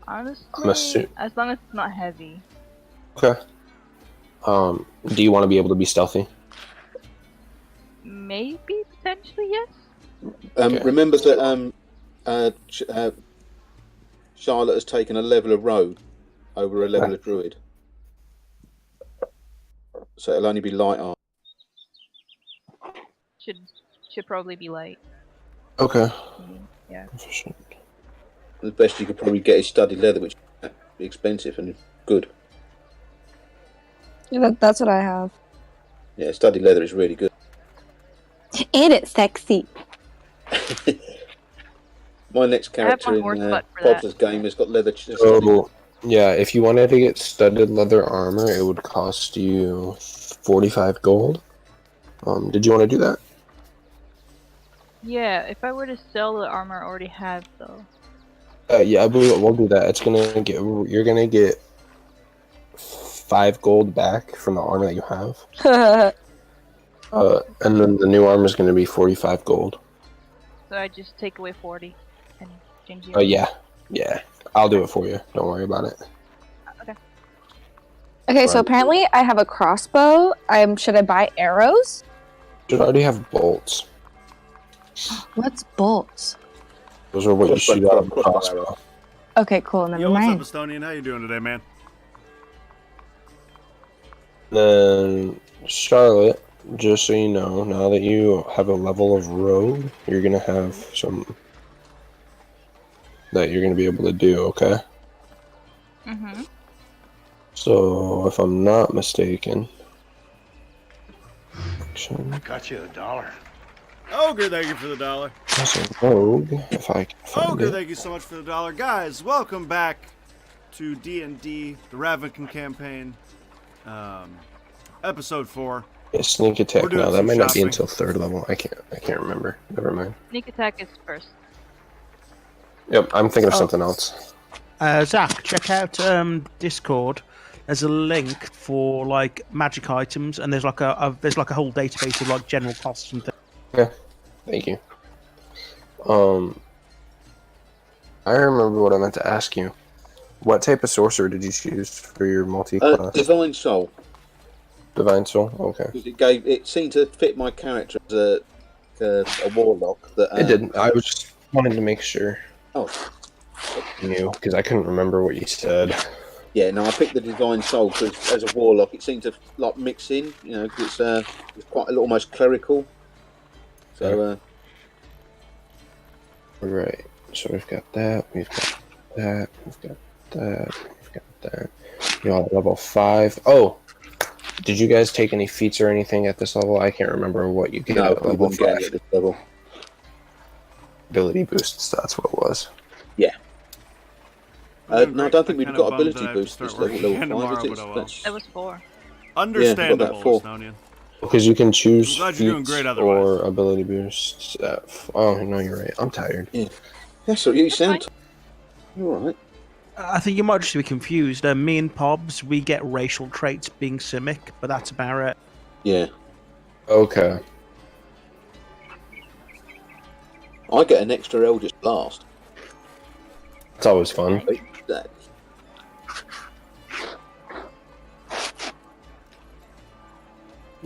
Honestly, as long as it's not heavy. Okay. Do you want to be able to be stealthy? Maybe, potentially, yes. Okay. Remember that Charlotte has taken a level of rogue over a level of druid. So it'll only be light armor. Should probably be light. Okay. Yeah. The best you could probably get is studded leather, which is expensive and good. Yeah, that's what I have. Yeah, studded leather is really good. And it's sexy. My next character in Poplar's game has got leather. Yeah, if you wanted to get studded leather armor, it would cost you 45 gold. Did you want to do that? Yeah, if I were to sell the armor I already have, though. Yeah, I believe we'll do that. You're gonna get 5 gold back from the armor that you have. And then the new armor is gonna be 45 gold. So I just take away 40 and change it. Yeah. I'll do it for you. Don't worry about it. Okay. Okay, so apparently I have a crossbow. Should I buy arrows? You should already have bolts. What's bolts? Those are what you shoot out of the crossbow. Okay, cool. Never What's mind. up, Estonian? How you doing today, man? Then, Charlotte, just so you know, now that you have a level of rogue, you're gonna have some that you're gonna be able to do, okay? Mm-hmm. So, if I'm not mistaken... Got you $1. Ogre, thank you for the $1. That's a rogue, if I can find Ogre, it. thank you so much for the $1. Guys, welcome back to D&D The Ravnica Campaign, Episode 4. Yeah, sneak attack now. That might not be shopping. until 3rd level. I can't remember. Never mind. Sneak attack is first. Yep, I'm thinking of something else. Zach, check out Discord. There's a link for like magic items, and there's like a whole database of like general costs and things. Okay, thank you. I remember what I meant to ask you. What type of sorcerer did you choose for your multi-class? Divine Soul. Divine Soul. Okay. It seemed to fit my character as a warlock. It didn't. I was just wanting to make sure. Oh. You knew, because I couldn't remember what you said. Yeah, no, I picked the Divine Soul because as a warlock, it seemed to like mix in. You know, it's quite almost clerical. So. Right. So we've got that. We've got that. We've got that. We've got that. You all level 5. Oh. Did you guys take any feats or anything at this level? I can't remember what you get at level 5. At this level. Ability boosts, that's what it was. Yeah. No, I don't think we've got ability boosts this level 5. That was 4. Understandable, Estonian. Because you can choose I'm glad you're doing feats great otherwise. or ability boosts. Oh, no, you're right. I'm tired. Yeah. That's what you sound. You're alright. I think you might just be confused. Me and Pobs, we get racial traits being Simic, but that's about it. Yeah. Okay. I get an extra Eldritch Blast. It's always fun.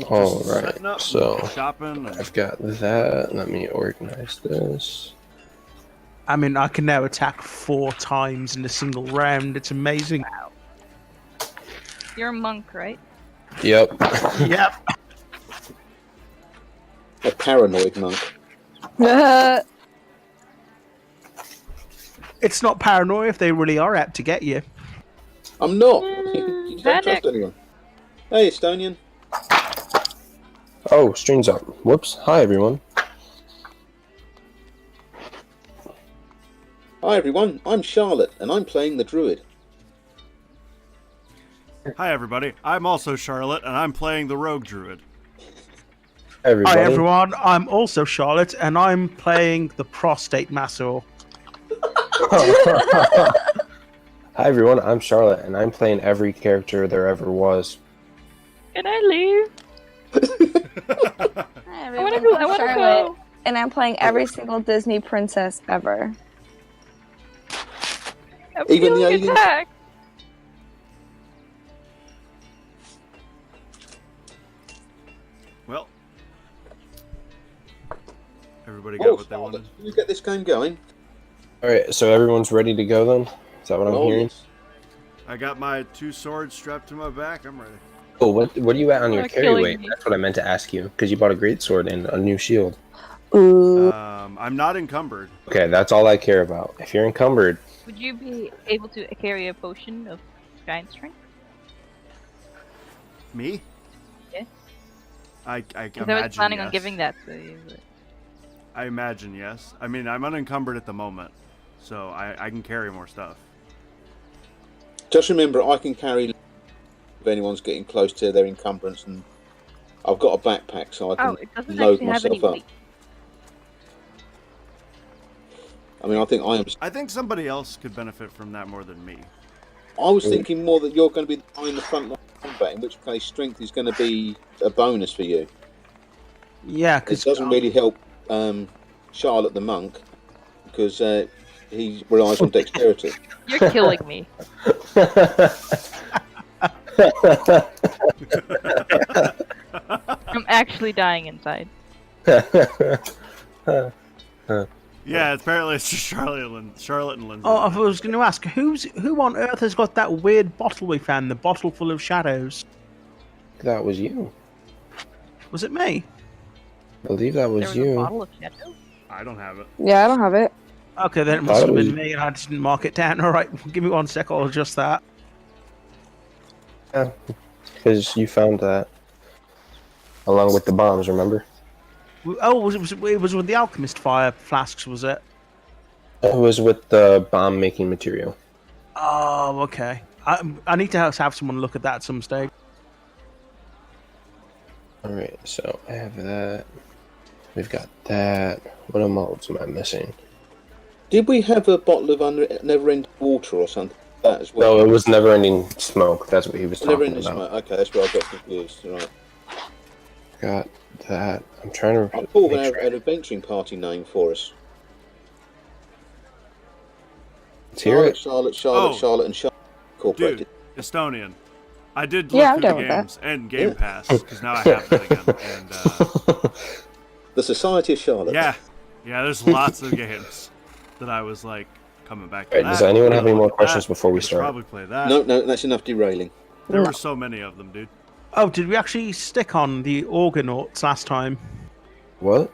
Alright, so I've got that. Let me organize this. I mean, I can now attack 4 times in a single round. It's amazing. Wow. You're a monk, right? Yep. Yep. A paranoid monk. It's not paranoia if they really are out to get you. I'm not. You don't trust anyone. Hey, Estonian. Oh, stream's up. Whoops. Hi, everyone. Hi, everyone. I'm Charlotte, and I'm playing the Druid. Hi, everybody. I'm also Charlotte, and I'm playing the Rogue Druid. Everybody. Hi, everyone. I'm also Charlotte, and I'm playing the Prostate Massor. Hi, everyone. I'm Charlotte, and I'm playing every character there ever was. Can I leave? Hi, everyone. I want to go. And I'm playing every single Disney princess ever. I'm Even the feeling aliens? attacked. Well, everybody got Oh, what they wanted. Can you get this game going? All right, so everyone's ready to go then? Is that what I'm hearing? Yes. I got my 2 swords strapped to my back. I'm ready. Oh, what are you at on your You're carry killing weight? me. That's what I meant to ask you, because you bought a great sword and a new shield. Ooh. I'm not encumbered. Okay, that's all I care about. If you're encumbered, Would you be able to carry a potion of giant strength? Me? Yeah. I Because imagine I was planning yes. on giving that to you. But... I imagine yes. I mean, I'm unencumbered at the moment, so I can carry more stuff. Just remember, I can carry if anyone's getting close to their encumbrance, and I've got a backpack, so I Oh, can it doesn't load actually have any myself up. weight. I mean, I think I am. I think somebody else could benefit from that more than me. I was thinking more that you're going to be the guy in the front line of combat, in which case strength is going to be a bonus for you. Yeah, It because doesn't really help Charlotte the monk, because he relies on dexterity. You're killing me. I'm actually dying inside. Yeah, apparently it's just Charlotte and Lindsay. Oh, I was going to ask, who on earth has got that weird bottle we found? The bottle full of shadows. that was you. Was it me? I believe that There was was a you. bottle of shadow. I don't have it. Yeah, I don't have it. Okay, then it Thought must it have was- been me, and I just didn't mark it down. All right, give me 1 sec. I'll adjust that. Yeah, because you found that along with the bombs. Remember? Oh, it was with the alchemist fire flasks, was it? It was with the bomb-making material. Oh, okay. I need to have someone look at that at some stage. All right, so I have that. We've got that. What else am I missing? Did we have a bottle of never-ending water or something like that as well? No, it was never-ending smoke. That's what he was talking Never-ending about. smoke. Okay, that's where I got confused. Right. Got that. I'm trying to. I thought we make had sure- an adventuring party name for us. Let's hear it. Charlotte, Oh. Charlotte, and Charlotte Incorporated. Dude, Estonian. I did Yeah, I'm look through down the with that. games and Game Yeah. Pass because now I have that again. And The Society of Charlotte. yeah, there's lots of games that I was like coming back to. Alright, does anyone have any more questions before we Could start? Probably play that. No, that's enough derailing. There were so many of them, dude. Oh, did we actually stick on the Orgonauts last time? What?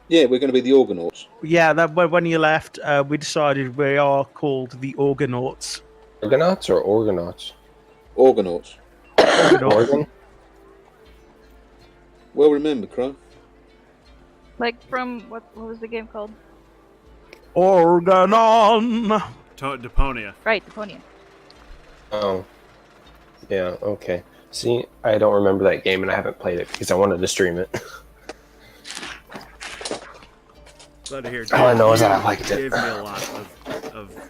Yeah, we're going to be the Orgonauts. Yeah, that when you left, we decided we are called the Orgonauts. Argonauts or Orgonauts? Orgonauts. Organ? Well remembered, Crow. Like from what was the game called? Organon. Deponia. Right, Deponia. Oh. Yeah, okay. See, I don't remember that game and I haven't played it because I wanted to stream it. Glad to hear. All I know is that I You liked it. gave me a lot of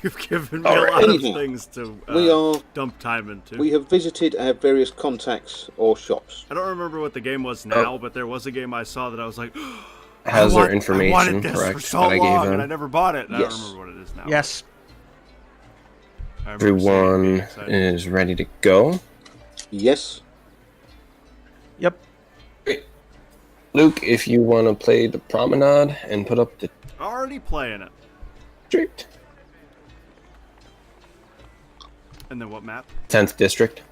you've given me a lot of Anyhow, things to we are. dump time into. We have visited our various contacts or shops. I don't remember what the game was now, but there was a game I saw that I was like, Has I their information, wanted this correct, for so that I gave long, and them. I never bought it. And Yes. I don't remember what it is now. Yes. I remember seeing it and being Everyone excited. is ready to go. Yes. Yep. Luke, if you want to play the promenade and put up the Already playing it. district, And then what map? 10th district.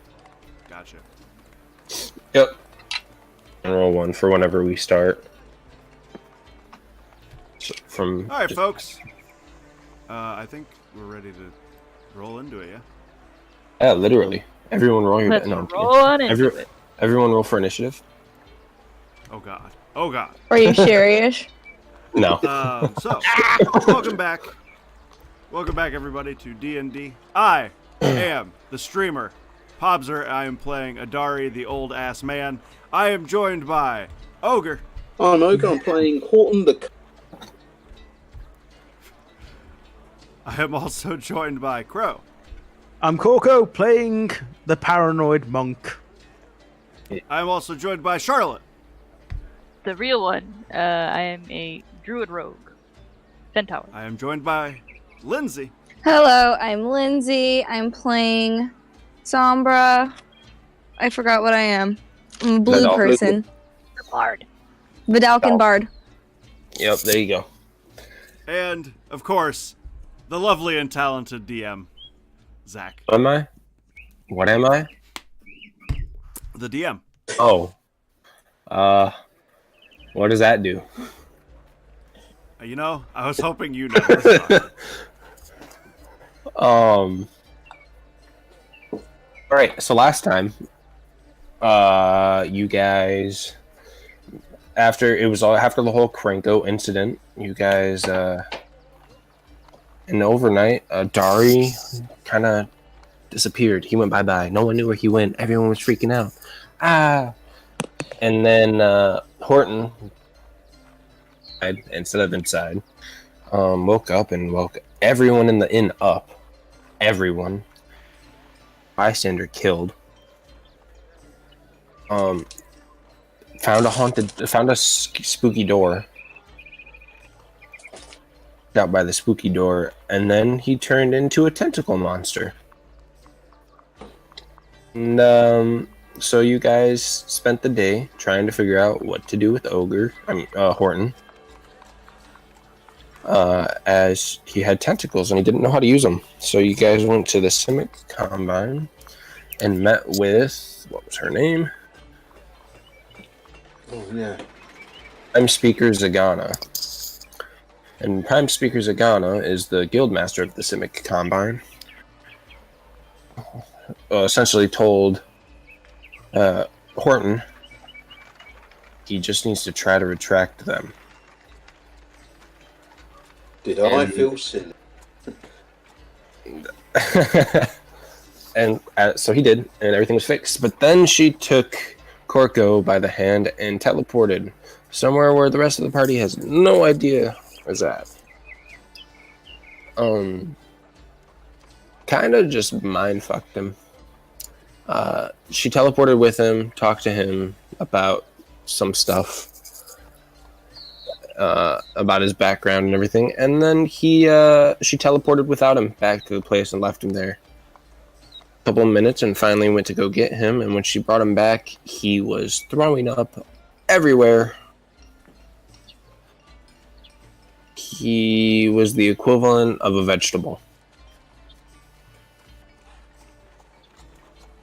Gotcha. Yep. And roll one for whenever we start. So from All right, folks. I think we're ready to roll into it. Yeah. yeah, literally. Everyone roll your Let's no, I'm kidding. roll on into Every- it. Everyone roll for initiative. Oh God. Oh God. Are you serious? No. So, welcome back. Welcome back, everybody, to D&D. I am the streamer, Pobzer. I am playing Adari, the old-ass man. I am joined by Ogre. I'm Ogre. I'm playing Horton the. I am also joined by Crow. I'm Corco playing the paranoid monk. I am also joined by Charlotte. The real one. I am a druid rogue. Centaur. I am joined by Lindsay. Hello, I'm Lindsay. I'm playing Sombra. I forgot what I am. I'm a blue Vidal. person. Bard. Vidalcan Bard. Yep, there you go. And, of course, the lovely and talented DM, Zach. Am I? What am I? The DM. Oh. What does that do? You know, I was hoping you know. All right. So last time, you guys, after the whole Krenko incident, you guys, and overnight, Dari kind of disappeared. He went bye-bye. No one knew where he went. Everyone was freaking out. And then Horton, instead of inside, woke up and woke everyone in the inn up. Everyone. Bystander killed. Found a spooky door. Out by the spooky door, and then he turned into a tentacle monster. And so you guys spent the day trying to figure out what to do with Horton. As he had tentacles and he didn't know how to use them. So you guys went to the Simic Combine and met with, what was her name? Oh, yeah. Prime Speaker Zagana. And Prime Speaker Zagana is the Guildmaster of the Simic Combine. Essentially told Horton he just needs to try to retract them. Did I feel silly? And so he did, and everything was fixed. But then she took Corco by the hand and teleported somewhere where the rest of the party has no idea where's that. Kind of just mind fucked him. She teleported with him, talked to him about some stuff. About his background and everything, and then she teleported without him back to the place and left him there. A couple of minutes, and finally went to go get him. And when she brought him back, he was throwing up everywhere. He was the equivalent of a vegetable.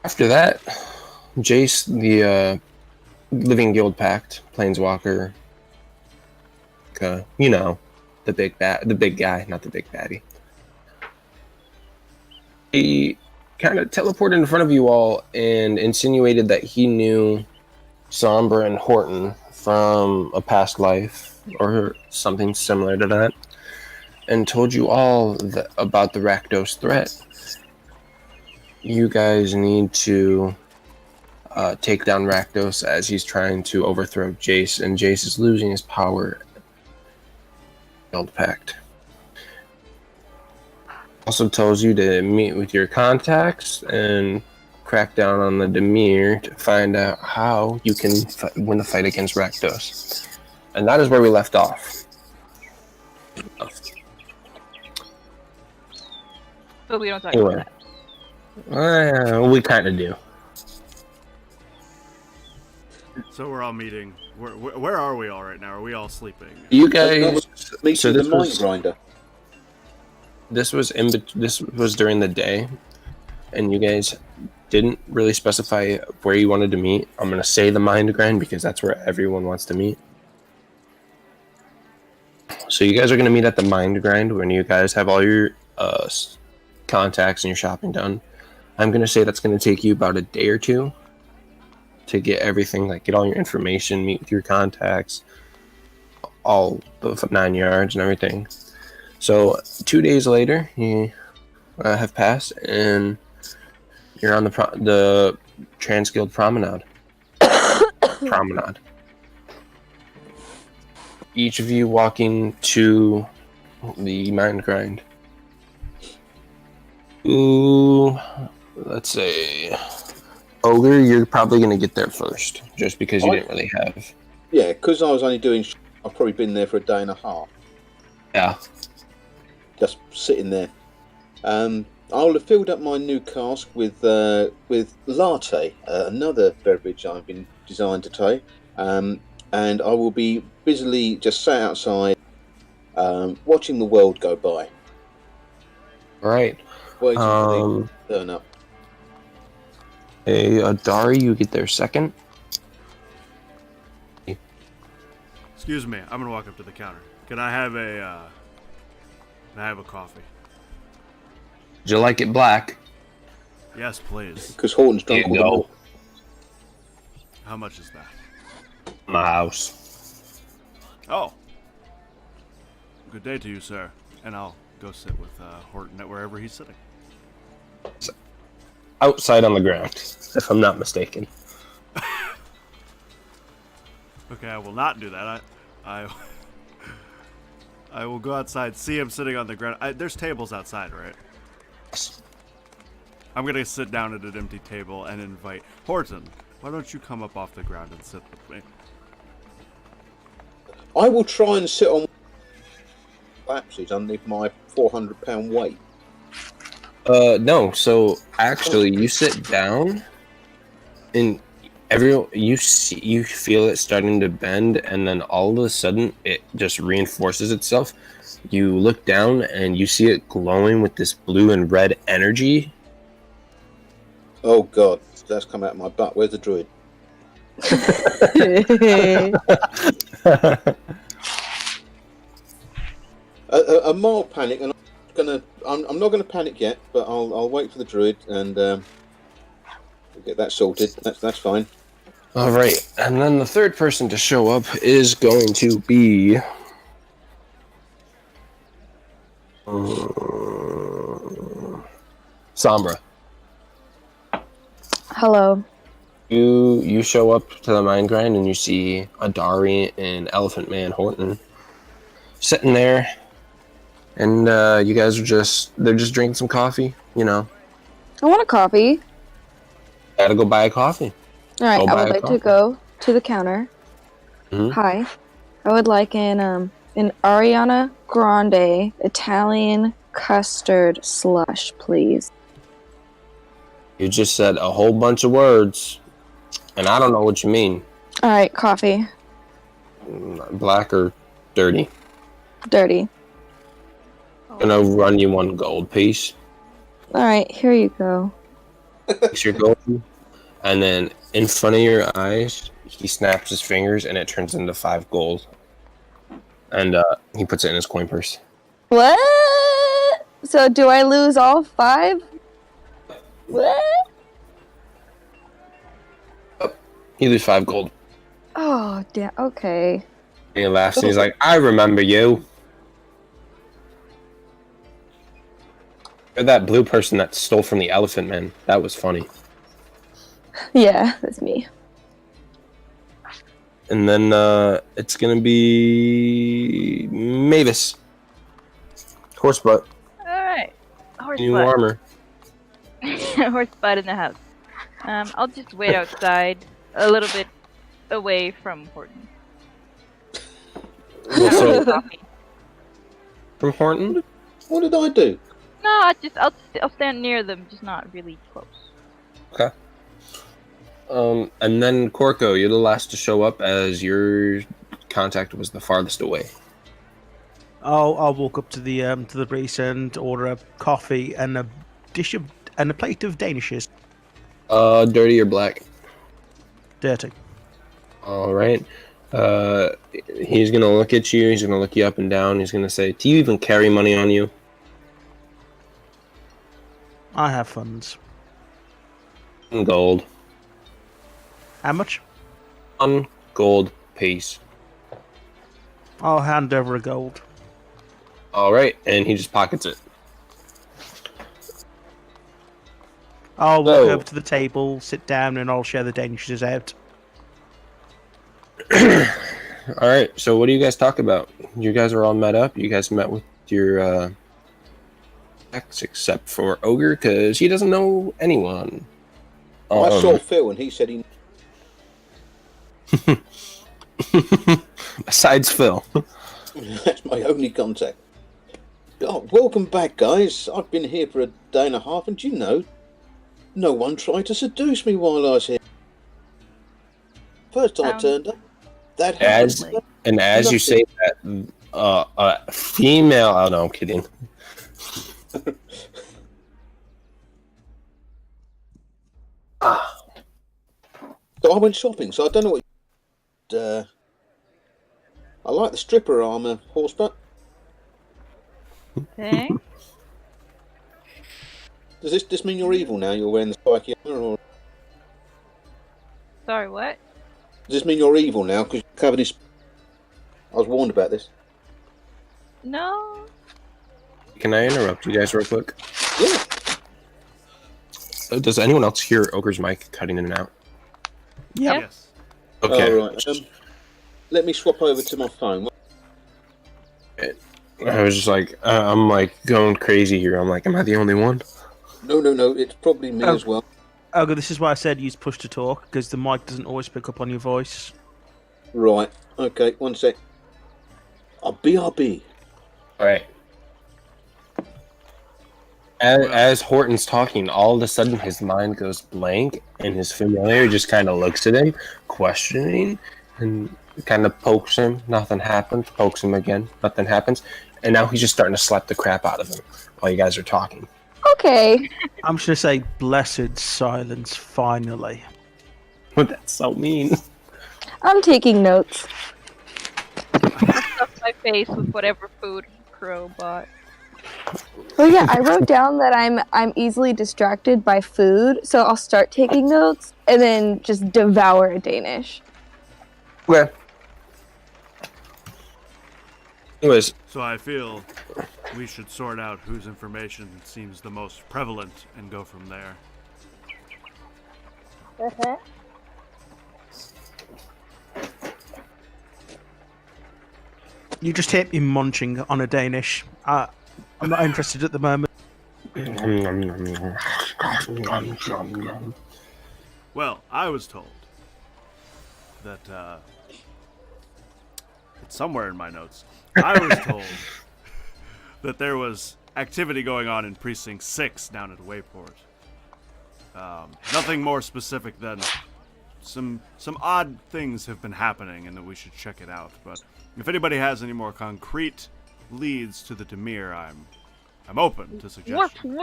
After that, Jace, the Living Guild Pact Planeswalker. You know, the big guy, not the big baddie. He kind of teleported in front of you all and insinuated that he knew Sombra and Horton from a past life or something similar to that, and told you all about the Rakdos threat. You guys need to take down Rakdos as he's trying to overthrow Jace, and Jace is losing his power. Guild Pact. Also tells you to meet with your contacts and crack down on the Demir to find out how you can win the fight against Rakdos. And that is where we left off. But we don't talk about that. We kind of do. So we're all meeting. Where are we all right now? Are we all sleeping? You guys. So the mind grinder. This was during the day, and you guys didn't really specify where you wanted to meet. I'm gonna say the mind grind because that's where everyone wants to meet. So you guys are gonna meet at the mind grind when you guys have all your contacts and your shopping done. I'm gonna say that's gonna take you about a day or two to get everything, like get all your information, meet with your contacts, all the 9 yards and everything. So 2 days later, you have passed, and you're on the Transguild Promenade. Each of you walking to the mind grind. Ooh, let's say Ogre, you're probably going to get there first, just because you didn't really have. Yeah, because I was only doing. I've probably been there for a day and a half. Yeah. just sitting there. I'll have filled up my new cask with latte, another beverage I've been designed to take, and I will be busily just sat outside, watching the world go by, All right. waiting for the turn up. Hey, Dari, you get there second. Excuse me, I'm gonna walk up to the counter. Can I have a coffee? Would you like it black? Yes, please. Because Horton's drunk Here you all the go. How much is that? My house. Oh. Good day to you, sir. And I'll go sit with Horton at wherever he's sitting. Outside on the ground, if I'm not mistaken. Okay, I will not do that. I will go outside, see him sitting on the ground. There's tables outside, right? I'm gonna sit down at an empty table and invite Horton. Why don't you come up off the ground and sit with me? I will try and sit on lapses underneath my 400-pound weight. No. So actually, you sit down, and you feel it starting to bend, and then all of a sudden it just reinforces itself. You look down and you see it glowing with this blue and red energy. Oh God, that's come out of my butt. Where's the druid? A mild panic, and I'm not gonna panic yet, but I'll wait for the druid and get that sorted. That's fine. All right, and then the third person to show up is going to be Sombra. Hello. You show up to the mine grind and you see Adari and Elephant Man Horton sitting there, and you guys they're just drinking some coffee. You know, I want a coffee. gotta go buy a coffee. All right, Go I buy would a like coffee. to go to the counter. Mhm. Hi. I would like an Ariana Grande Italian custard slush, please. You just said a whole bunch of words, and I don't know what you mean. All right, coffee. Black or dirty? Dirty. Gonna run you one gold piece. All right, here you go. Takes your gold, and then in front of your eyes, he snaps his fingers, and it turns into 5 gold. And he puts it in his coin purse. What? So do I lose all 5? What? You lose 5 gold. Oh, damn. Okay. And he laughs, and he's like, "I remember you. You're that blue person that stole from the Elephant Man. That was funny." Yeah, that's me. And then it's gonna be Mavis. Horse butt. Alright. Horse New butt. armor. Horse butt in the house. I'll just wait outside a little bit away from Horton. So Coffee. from Horton. What did I do? No, I'll stand near them, just not really close. Okay. And then Corco, you're the last to show up as your contact was the farthest away. I'll walk up to the priest and order a coffee and a plate of danishes. Dirty or black? Dirty. All right. He's gonna look at you. He's gonna look you up and down. He's gonna say, "Do you even carry money on you?" I have funds. Gold. How much? 1 gold piece. I'll hand over a gold. All right, and he just pockets it. I'll walk So- over to the table, sit down, and I'll share the danishes out. All right. So what do you guys talk about? You guys are all met up. You guys met with your ex, except for Ogre, because he doesn't know anyone. I saw Phil, and he said he. Besides Phil. That's my only contact. Oh, welcome back, guys. I've been here for a day and a half, and you know, no one tried to seduce me while I was here. First I turned up, that happened. As you say that, female. Oh no, I'm kidding. So I went shopping. So I don't know what. I like the stripper armor, horseback. Okay. Does this mean you're evil now? You're wearing the spiky armor, or Sorry, what? does this mean you're evil now because you're covered in? I was warned about this. No. Can I interrupt you guys real quick? Yeah. Does anyone else hear Ogre's mic cutting in and out? Yep. Yes. Okay. All right. Let me swap over to my phone. I was just like, I'm like going crazy here. I'm like, am I the only one? No. It's probably me as well. Ogre, this is why I said use push to talk, because the mic doesn't always pick up on your voice. Right. Okay. 1 sec. BRB. All right. As Horton's talking, all of a sudden his mind goes blank, and his familiar just kind of looks at him, questioning, and kind of pokes him. Nothing happens. Pokes him again. Nothing happens. And now he's just starting to slap the crap out of him while you guys are talking. Okay. I'm just going to say, blessed silence, finally. But that's so mean. I'm taking notes. Stuff my face with whatever food Crow bought. Oh yeah, I wrote down that I'm easily distracted by food, so I'll start taking notes and then just devour a Danish. Okay. Anyways, So I feel we should sort out whose information seems the most prevalent and go from there. You just hit me munching on a Danish. I'm not interested at the moment. Well, I was told that, it's somewhere in my notes. I was told that there was activity going on in Precinct 6 down at Wayport. Nothing more specific than some odd things have been happening and that we should check it out. But if anybody has any more concrete leads to the Demir, I'm open to suggestions.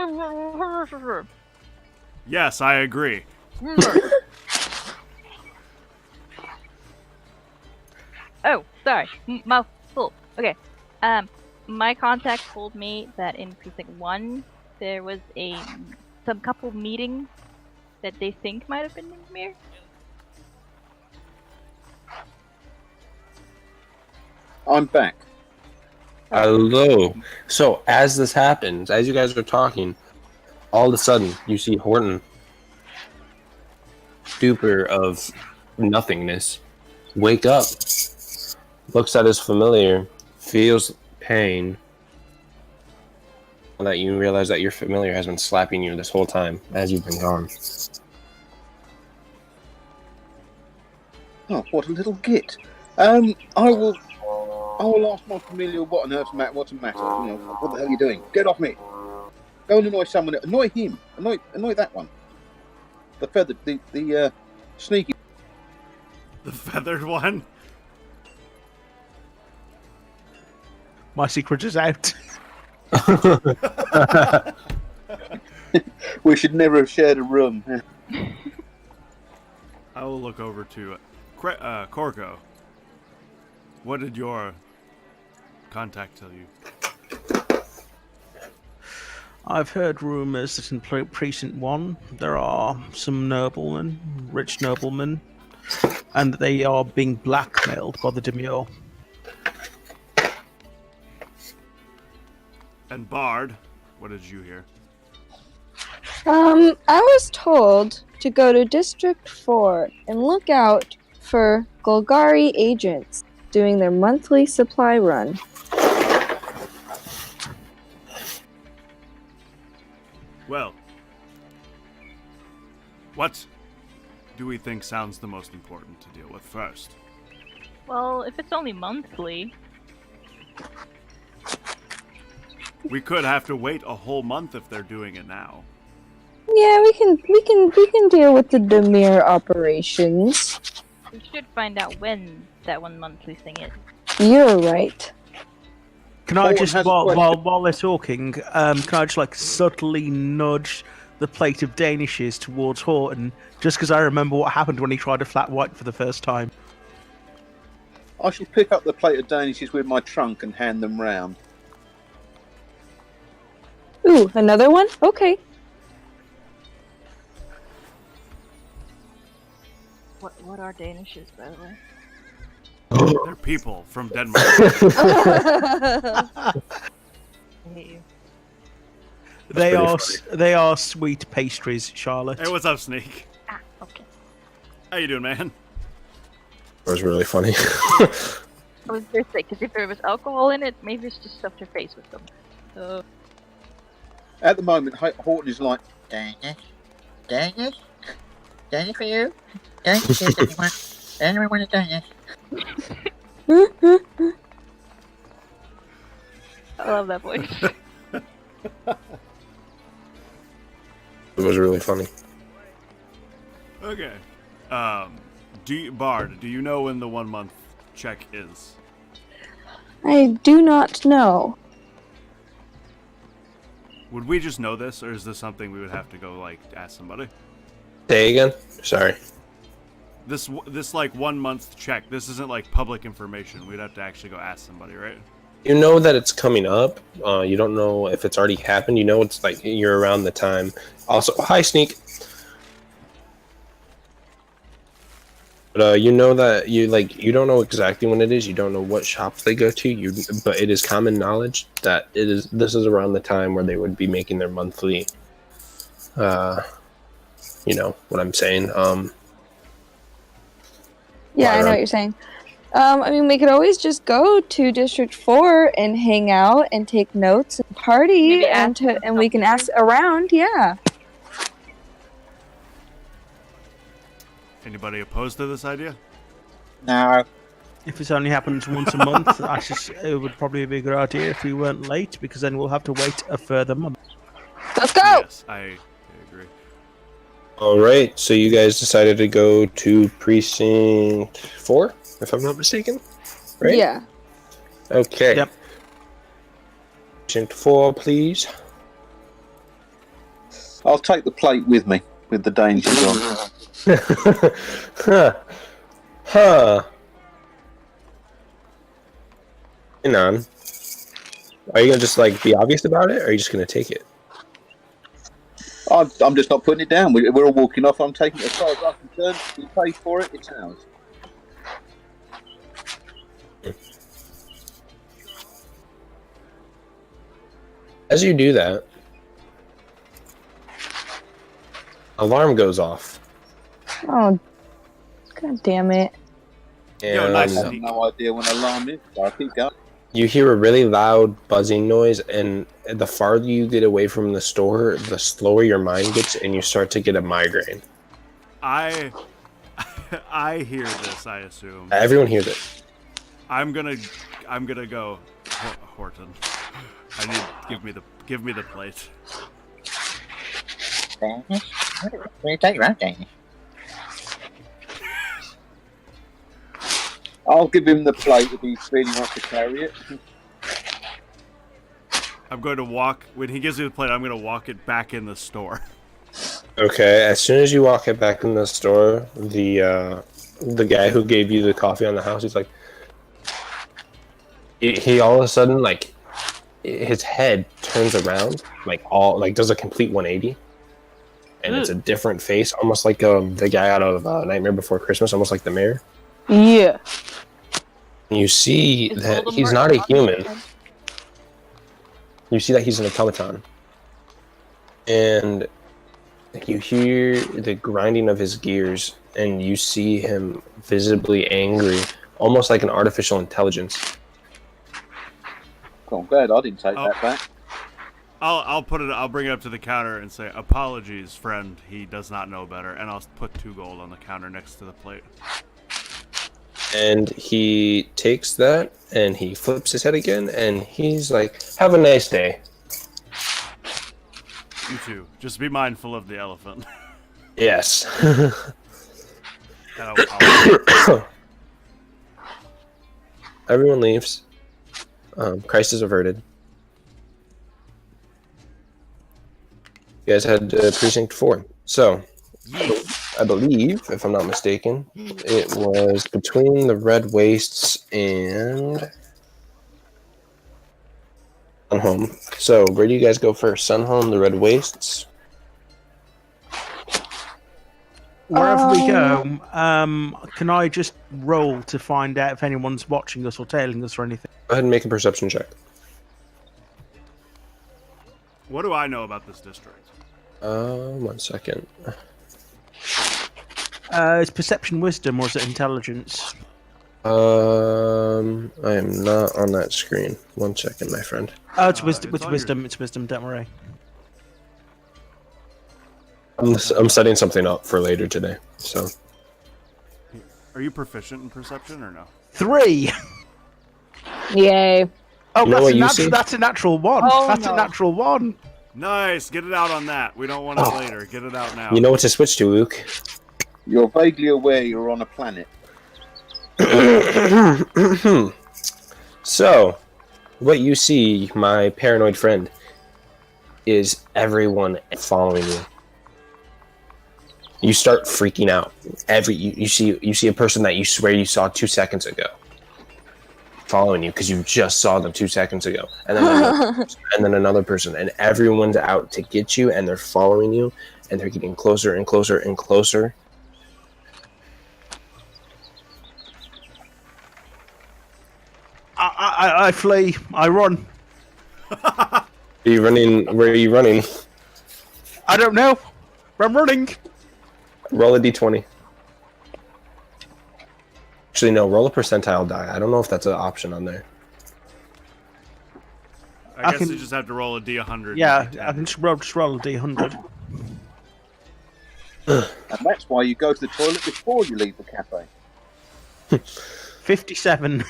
Yes, I agree. Oh, sorry. Mouthful. Okay. My contact told me that in Precinct 1 there was some couple meetings that they think might have been in Demir. I'm back. hello. So as this happens, as you guys are talking, all of a sudden you see Horton, stupor of nothingness, wake up, looks at his familiar, feels pain, and that you realize that your familiar has been slapping you this whole time as you've been gone. Oh, what a little git. I will ask my familiar what's the matter. You know, what the hell are you doing? Get off me. Go and annoy someone else. Annoy him. Annoy that one. The feathered, the sneaky. The feathered one? My secret is out. We should never have shared a room. I will look over to Corco. What did your contact tell you? I've heard rumours that in Precinct 1 there are some noblemen, rich noblemen, and that they are being blackmailed by the Demure. And Bard, what did you hear? I was told to go to District 4 and look out for Golgari agents doing their monthly supply run. Well, what do we think sounds the most important to deal with first? Well, if it's only monthly, We could have to wait a whole month if they're doing it now. Yeah, we can deal with the Demir operations. We should find out when that 1 monthly thing is. You're right. Can I Someone just, has a while question. they're talking, can I just like subtly nudge the plate of Danishes towards Horton, just because I remember what happened when he tried a flat white for the first time? I shall pick up the plate of Danishes with my trunk and hand them round. Ooh, another one? Okay. What are Danishes, by the way? They're people from Denmark. I hate you. They are sweet pastries, Charlotte. Hey, what's up, Sneak? Ah, okay. How you doing, man? That was really funny. I was gonna say, because if there was alcohol in it, maybe it's just stuffed her face with them. So, At the moment, Horton is like, Danish? Danish? Danish for you? Danish, anyone want a Danish? I love that voice. It was really funny. Okay. Bard, do you know when the 1 month check is? I do not know. Would we just know this, or is this something we would have to go like ask somebody? Say again? Sorry. This like 1 month check. This isn't like public information. We'd have to actually go ask somebody, right? You know that it's coming up. You don't know if it's already happened. You know it's like you're around the time. Also, hi, Sneak. But you know that you don't know exactly when it is. You don't know what shops they go to. But it is common knowledge that this is around the time where they would be making their monthly. You know what I'm saying. Yeah, I know what you're saying. I mean, we could always just go to District 4 and hang out and take notes and party, Maybe and ask and we can ask around. Yeah. Anybody opposed to this idea? no. If it only happens once a month, it would probably be a good idea if we weren't late, because then we'll have to wait a further month. Let's go. Yes, I agree. All right, so you guys decided to go to precinct 4, if I'm not mistaken, right? Yeah. Okay. Yep. Precinct 4, please. I'll take the plate with me, with the Danishes on. Huh. Hang on. Are you gonna just like be obvious about it, or are you just gonna take it? I'm just not putting it down. We're all walking off. I'm taking it as far as I'm concerned. We pay for it. It's ours. As you do that, alarm goes off. Oh, god damn it! And Yo, nice. I have no idea when alarm is, so I'll keep going. you hear a really loud buzzing noise, and the farther you get away from the store, the slower your mind gets, and you start to get a migraine. I hear this. I assume Everyone hears it. I'm gonna go. Horton, I need give me the plate. Danish? Where do you take your own Danish? I'll give him the plate if he really wants to carry it. I'm going to walk when he gives me the plate. I'm going to walk it back in the store. Okay, as soon as you walk it back in the store, the guy who gave you the coffee on the house, he's like, he all of a sudden, like, his head turns around, does a complete 180, and it's a different face, almost like the guy out of Nightmare Before Christmas, almost like the mayor. Yeah. And you see Is that Voldemort he's not a on human. the- You see that he's an automaton. And you hear the grinding of his gears, and you see him visibly angry, almost like an artificial intelligence. Oh, I'm glad I didn't take that back. I'll bring it up to the counter and say, apologies, friend. He does not know better. And I'll put 2 gold on the counter next to the plate. And he takes that, and he flips his head again, and he's like, have a nice day. You too. Just be mindful of the elephant. Yes. I'll- Everyone leaves. Crisis averted. You guys had precinct 4. So, I believe, if I'm not mistaken, it was between the Red Wastes and Sunhome. So, where do you guys go first? Sunhome, the Red Wastes? Wherever we go, can I just roll to find out if anyone's watching us or tailing us or anything? Go ahead and make a perception check. What do I know about this district? 1 second. Is perception wisdom or is it intelligence? I am not on that screen. 1 second, my friend. Oh, it's wisdom. it's It's on wisdom. It's wisdom. Don't worry. I'm setting something up for later today. So, Are you proficient in perception or no? 3. Yay. Oh, You know what you see? that's a natural 1. Oh, That's no. a natural 1. Nice. Get it out on that. We don't want it Oh. later. Get it out now. you know what to switch to, Luke. You're vaguely aware you're on a planet. So, what you see, my paranoid friend, is everyone following you. You start freaking out. You see a person that you swear you saw 2 seconds ago following you because you just saw them 2 seconds ago, and then another person, and everyone's out to get you, and they're following you, and they're getting closer and closer and closer. I flee. I run. Are you running? Where are you running? I don't know. I'm running. Roll a d20. Actually, no. Roll a percentile die. I don't know if that's an option on there. I I guess can- you just have to roll a d100. Yeah, and a I d10. can just roll a d100. And that's why you go to the toilet before you leave the cafe. 57.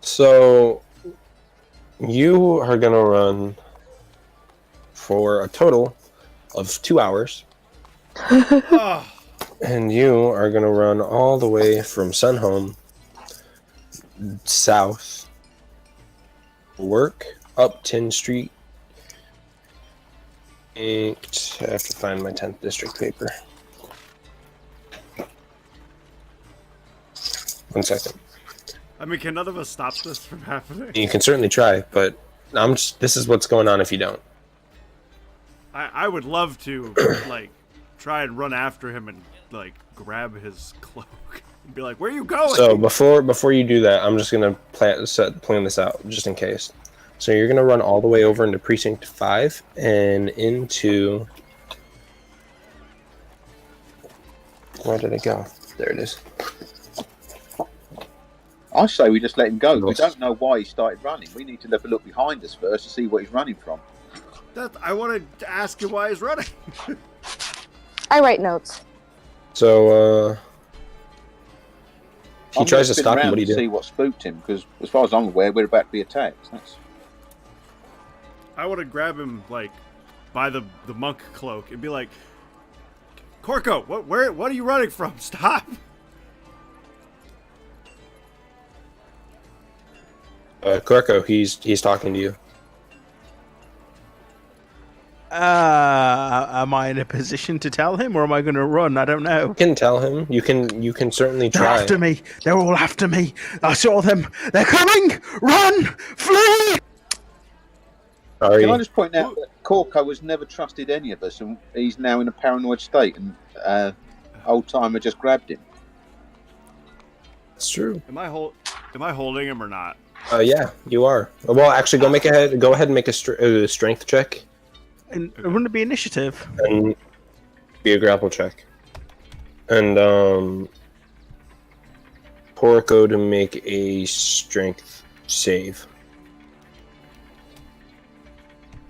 So, you are gonna run for a total of 2 hours, Oh, and you are gonna run all the way from Sunhome south, work up 10th Street. I have to find my 10th district paper. 1 second. I mean, can none of us stop this from happening? You can certainly try, but this is what's going on if you don't. I would love to, like, try and run after him and, like, grab his cloak and be like, where are you going? So before you do that, I'm just gonna plan this out just in case. So you're gonna run all the way over into Precinct 5 and into. Where did it go? There it is. I say we just let him go. We Yes. don't know why he started running. We need to have a look behind us first to see what he's running from. I wanted to ask him why he's running. I write notes. So he I'm tries gonna to spin stop him. around What do you to do? see what spooked him, because as far as I'm aware, we're about to be attacked. I want to grab him, like, by the monk cloak and be like, Corco, what are you running from? Stop! Corco, he's talking to you. Am I in a position to tell him, or am I going to run? I don't know. You can tell him. You can certainly They're try. after me. They're all after me. I saw them. They're coming. Run! Flee! Sorry. Can I just point out that Corco has never trusted any of us, and he's now in a paranoid state, and old timer just grabbed him. It's true. Am I holding him or not? Yeah, you are. Well, actually, go ahead and make a strength check And wouldn't it be initiative? and be a grapple check. And Porco to make a strength save.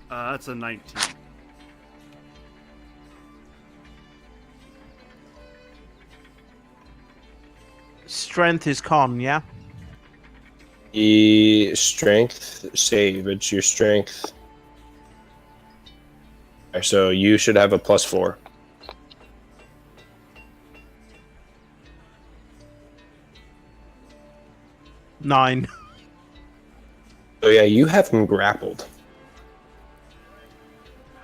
That's a 19. Strength is con, yeah? The strength save. It's your strength Alright, so you should have a +4. Nine. So yeah, you have him grappled.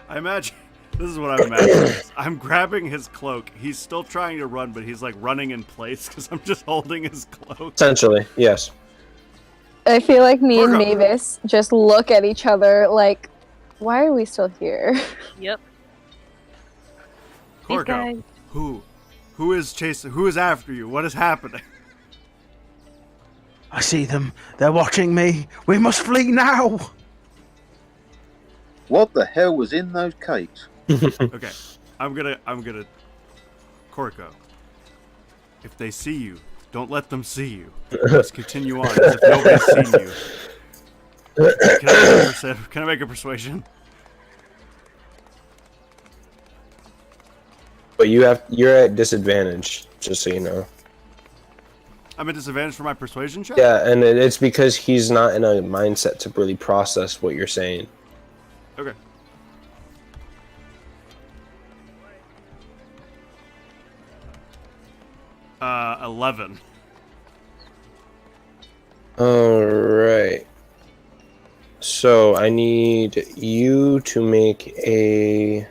I imagine this is what I'm imagining. I'm grabbing his cloak. He's still trying to run, but he's like running in place because I'm just holding his cloak. Essentially, yes. I feel like me and Corgo. Mavis just look at each other like, why are we still here? Yep. These Corgo, guys. who is chasing? Who is after you? What is happening? I see them. They're watching me. We must flee now. What the hell was in those cakes? Okay, I'm gonna. Corco, if they see you, don't let them see you. Let's continue on as if nobody's seen you. Can I make a persuasion? But you're at disadvantage, just so you know. I'm at disadvantage for my persuasion check? Yeah, and it's because he's not in a mindset to really process what you're saying. Okay. Uh, 11. Alright. So I need you to make a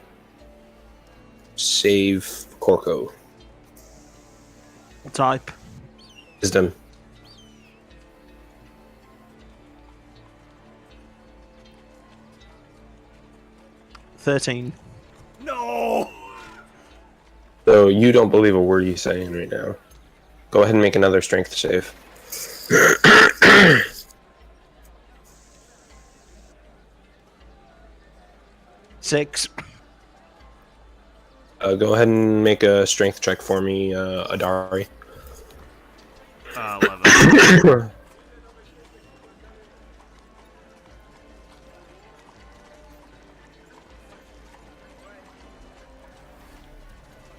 save, Corco. Type. Wisdom. $13. No! So you don't believe a word he's saying right now. Go ahead and make another strength save. 6. Go ahead and make a strength check for me, Adari. 11.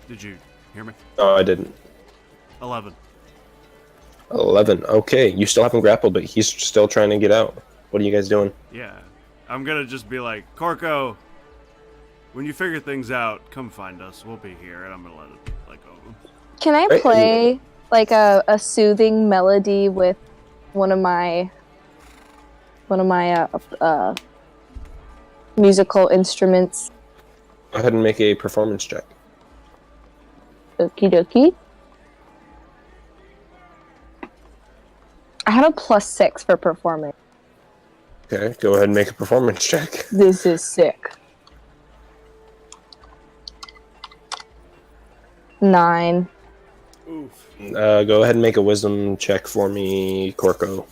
Did you hear me? Oh, I didn't. 11. 11. Okay, you still have him grappled, but he's still trying to get out. What are you guys doing? Yeah. I'm gonna just be like, Corco, when you figure things out, come find us. We'll be here, and I'm gonna let it like go. Can I Right, play like a soothing melody with one of my musical instruments? Go ahead and make a performance check. Okie dokie. I have a +6 for performance. Okay, go ahead and make a performance check. This is sick. 9. Oof. Go ahead and make a wisdom check for me, Corco.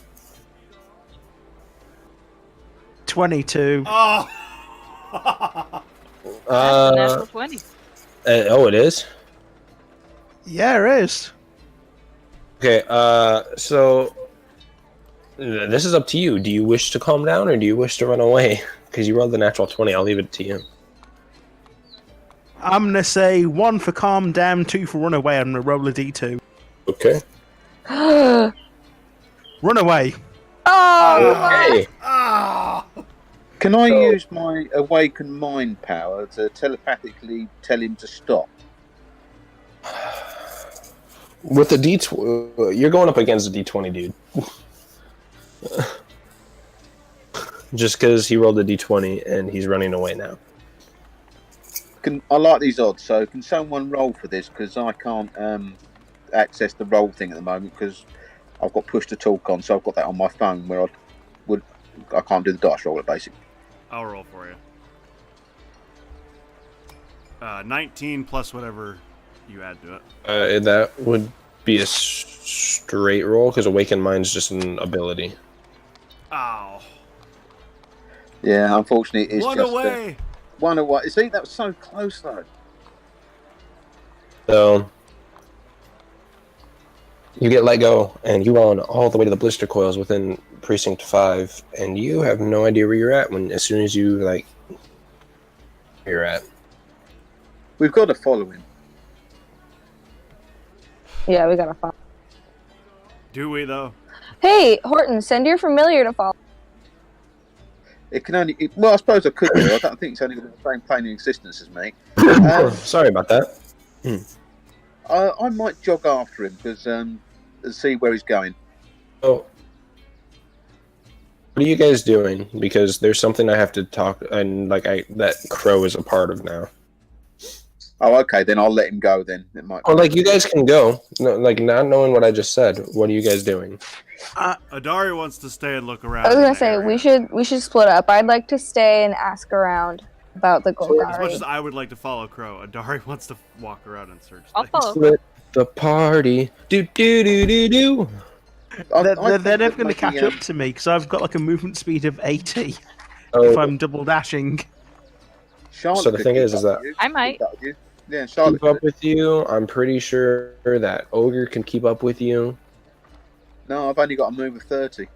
22. Oh! That's a natural 20. Oh, it is? Yeah, it is. Okay, so this is up to you. Do you wish to calm down or do you wish to run away? Because you rolled the natural 20. I'll leave it to you. I'm going to say 1 for calm down, 2 for run away. I'm going to roll a d2. Okay. Run away. Oh! Okay. Ah! Can I So- use my awakened mind power to telepathically tell him to stop? With the D20, you're going up against a D20, dude. Just because he rolled a D20 and he's running away now. I like these odds, so can someone roll for this? Because I can't access the roll thing at the moment because I've got push to talk on, so I've got that on my phone where I can't do the dice roller basically. I'll roll for you. 19 plus whatever you add to it. That would be a straight roll because Awakened Mind's just an ability. Ow. Yeah, unfortunately, it's One just away! one away. See, that was so close though. So you get let go, and you run all the way to the blister coils within Precinct 5, and you have no idea where you're at as soon as you where you're at. We've got to follow him. Yeah, we gotta follow. Do we, though? Hey, Horton, send your familiar to follow. It can only. Well, I suppose I could do. I don't think it's only got the same plane of existence as me. Sorry about that. I might jog after him because and see where he's going. So, what are you guys doing? Because there's something I have to talk and that Crow is a part of now. Oh, okay. Then I'll let him go. Then it might. Or you guys can go. No, not knowing what I just said. What are you guys doing? Adari wants to stay and look around. I was in gonna the say area. we should split up. I'd like to stay and ask around about the As much Golgari. as I would like to follow Crow, Adari wants to walk around and search. I'll things. follow. Split the party. Do do do do do. They're never going to catch up to me because I've got like a movement speed of 80 if Oh, I'm double dashing. Charlotte So the could thing keep is up that- with you. I might. Keep up with you. Yeah, Charlotte. keep up could. with you. I'm pretty sure that Ogre can keep up with you. No, I've only got a move of 30.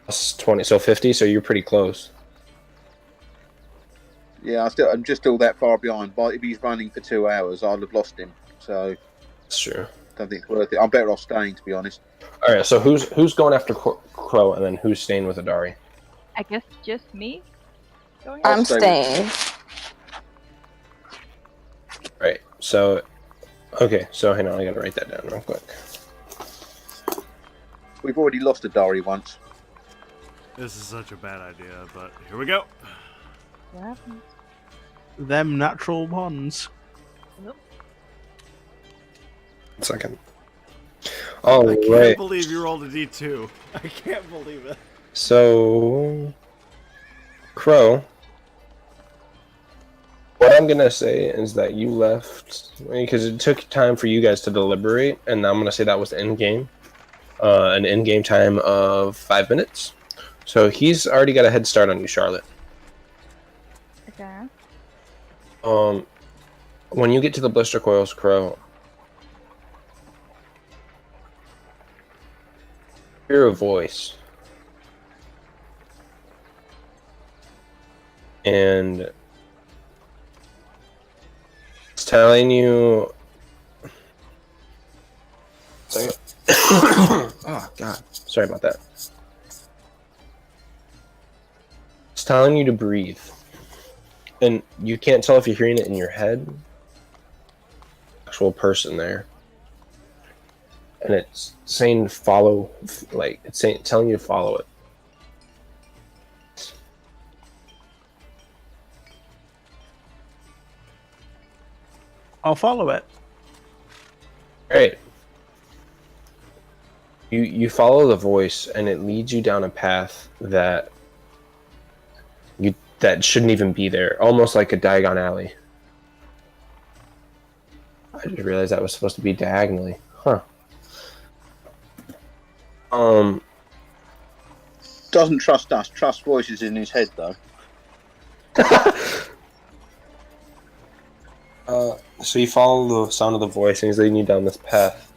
Plus 20, so 50. So you're pretty close. Yeah, I'm just still that far behind. But if he's running for 2 hours, I'll have lost him. So That's true. don't think it's worth it. I'm better off staying, to be honest. All right. So who's going after Crow, and then who's staying with Adari? I guess just me. Going I'll I'm stay with staying. Right. So, okay. So hang on, I gotta write that down real quick. We've already lost a Dari once. This is such a bad idea, but here we go. What happens? Them natural ones. 1 second. All I can't right. believe you rolled a D2. I can't believe it. So, Crow. What I'm gonna say is that you left because it took time for you guys to deliberate, and I'm gonna say that was in game, an in-game time of 5 minutes. So he's already got a head start on you, Charlotte. Okay. When you get to the blister coils, Crow, hear a voice, and it's telling you. Oh God, sorry about that. It's telling you to breathe, and you can't tell if you're hearing it in your head. Actual person there, and it's saying follow, it's telling you to follow it. I'll follow it. Right. You follow the voice, and it leads you down a path that shouldn't even be there, almost like a Diagon alley. I just realized that was supposed to be diagonally. Huh. Doesn't trust us. Trust voices in his head, though. So you follow the sound of the voice, and he's leading you down this path,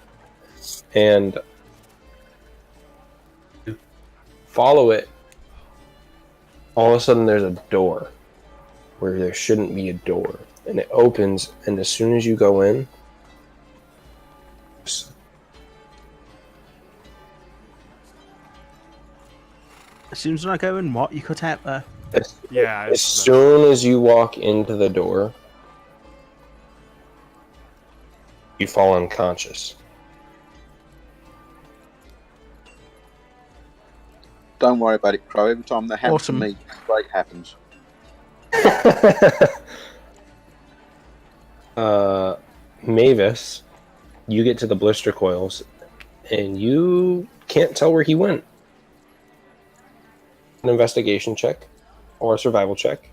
and you follow it. All of a sudden, there's a door where there shouldn't be a door, and it opens. And as soon as you go in, As soon as I go in, what? You cut out there. Yeah. as soon as you walk into the door, you fall unconscious. Don't worry about it, Crow. Every time that happens Awesome. to me, great happens. Mavis, you get to the blister coils, and you can't tell where he went. An investigation check, or a survival check,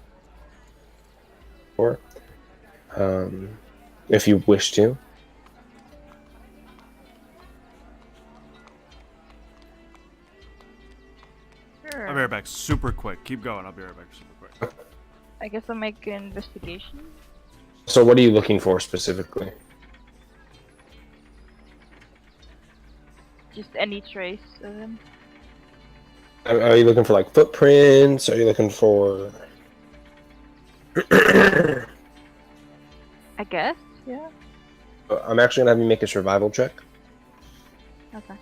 or if you wish to. Sure. I'll be right back super quick. Keep going. I'll be right back super quick. I guess I'll make an investigation. So, what are you looking for specifically? Just any trace of him. Are you looking for like footprints? Are you looking for? I guess. Yeah. I'm actually gonna have you make a survival check. Okay.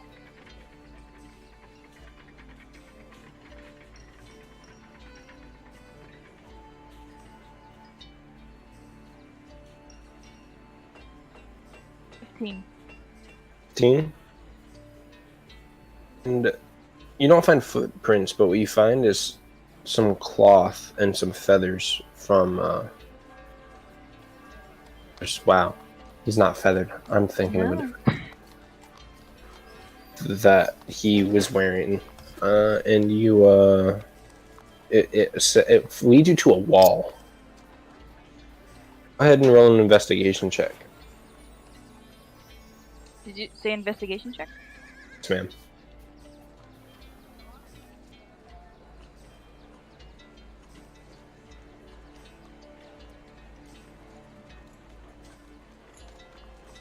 15. 15. And you don't find footprints, but what you find is some cloth and some feathers from. Wow, he's not feathered. I'm thinking of it. That he was wearing, and you it leads you to a wall. Go ahead and roll an investigation check. Did you say investigation check? Yes, ma'am.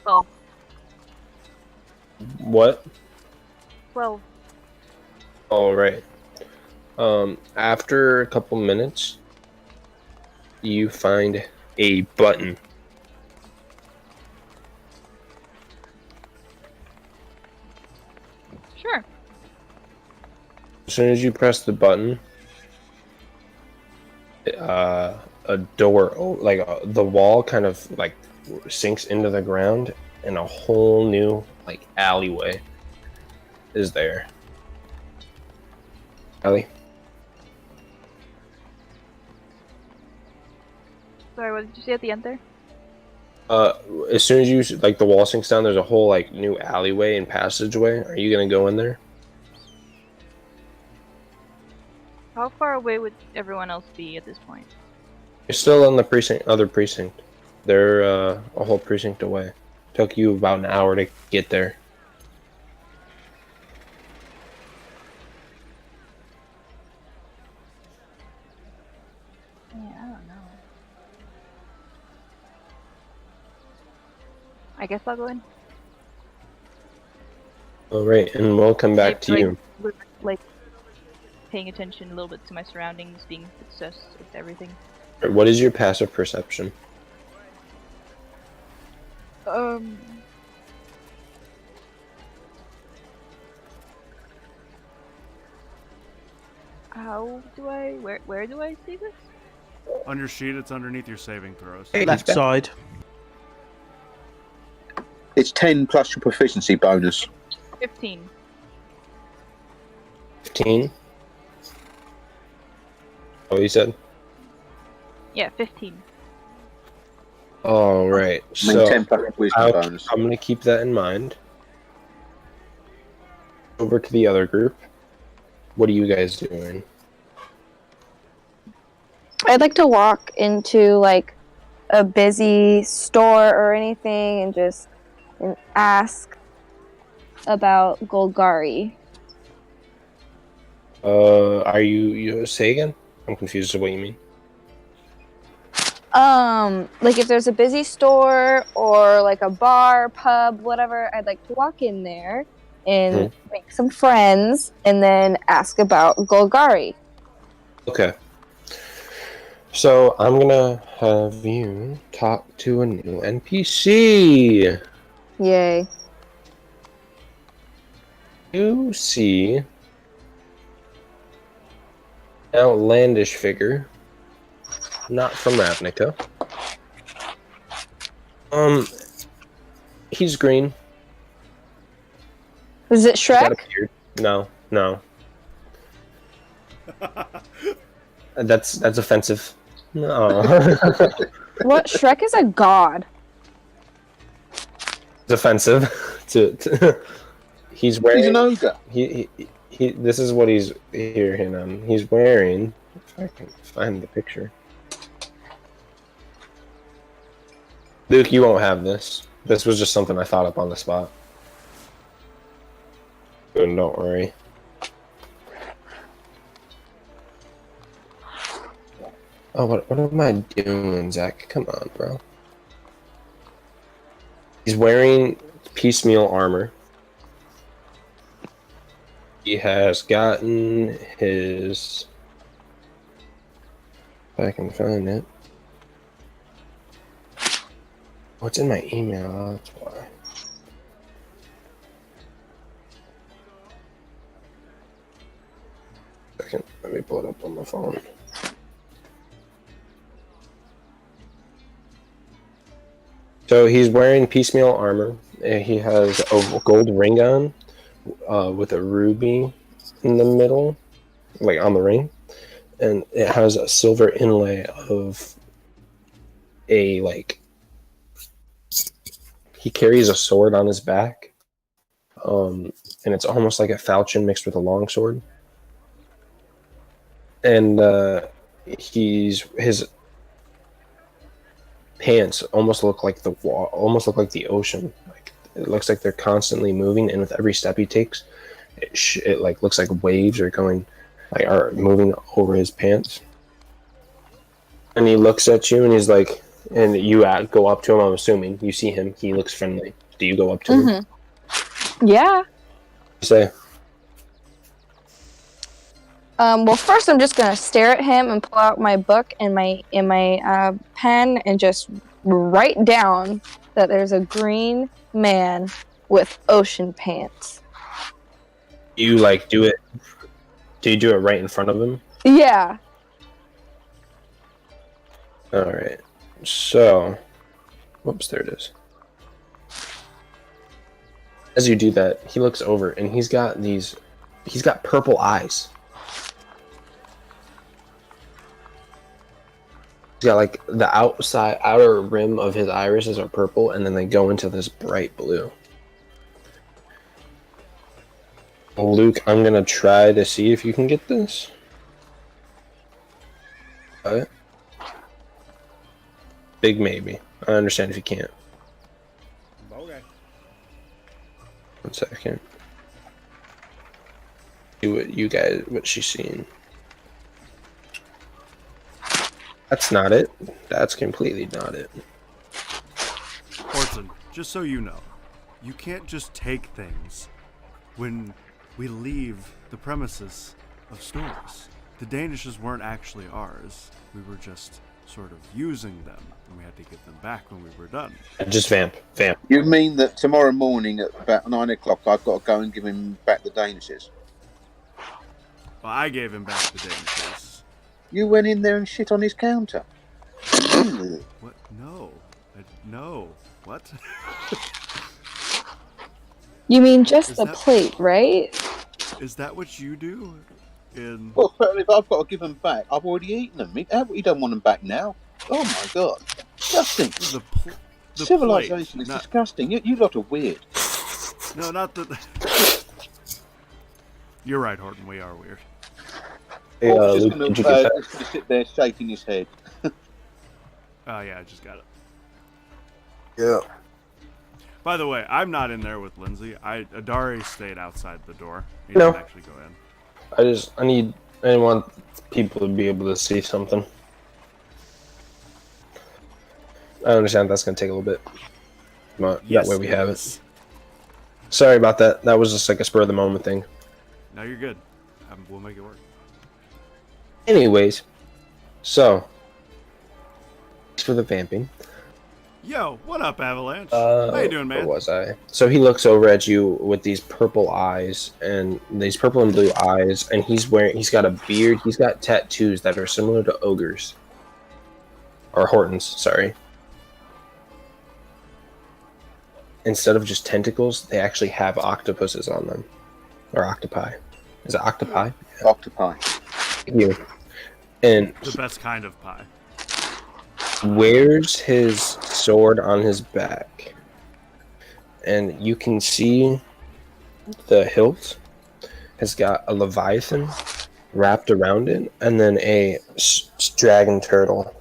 Well, What? 12. All right. After a couple minutes, you find a button. Sure. As soon as you press the button, a door, the wall, kind of like sinks into the ground, and a whole new like alleyway is there. Ellie? Sorry, what did you say at the end there? As soon as you like the wall sinks down, there's a whole like new alleyway and passageway. Are you gonna go in there? How far away would everyone else be at this point? You're still in the other precinct. They're a whole precinct away. Took you about an hour to get there. Yeah, I don't know. I guess I'll go in. All right, and we'll come back to you. Like, paying attention a little bit to my surroundings, being obsessed with everything. What is your passive perception? How do I? Where do I see this? On your sheet, it's underneath your saving throws. Hey, Left he's back. side. It's 10 plus your proficiency bonus. 15. 15. Oh, you said. Yeah, 15. All right. I mean, 10 plus your wisdom bonus. I'm gonna keep that in mind. Over to the other group. What are you guys doing? I'd like to walk into like a busy store or anything and just ask about Golgari. Are you say again? I'm confused as to what you mean. Like if there's a busy store or like a bar, pub, whatever, I'd like to walk in there and make some friends and then ask about Golgari. Okay. So I'm gonna have you talk to a new NPC. Yay. You see an outlandish figure, not from Ravnica. He's green. Is it He's got a Shrek? beard. No. That's offensive. No. What? Shrek is a god. It's offensive. He's wearing. He's an ogre. He this is what he's here. Hang on. He's wearing. If I can find the picture. Luke, you won't have this. This was just something I thought up on the spot. Don't worry. Oh, what am I doing, Zach? Come on, bro. He's wearing piecemeal armor. He has gotten his... If I can find it. What's in my email? That's why. Second, let me pull it up on my phone. So he's wearing piecemeal armor, He has a gold ring on, with a ruby in the middle, like on the ring, and it has a silver inlay of a like. He carries a sword on his back, and it's almost like a falchion mixed with a longsword. And his pants almost look like the wall, almost look like the ocean. Like it looks like they're constantly moving, and with every step he takes, it like looks like waves are going, like are moving over his pants. And he looks at you, and he's like, and you go up to him. I'm assuming you see him. He looks friendly. Do you go up to him? Yeah. You say, Well, first I'm just gonna stare at him and pull out my book and my pen and just write down that there's a green man with ocean pants. you like do it? Do you do it right in front of him? Yeah. All right. So, whoops, there it is. As you do that, he looks over and he's got purple eyes. He's got like the outer rim of his irises are purple, and then they go into this bright blue. Luke, I'm gonna try to see if you can get this. What? Big maybe. I understand if you can't. Okay. 1 second. Do what she's seeing. That's not it. That's completely not it. Orson, just so you know, you can't just take things when we leave the premises of stores. The Danishes weren't actually ours. We were just sort of using them, and we had to get them back when we were done. Just vamp. You mean that tomorrow morning at about 9 o'clock I've got to go and give him back the Danishes? Well, I gave him back the Danishes. You went in there and shit on his counter. What? No. No. What? You mean just Is the that- plate, right? Is that what you do? Well, if I've got to give them back, I've already eaten them. You don't want them back now. Oh my god. Disgusting. The Civilization plate, is disgusting. You lot are weird. No, not the... You're right, Horton. We are weird. Hey, Paul's Luke, did you get that? just going to sit there shaking his head. Oh, yeah, I just got it. Yeah. By the way, I'm not in there with Lindsay. Adari stayed outside the door. He No. didn't actually go in. I want people to be able to see something. I understand that's going to take a little bit. But Yes, that way we it have is. it. Sorry about that. That was just like a spur of the moment thing. No, you're good. We'll make it work. Anyways, so thanks for the vamping. Yo, what up, Avalanche? How you doing, man? Where was I? So he looks over at you with these purple eyes and these purple and blue eyes, and he's got a beard. He's got tattoos that are similar to ogres or Hortons. Sorry. Instead of just tentacles, they actually have octopuses on them, or octopi. Is it octopi? Yeah. Octopi. Thank you. And The best kind of pie. wears his sword on his back, and you can see the hilt has got a leviathan wrapped around it, and then a dragon turtle.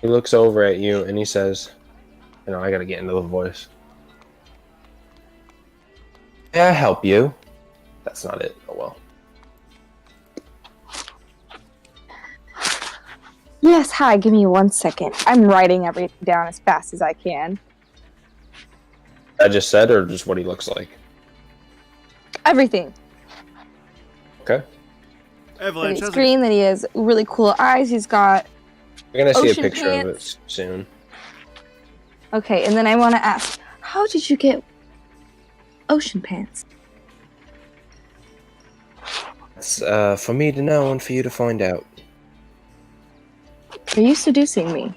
He looks over at you and he says, I gotta get into the voice. May I help you? That's not it. Oh well. Yes, hi, give me 1 second. I'm writing everything down as fast as I can. I just said, or just what he looks like? Everything. Okay. Avalanche, It's how's it green, that he has really cool eyes. He's got... We're gonna see a Ocean picture of pants. it soon. Okay, and then I want to ask, how did you get ocean pants? It's for me to know and for you to find out. Are you seducing me?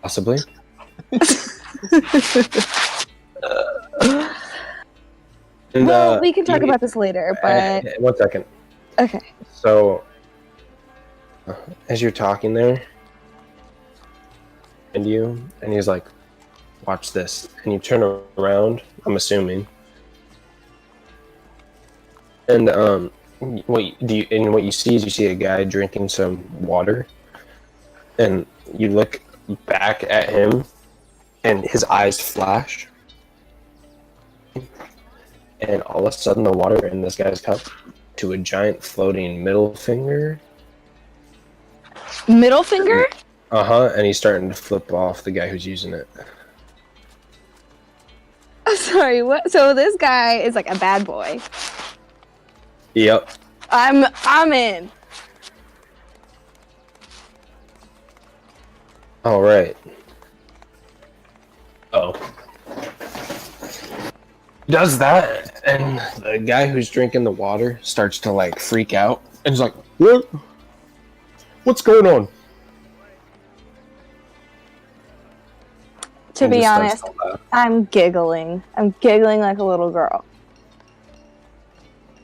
Possibly. And, Well, we can talk about this later, but 1 second. okay. So, as you're talking there, and he's like, watch this. And you turn around, I'm assuming. And, what you see is you see a guy drinking some water. And you look back at him, and his eyes flash. And all of a sudden, the water in this guy's cup to a giant floating middle finger. Middle finger? And he's starting to flip off the guy who's using it. Sorry, what? So this guy is like a bad boy. Yep. I'm in. All right. Oh. Does that, and the guy who's drinking the water starts to like freak out, and he's like, "What? What's going on?" To And be just starts honest, to laugh. I'm giggling. I'm giggling like a little girl.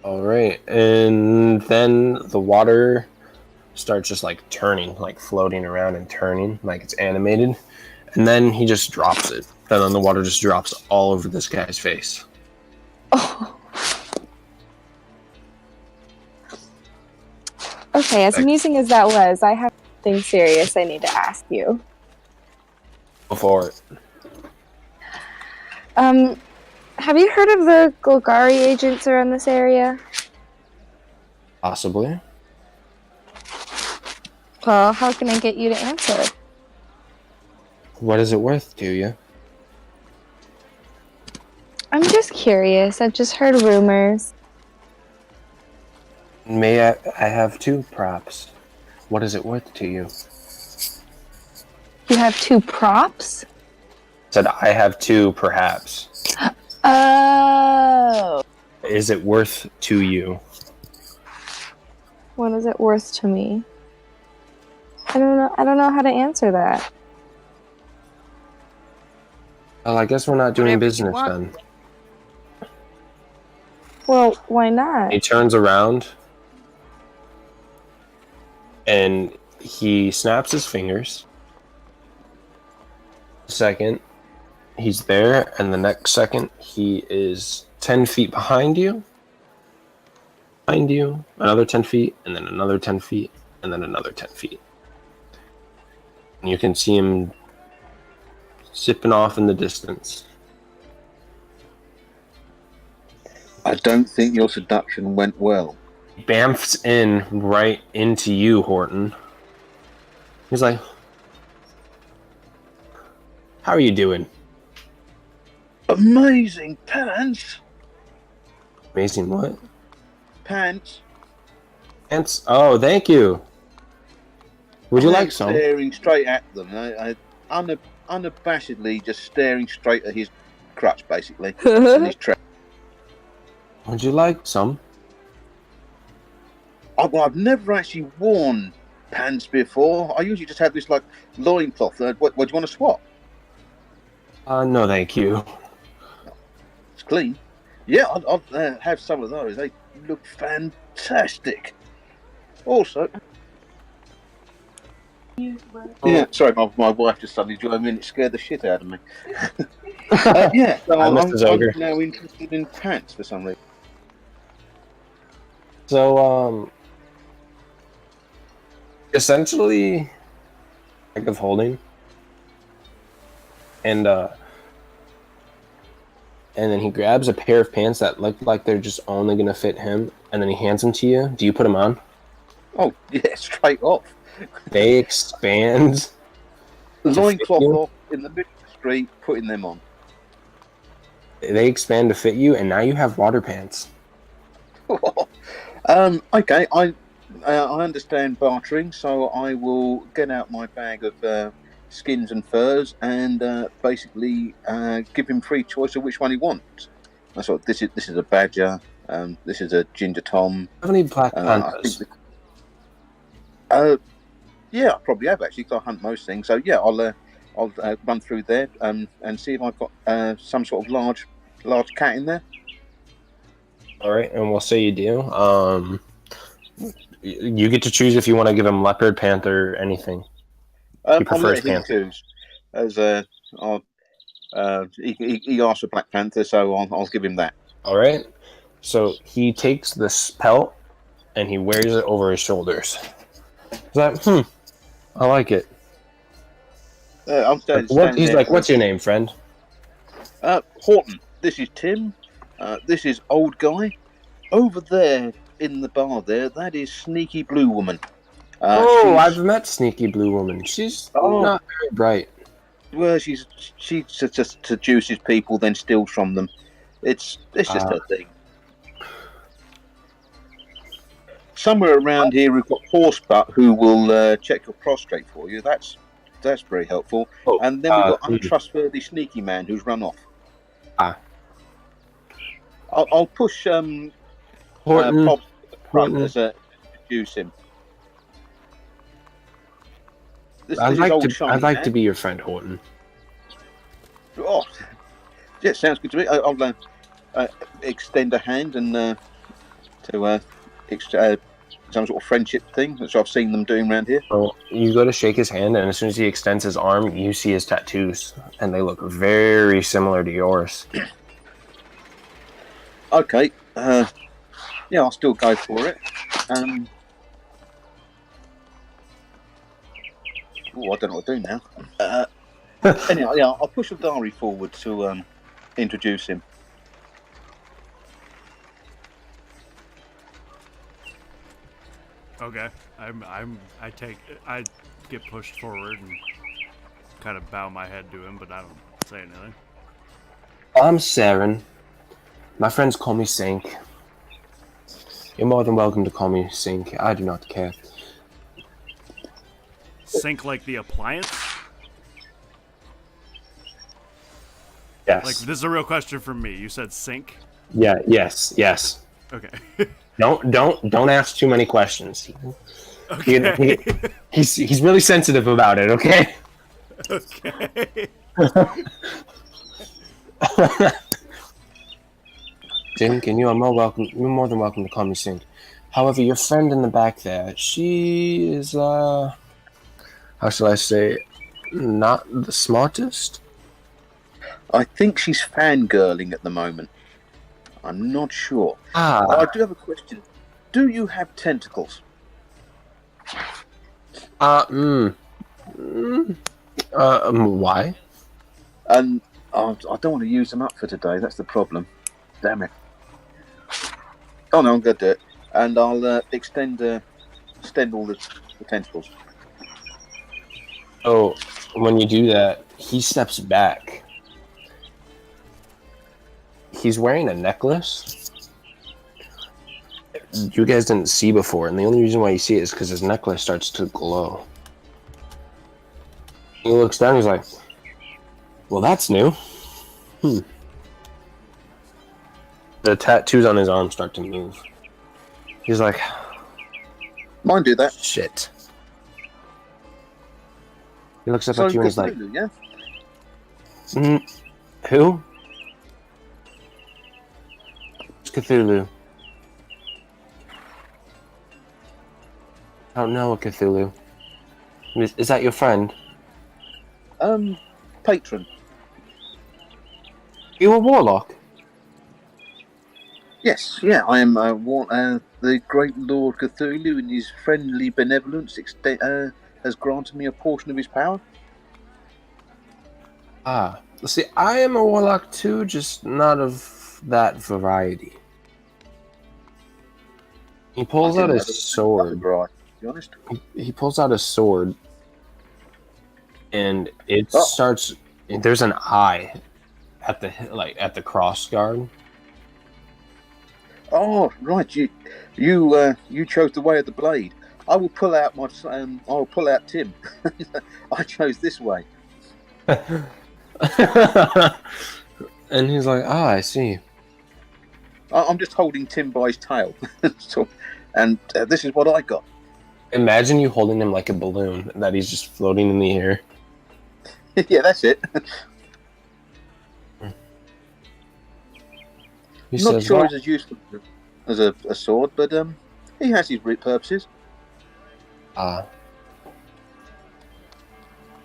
All right, and then the water starts just like turning, like floating around and turning, like it's animated, and then he just drops it, and then the water just drops all over this guy's face. Oh. Okay, as amusing as that was, I have something serious I need to ask you. Go for it. Have you heard of the Golgari agents around this area? Possibly. Well, how can I get you to answer? What is it worth to you? I'm just curious. I've just heard rumors. May I have 2 props? What is it worth to you? You have 2 props? Said I have 2, perhaps. Oh. Is it worth to you? What is it worth to me? I don't know how to answer that. Well, I guess we're not doing Whatever you business want. then. Well, why not? He turns around and he snaps his fingers. Second, he's there, and the next second, he is 10 feet behind you. Behind you, another 10 feet, and then another 10 feet, and then another 10 feet. And you can see him zipping off in the distance. I don't think your seduction went well. He bamfs in right into you, Horton. He's like, "How are you doing?" Amazing pants! Amazing what? Pants. Pants? Oh, thank you. Would you like some? Staring straight at them. Unabashedly just staring straight at his crutch, basically. And his track. Would you like some? I've never actually worn pants before. I usually just have this like loincloth. What do you want to swap? No, thank you. It's clean. Yeah, I'll have some of those. They look fantastic. Also, yeah, sorry, my wife just suddenly joined in. It scared the shit out of me. Yeah, so Hi, Mr. Zoger. I'm now interested in pants for some reason. So, essentially, bag of holding, and then he grabs a pair of pants that look like they're just only gonna fit him, and then he hands them to you. Do you put them on? Oh, yeah, straight off. They expand. The To loincloth fit you? off in the middle of the street, putting them on. They expand to fit you, and now you have water pants. Okay, I understand bartering, so I will get out my bag of skins and furs and basically give him free choice of which one he wants. I thought this is a badger, this is a ginger tom. How many black I panthers? think yeah, I probably have actually, because I hunt most things. So yeah, I'll run through there and see if I've got some sort of large cat in there. All right, and we'll say you do. You get to choose if you want to give him leopard, panther, anything. He I'll prefers let him panther. choose. As he asked for Black Panther, so I'll give him that. All right. So he takes this pelt and he wears it over his shoulders. He's like, I like it. I'm standing He's there. like, what's your name, friend? Horton. This is Tim. This is Old Guy. Over there in the bar there, that is Sneaky Blue Woman. I've met Sneaky Blue Woman. She's not very bright. Well, she just seduces people, then steals from them. It's just her thing. Somewhere around here, we've got Horsebutt, who will check your prostrate for you. That's very helpful. And then we've got Untrustworthy Sneaky Man, who's run off. I'll push Horton. Pop front as a introduce him. I'd like to be your friend, Horton. Oh, yeah, sounds good to me. I'll extend a hand and to some sort of friendship thing, which I've seen them doing around here. So you go to shake his hand, and as soon as he extends his arm, you see his tattoos, and they look very similar to yours. Okay, yeah, I'll still go for it. I don't know what to do now. Anyhow, yeah, I'll push Adari forward to introduce him. Okay, I get pushed forward and kind of bow my head to him, but I don't say anything. I'm Saren. My friends call me Sink. You're more than welcome to call me Sink. I do not care. Sink like the appliance? Yes. Like, this is a real question from me. You said sink? Yeah. Yes. Okay. Don't ask too many questions. Okay. He's really sensitive about it. Okay. Okay. Sink, and you are more than welcome to call me Sink. However, your friend in the back there, she is how shall I say, not the smartest? I think she's fangirling at the moment. I'm not sure. I do have a question. Do you have tentacles? Why? And I don't want to use them up for today. That's the problem. Damn it. Oh no, I'm going to do it. And I'll extend all the tentacles. Oh, when you do that, he steps back. He's wearing a necklace you guys didn't see before, and the only reason why you see it is because his necklace starts to glow. He looks down, he's like, well, that's new. The tattoos on his arm start to move. He's like, Mine do that. shit. He looks up at you and he's like, yeah? Who? It's Cthulhu. I don't know a Cthulhu. Is that your friend? Patron. You a warlock? Yes, yeah, I am the great Lord Cthulhu, and his friendly benevolence has granted me a portion of his power. See, I am a warlock too, just not of that variety. He pulls out his sword. To be honest. He pulls out his sword, and it starts. There's an eye at the cross guard. Oh, right. You chose the way of the blade. I will pull out I'll pull out Tim. I chose this way. And he's like, I see. I'm just holding Tim by his tail. And this is what I got. Imagine you holding him like a balloon that he's just floating in the air. Yeah, that's it. He Not says, sure well, it's as useful as a sword, but he has his purposes.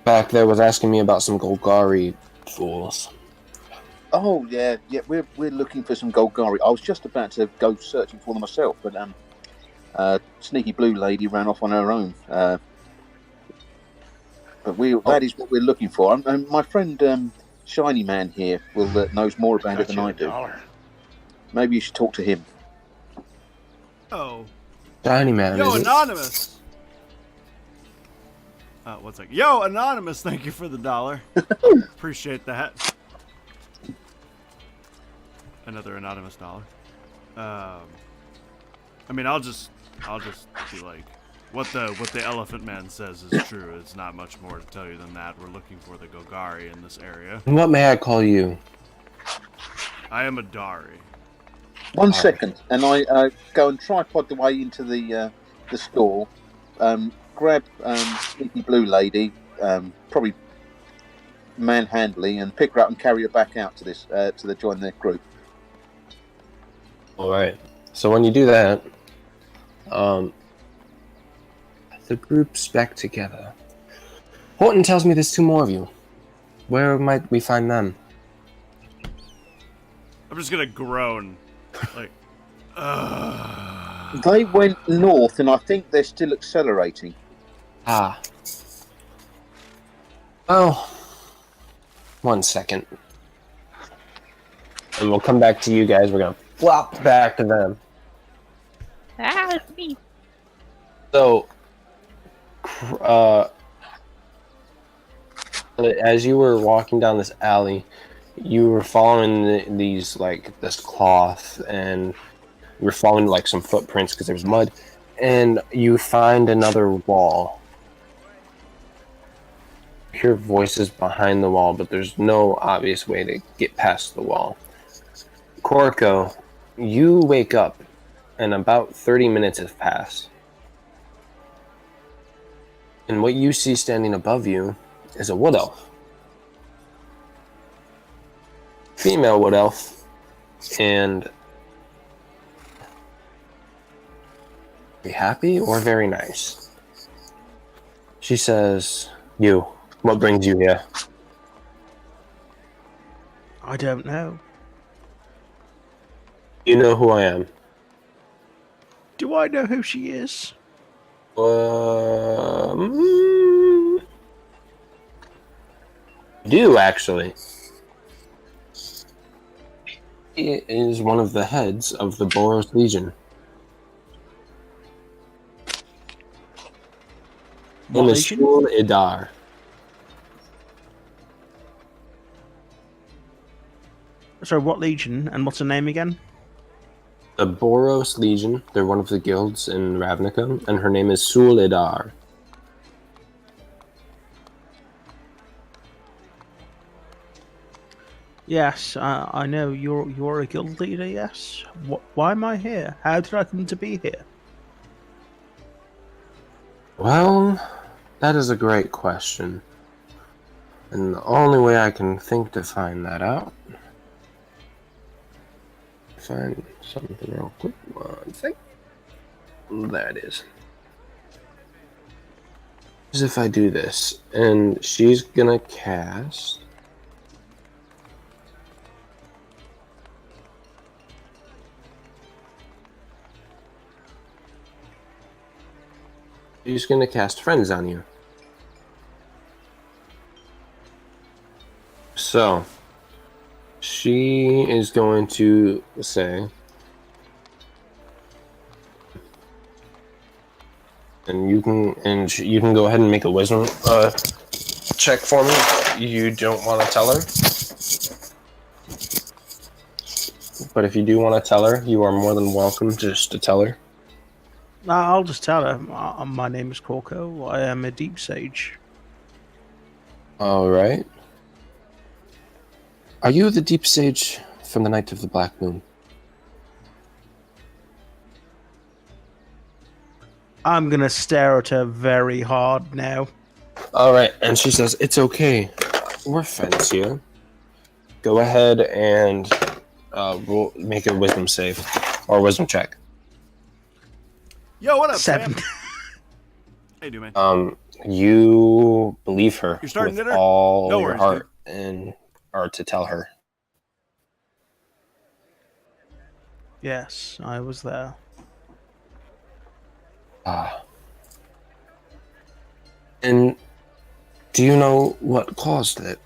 back there was asking me about some Golgari fools. Oh yeah, we're looking for some Golgari. I was just about to go searching for them myself, but sneaky blue lady ran off on her own. But that is what we're looking for. And my friend Shiny Man here knows more about it than I do. $1. Maybe you should talk to him. Oh. Shiny Man, Yo, is it? Anonymous! One second. Yo, Anonymous, thank you for the $1. Appreciate that. Another anonymous $1. I mean, I'll just be like, what the Elephant Man says is true. It's not much more to tell you than that. We're looking for the Golgari in this area. What may I call you? I am a Dari. 1 second, and I go and tripod the way into the store. Grab sneaky blue lady, probably manhandling, and pick her up and carry her back out to the join the group. All right. So when you do that, the group's back together. Horton tells me there's 2 more of you. Where might we find them? I'm just gonna groan, like, They went north, and I think they're still accelerating. Ah. Oh. 1 second. And we'll come back to you guys. We're gonna flop back to them. It's me. So, as you were walking down this alley, you were following this cloth, and you were following like some footprints because there's mud, and you find another wall. You hear voices behind the wall, but there's no obvious way to get past the wall. Korko, you wake up, and about 30 minutes have passed. And what you see standing above you is a wood elf. Female wood elf. And very happy or very nice. She says, "You, what brings you here?" I don't know. You know who I am. Do I know who she is? Do actually. He is one of the heads of the Boros Legion. What Name is legion? Shul Idar. Sorry, what legion? And what's her name again? The Boros Legion. They're one of the guilds in Ravnica, and her name is Sul Idar. Yes, I know you're a guild leader. Yes. Why am I here? How did I come to be here? Well, that is a great question. And the only way I can think to find that out... Find something real quick. 1 sec. There it is. As if I do this, and she's gonna cast... She's gonna cast Friends on you. So, she is going to say, and you can go ahead and make a wisdom check for me. You don't want to tell her, but if you do want to tell her, you are more than welcome just to tell her. I'll just tell her. My name is Korko. I am a deep sage. All right. Are you the deep sage from the Night of the Black Moon? I'm gonna stare at her very hard now. All right, and she says, "It's okay. we're friends here. Go ahead and we'll make a wisdom save or wisdom check. Yo, what up, 7. Sam? How you doing, man? You believe her You're starting with dinner? all No your worries, heart and are to tell her. Yes, I was there. And do you know what caused it?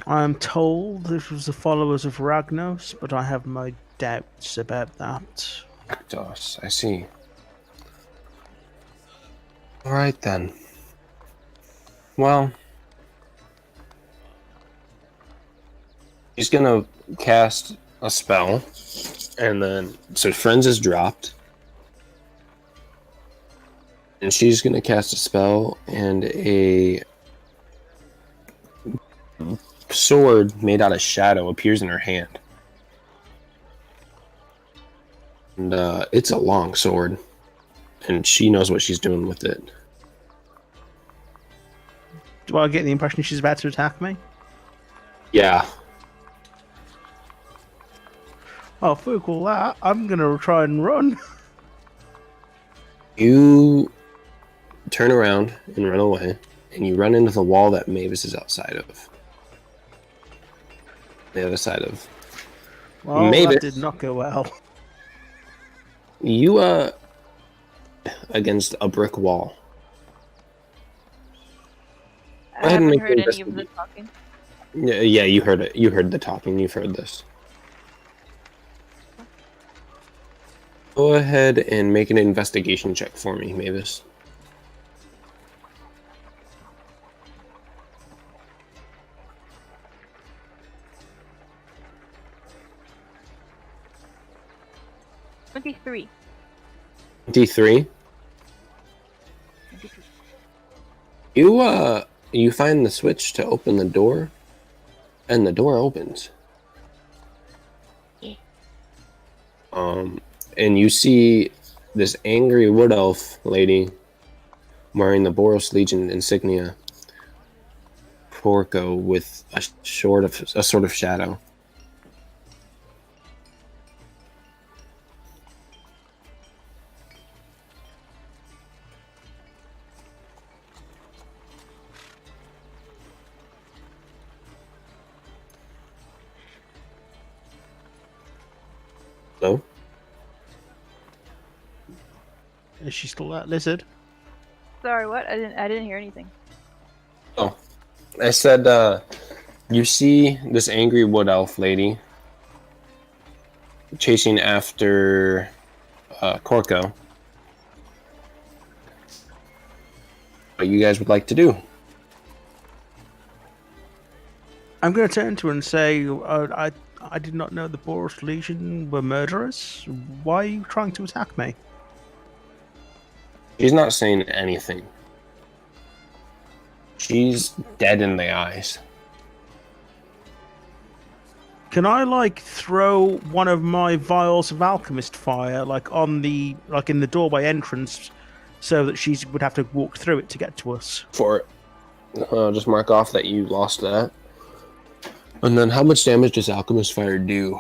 I'm told this was the followers of Ragnos, but I have my doubts about that. Rakdos, I see. All right then. Well, he's gonna cast a spell, and then so friends is dropped, and she's gonna cast a spell, and a sword made out of shadow appears in her hand, and it's a long sword, and she knows what she's doing with it. Do I get the impression she's about to attack me? Yeah. Oh, fuck all that. I'm gonna try and run. You turn around and run away, and you run into the wall that Mavis is outside of. The other side of. Well, Maybe. that did not go well. You, against a brick wall. I ahead and haven't make heard an any of the talking. Yeah, you heard it. You heard the talking. You've heard this. Go ahead and make an investigation check for me, Mavis. $23. 23. You find the switch to open the door, and the door opens. Yeah. And you see this angry wood elf lady wearing the Boros Legion insignia, Porco, with a sort of shadow. Hello? Is she still that lizard? Sorry, what? I didn't hear anything. Oh, I said, you see this angry wood elf lady chasing after Corco. What you guys would like to do? I'm going to turn to her and say, I did not know the Boros Legion were murderers. Why are you trying to attack me? She's not saying anything. She's dead in the eyes. Can I throw one of my vials of alchemist fire in the doorway entrance, so that she would have to walk through it to get to us? For it. Just mark off that you lost that. And then how much damage does Alchemist Fire do?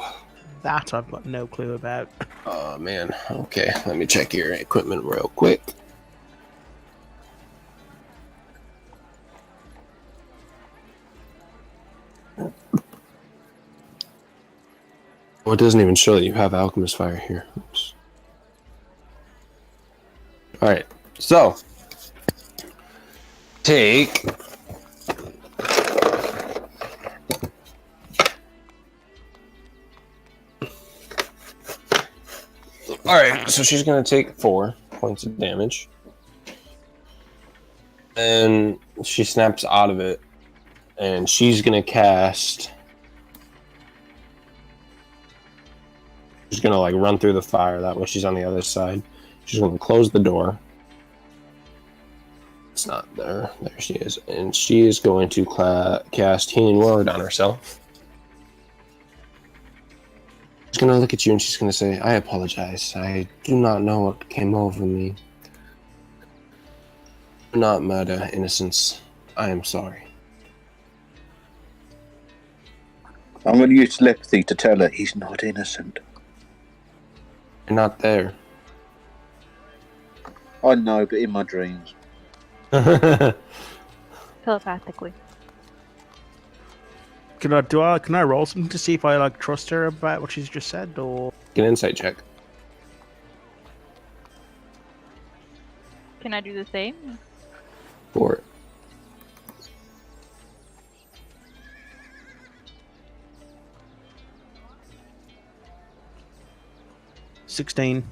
That I've got no clue about. Oh, man. Okay, let me check your equipment real quick. Well, it doesn't even show that you have Alchemist Fire here. Oops. Alright, so take Alright, so she's gonna take 4 points of damage. And she snaps out of it. And she's gonna cast. She's gonna run through the fire. That way she's on the other side. She's gonna close the door. It's not there. There she is. And she is going to cast Healing Word on herself. She's gonna look at you and she's gonna say, I apologize. I do not know what came over me. Do not murder innocents. I am sorry. I'm going to use telepathy to tell her he's not innocent. You're not there. I know, but in my dreams. Telepathically. Can I roll something to see if I like trust her about what she's just said, or Get an insight check. Can I do the same? For it. $16?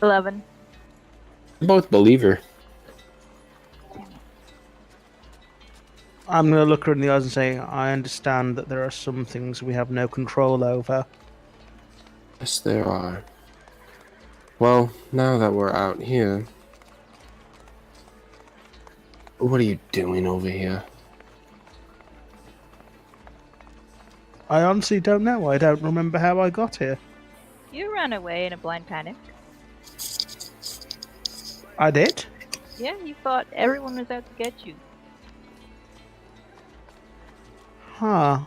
11. Both believe her. I'm gonna look her in the eyes and say, I understand that there are some things we have no control over. Yes, there are. Well, now that we're out here, what are you doing over here? I honestly don't know. I don't remember how I got here. You ran away in a blind panic. I did? Yeah, you thought everyone was out to get you. Huh.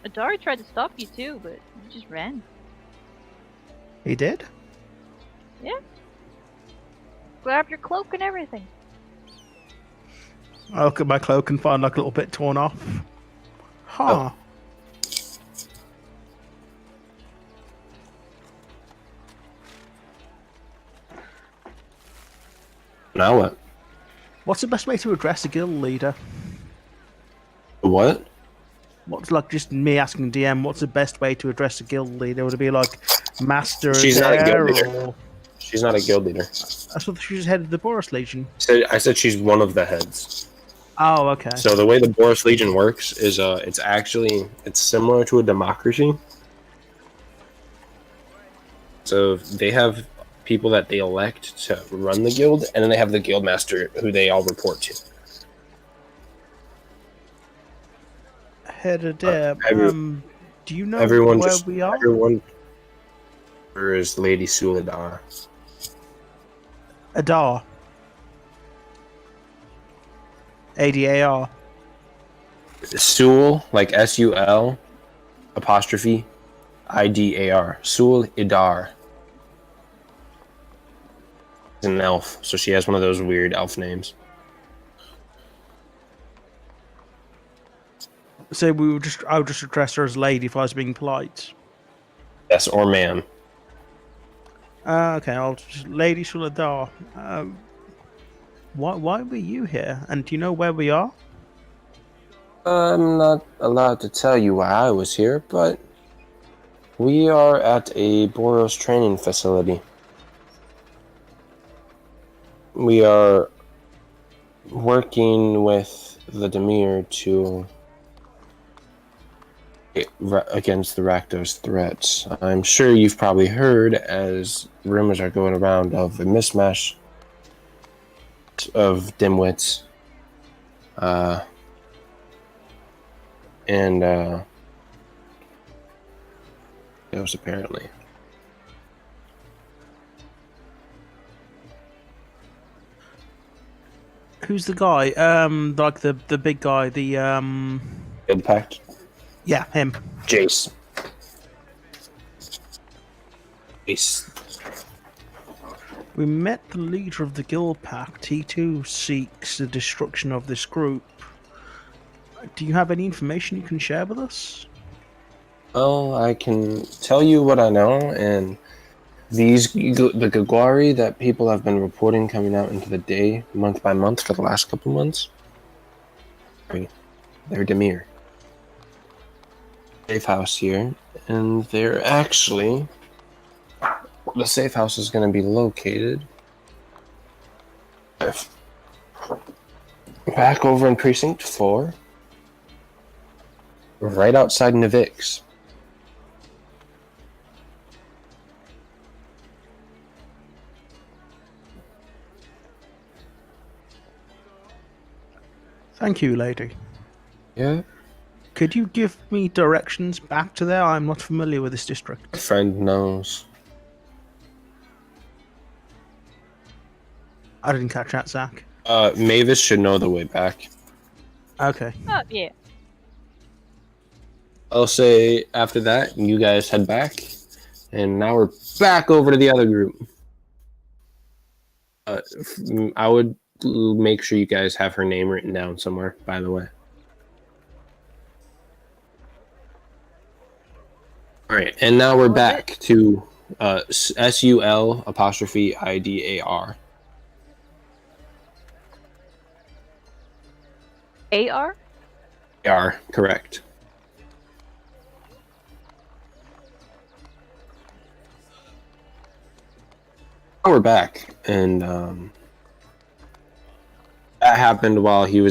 Adari tried to stop you too, but you just ran. He did? Grabbed your cloak and everything. I look at my cloak and find like a little bit torn off. Huh. Now what? What's the best way to address a guild leader? What? What's like just me asking DM, what's the best way to address a guild leader? Would it be like Master She's not a guild there, leader. or She's not a guild leader. I thought she was head of the Boros Legion. I said she's one of the heads. Oh, okay. So the way the Boros Legion works is it's similar to a democracy. So they have people that they elect to run the guild, and then they have the guild master who they all report to. Head of there. Do you know where we are? Everyone is Lady Suladar. Adar. ADAR. Sul, like SUL, apostrophe, IDAR. Sul Idar. She's an elf, so she has one of those weird elf names. So I would just address her as lady if I was being polite. Yes, or ma'am. Okay, I'll just Lady Shuladar. Why were you here? And do you know where we are? I'm not allowed to tell you why I was here, but we are at a Boros training facility. We are working with the Demir to against the Rakdos threats. I'm sure you've probably heard, as rumors are going around, of a mismatch of dimwits. And those apparently. Who's the guy? Like the big guy, the Guild Pact? Yeah, him. Jace. Jace. We met the leader of the Guild Pact. He too seeks the destruction of this group. Do you have any information you can share with us? Well, I can tell you what I know, and the Gagwari that people have been reporting coming out into the day, month by month, for the last couple months, they're Demir. Safe house here, and they're actually... The safe house is going to be located back over in Precinct 4, right outside Nivix. Thank you, lady. Yeah? Could you give me directions back to there? I'm not familiar with this district. My friend knows. I didn't catch that, Zach. Mavis should know the way back. Okay. Oh, yeah. I'll say after that, you guys head back, and now we're back over to the other group. I would make sure you guys have her name written down somewhere, by the way. All right, and now we're back to SUL apostrophe IDAR. AR? AR, correct. Now we're back, and that happened while you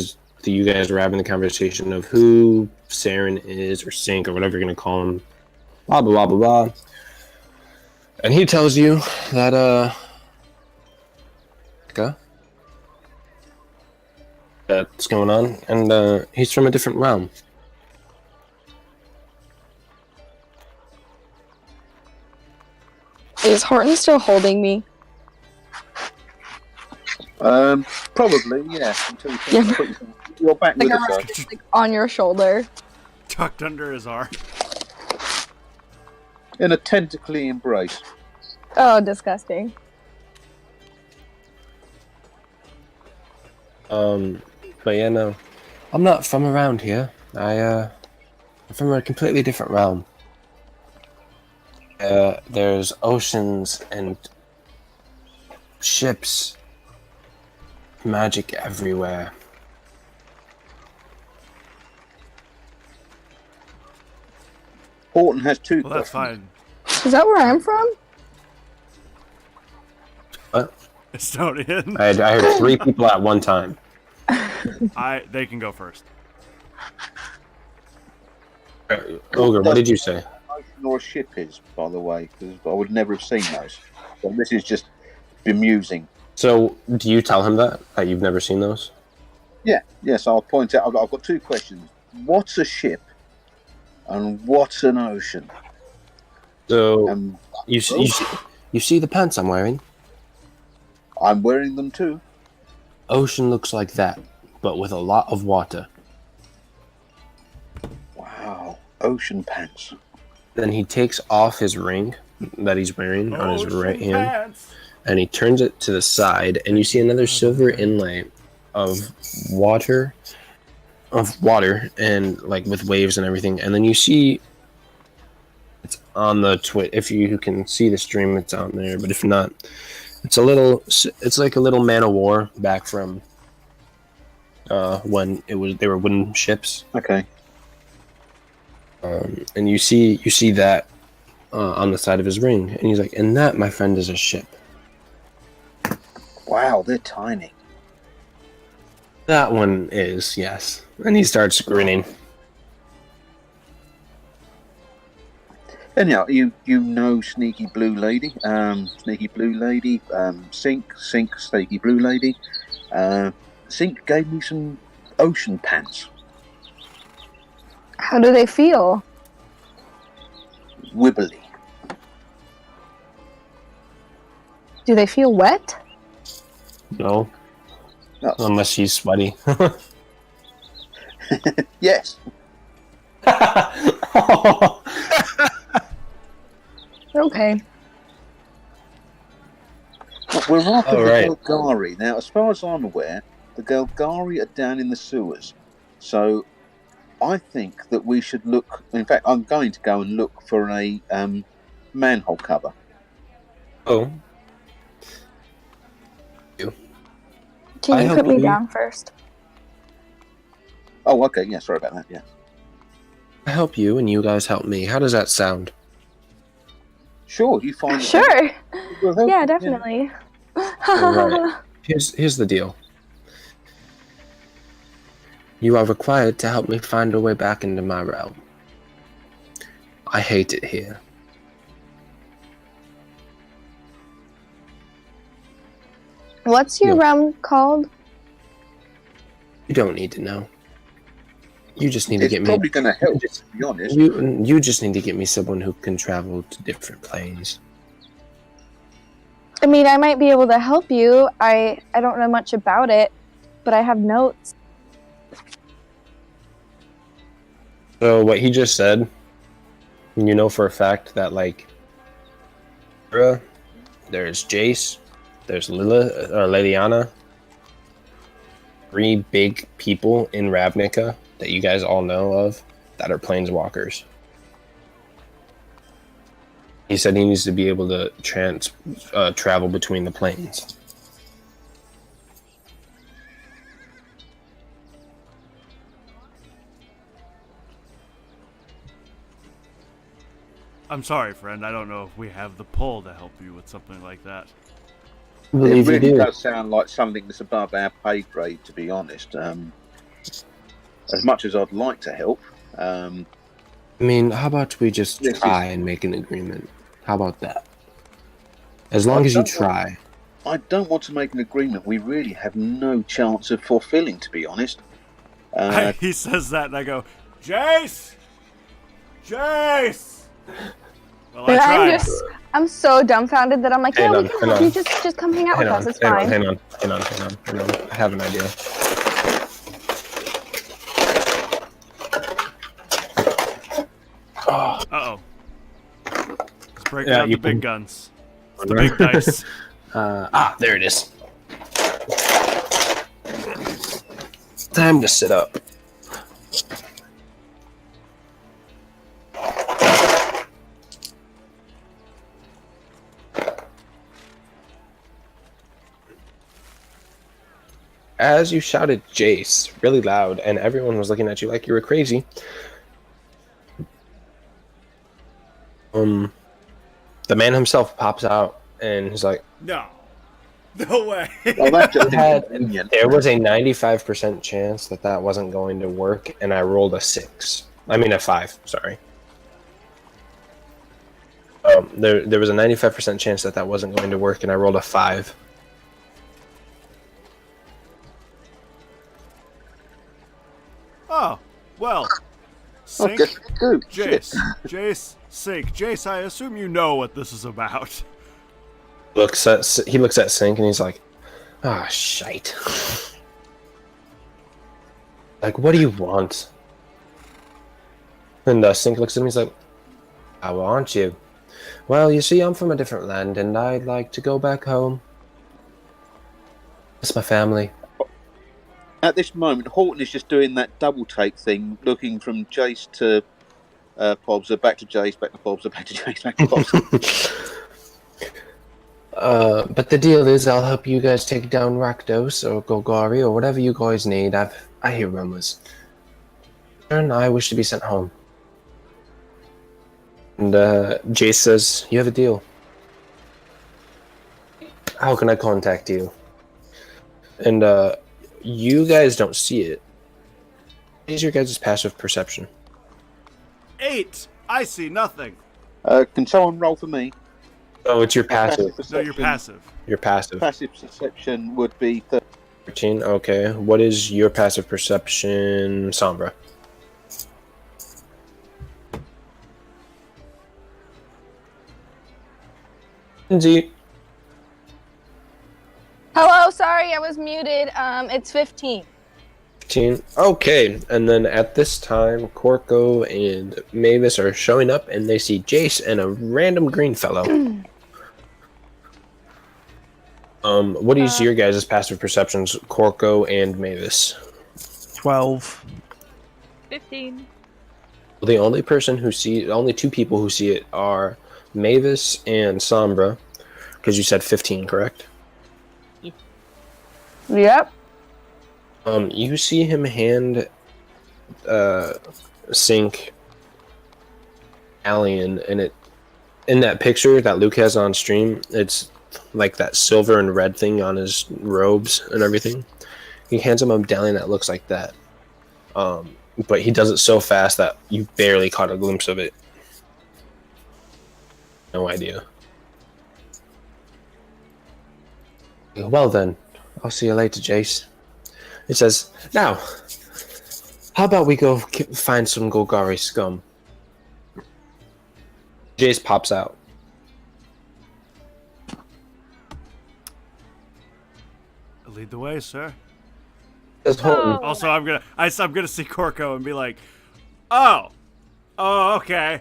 guys were having the conversation of who Saren is, or Sink, or whatever you're gonna call him. Blah blah blah blah blah. And he tells you that that's going on, and he's from a different realm. Is Horton still holding me? Probably, yeah. Until you Yeah. put your back with Like, us. just, like on your shoulder. Tucked under his arm. In a tentacly embrace. Oh, disgusting. But yeah, no, I'm not from around here. I'm from a completely different realm. There's oceans and ships, magic everywhere. Horton has two Well, that's questions. fine. Is that where I'm from? What? Estonian. I heard 3 people at one time. They can go first. Ogre, what did you say? Or a ship is, by the way, because I would never have seen those. So this is just bemusing. So, do you tell him that you've never seen those? Yeah, yes, I'll point out. I've got 2 questions. What's a ship, and what's an ocean? So, Um, you see the pants I'm wearing? I'm wearing them too. Ocean looks like that, but with a lot of water. Wow, ocean pants. Then he takes off his ring that he's wearing on his Ocean right hand, pants. and he turns it to the side, and you see another silver inlay of water, and like with waves and everything. And then you see it's on the if you can see the stream, it's out there. But if not, it's like a little man of war back from when they were wooden ships. Okay. And you see that on the side of his ring, and he's like, and that, my friend, is a ship. Wow, they're tiny. That one is, yes. And he starts grinning. Anyhow, you know Sneaky Blue Lady, Sink, Sneaky Blue Lady. Sink gave me some ocean pants. How do they feel? Wibbly. Do they feel wet? No, No. unless he's sweaty. Yes. Okay. We're after All the right. Golgari. Now, as far as I'm aware, the Golgari are down in the sewers. So I think that we should look... In fact, I'm going to go and look for a manhole cover. Oh. Can I you help put me you. down first? Oh, okay. Yeah, sorry about that. Yeah. I help you, and you guys help me. How does that sound? Sure, you find... Sure. We'll help Yeah, you, definitely. Alright. Here's the deal. You are required to help me find a way back into my realm. I hate it here. What's your Yeah. realm called? You don't need to know. You just need to It's get me. probably going to help, to be honest. You just need to get me someone who can travel to different planes. I mean, I might be able to help you. I don't know much about it, but I have notes. So what he just said, you know for a fact that like, there's Jace, there's Lilith or Liliana, 3 big people in Ravnica that you guys all know of that are planeswalkers. He said he needs to be able to travel between the planes. I'm sorry, friend. I don't know if we have the pull to help you with something like that. I It believe you really do. does sound like something that's above our pay grade, to be honest. As much as I'd like to help, I mean, how about we just This try is- and make an agreement? How about that? As long as you try. I don't want to make an agreement we really have no chance of fulfilling, to be honest. He says that, and I go, Jace! Jace! Well, I And tried. I'm so dumbfounded that I'm like, Hang yeah, on, we can hang help on. you. Just come hang out with us. It's fine. Hang on. I have an idea. Uh-oh. Let's break out you the big can- guns. It's the big dice. There it is. Time to sit up. As you shouted Jace really loud and everyone was looking at you like you were crazy, the man himself pops out and he's like, No. No way. Well, that's just there was a 95% chance that that wasn't going to work, and I rolled a 6. I mean a 5, sorry. There was a 95% chance that that wasn't going to work, and I rolled a 5. Oh, well. Sink, Okay, good. Shit. Jace, Sink. Jace, I assume you know what this is about. He looks at Sink and he's like, "Ah, shite." Like, what do you want? And Sink looks at him. He's like, "How aren't you?" Well, you see, I'm from a different land, and I'd like to go back home. It's my family. At this moment, Horton is just doing that double take thing, looking from Jace to Pobser, back to Jace, back to Pobser, back to Jace, back to Pobser. But the deal is, I'll help you guys take down Rakdos or Golgari or whatever you guys need. I hear rumors. And I wish to be sent home. And Jace says, "You have a deal. How can I contact you?" And you guys don't see it. What is your guys' passive perception? 8. I see nothing. Can someone roll for me? Oh, it's your passive. No, you're passive. Your passive. Passive perception would be 13. Okay. What is your passive perception, Sombra? Lindsay. Hello, sorry, I was muted. It's 15. 15. Okay, and then at this time, Corco and Mavis are showing up, and they see Jace and a random green fellow. What is your guys' passive perceptions, Corco and Mavis? 12. 15. The only only 2 people who see it are Mavis and Sombra, because you said 15, correct? Yep. You see him hand Sink Alien, and it in that picture that Luke has on stream, it's like that silver and red thing on his robes and everything. He hands him a medallion that looks like that. But he does it so fast that you barely caught a glimpse of it. No idea. Well then, I'll see you later, Jace. It says, now, how about we go find some Golgari scum? Jace pops out. Lead the way, sir. Just Horton. Oh. Also, I'm gonna see Corco and be like, oh, okay.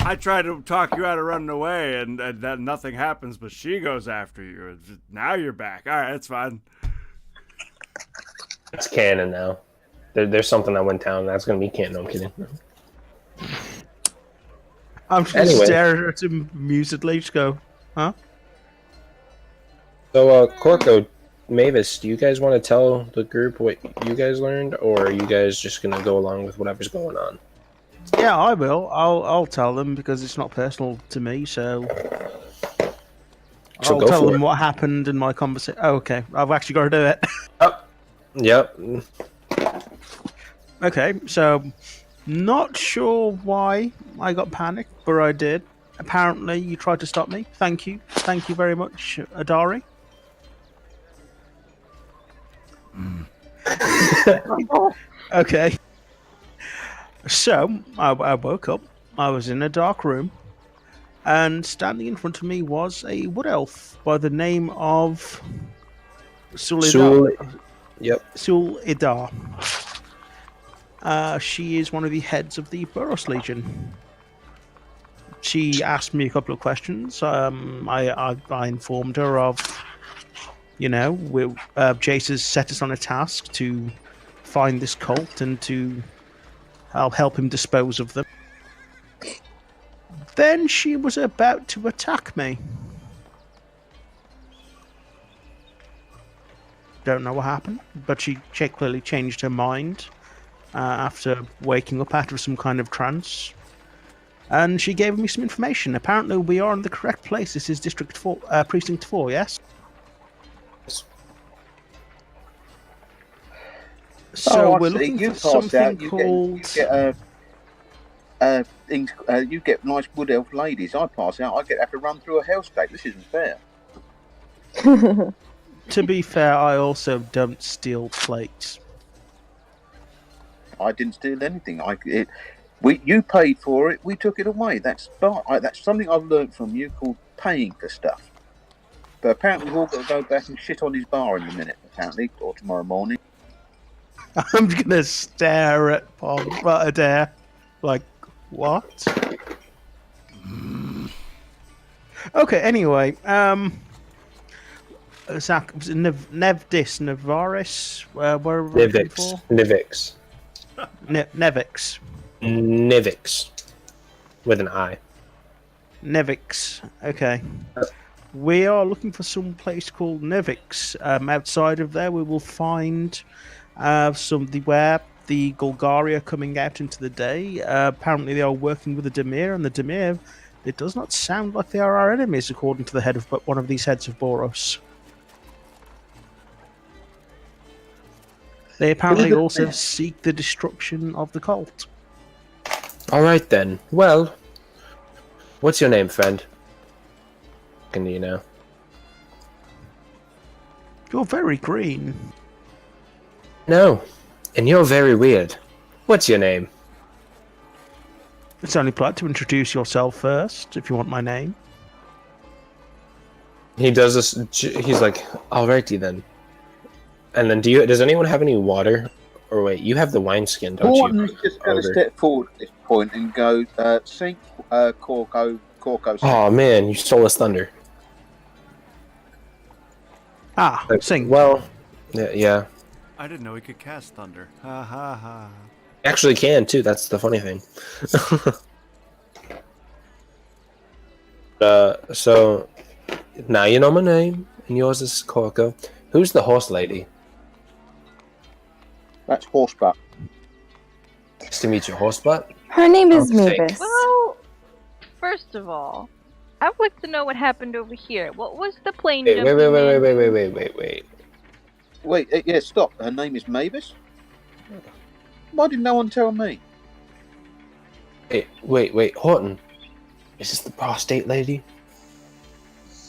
I tried to talk you out of running away, and that nothing happens, but she goes after you. Now you're back. All right, it's fine. It's canon now. There's something that went down. That's gonna be canon. No, I'm kidding. I'm just Anyway. gonna stare at him amusedly. Just go, huh? So, Corco, Mavis, do you guys want to tell the group what you guys learned, or are you guys just gonna go along with whatever's going on? Yeah, I will. I'll tell them because it's not personal to me. So So I'll go tell for them it. what happened in my conversation. Oh, okay, I've actually got to do it. Yep. Okay, so not sure why I got panicked, but I did. Apparently, you tried to stop me. Thank you very much, Adari. Okay. So I woke up. I was in a dark room, and standing in front of me was a wood elf by the name of Sulidar. Yep. Sulidar. She is one of the heads of the Boros Legion. She asked me a couple of questions. I informed her of, Jace has set us on a task to find this cult and I'll help him dispose of them. Then she was about to attack me. Don't know what happened, but she clearly changed her mind after waking up out of some kind of trance. And she gave me some information. Apparently we are in the correct place. This is District 4, Precinct 4, yes? So we're looking for something called... You get nice wood elf ladies. I pass out. I have to run through a hellscape. This isn't fair. To be fair, I also don't steal plates. I didn't steal anything. You paid for it. We took it away. That's something I've learned from you called paying for stuff. But apparently we've all got to go back and shit on his bar in a minute. Apparently, or tomorrow morning. I'm gonna stare at Adair, like, what? Okay. Anyway, Zach, was it Nevdis, Navaris? Where are we looking for? Nivix. Nevix. Nivix. With an I. Nevix. Okay. We are looking for some place called Nevix. Outside of there, we will find where the Golgari are coming out into the day. Apparently, they are working with the Dimir, and the Dimir. It does not sound like they are our enemies, according to the head of one of these heads of Boros. They apparently also seek the destruction of the cult. All right then. Well, what's your name, friend? Can you know? You're very green. No, and you're very weird. What's your name? It's only polite to introduce yourself first, if you want my name. He does this. He's like, "Alrighty then." And then, does anyone have any water? Or wait, you have the wineskin, don't you? Horton's just going to step forward at this point and go, sink, Corco. Sink. Oh man, you stole his thunder. Sing. Well, yeah. I didn't know he could cast thunder. Ha ha ha. Actually can too, that's the funny thing. So now you know my name, and yours is Corco. Who's the horse lady? That's horsebuck. Nice to meet you, horsebutt. Her name is Okay. Mavis. Well, first of all, I would like to know what happened over here. What was the plane Wait, jumping wait. Wait, yeah, stop. Her name is Mavis? Why did no one tell me? Wait, Horton. Is this the prostate lady?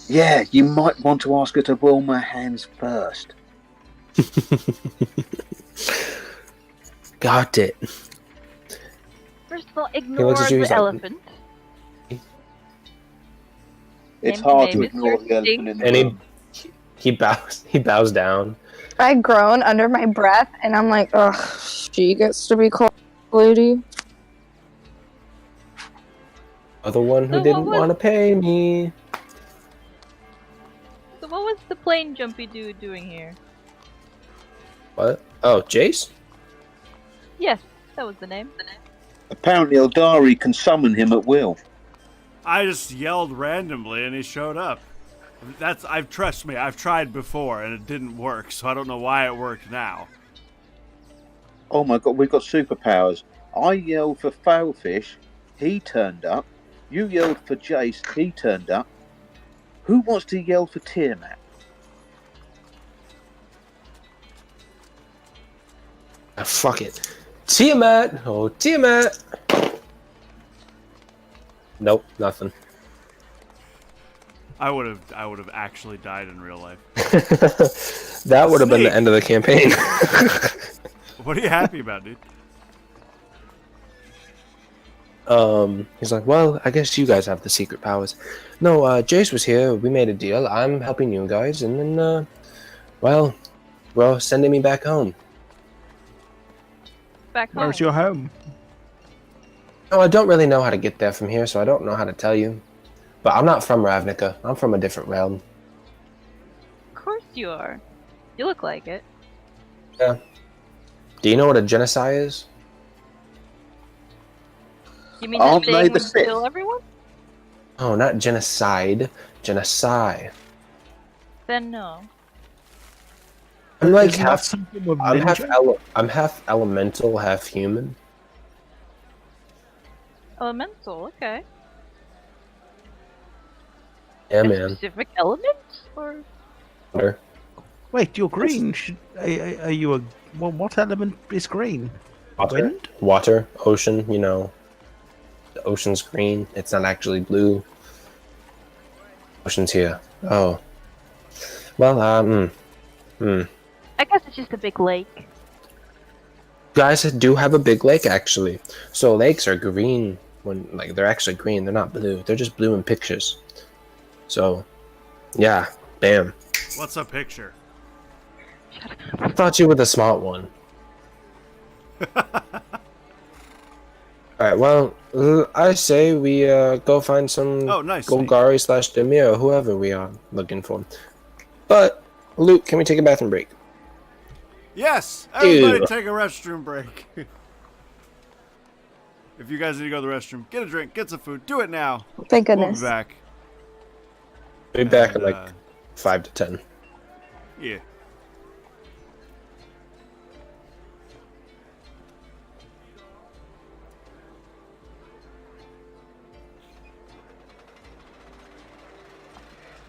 Yeah, you might want to ask her to warm her hands first. Got it. First of all, ignore looks at you, the he's like, elephant. It's Named hard to Mavis, ignore you're the elephant in the And he, room. He bows down. I groan under my breath, and I'm like, ugh, she gets to be called lady. The one who So what didn't was- want to pay me. So what was the plane jumpy dude doing here? What? Oh, Jace? Yes, that was the name. Apparently, Eldari can summon him at will. I just yelled randomly and he showed up. Trust me, I've tried before and it didn't work, so I don't know why it worked now. Oh my god, we've got superpowers. I yelled for Failfish, he turned up. You yelled for Jace, he turned up. Who wants to yell for Tiamat? Ah, fuck it. Tiamat! Oh, Tiamat! Nope, nothing. I would have actually died in real life. That would have been the Snake. end of the campaign. What are you happy about, dude? He's like, well, I guess you guys have the secret powers. No, Jace was here. We made a deal. I'm helping you guys, and then, well, sending me back home. Back home. Where's your home? No, I don't really know how to get there from here, so I don't know how to tell you. But I'm not from Ravnica. I'm from a different realm. Of course you are. You look like it. Yeah. Do you know what a genocide is? You mean Aren't that they thing the would Sith? kill everyone? Oh, not genocide. Genocide. Then no. I'm like Isn't that half. something with I'm half. ninja? I'm half elemental, half human. Elemental, okay. Yeah, A man. specific element? Or Water. Wait, you're green. Are you a... Well, what element is green? Water. Wind? Water. Ocean. You know. The ocean's green. It's not actually blue. Ocean's here. Oh. Well, I guess it's just a big lake. guys do have a big lake actually. So lakes are green when like they're actually green. They're not blue. They're just blue in pictures. So, yeah, bam. What's a picture? I thought you were the smart one. Alright, well, I say we go find some Oh, nice. Golgari / Demir or whoever we are looking for. But, Luke, can we take a bathroom break? Yes! Everybody Ew. take a restroom break. If you guys need to go to the restroom, get a drink, get some food, do it now. Thank We'll be goodness. back. We'll be back in And, like 5 to 10. Yeah.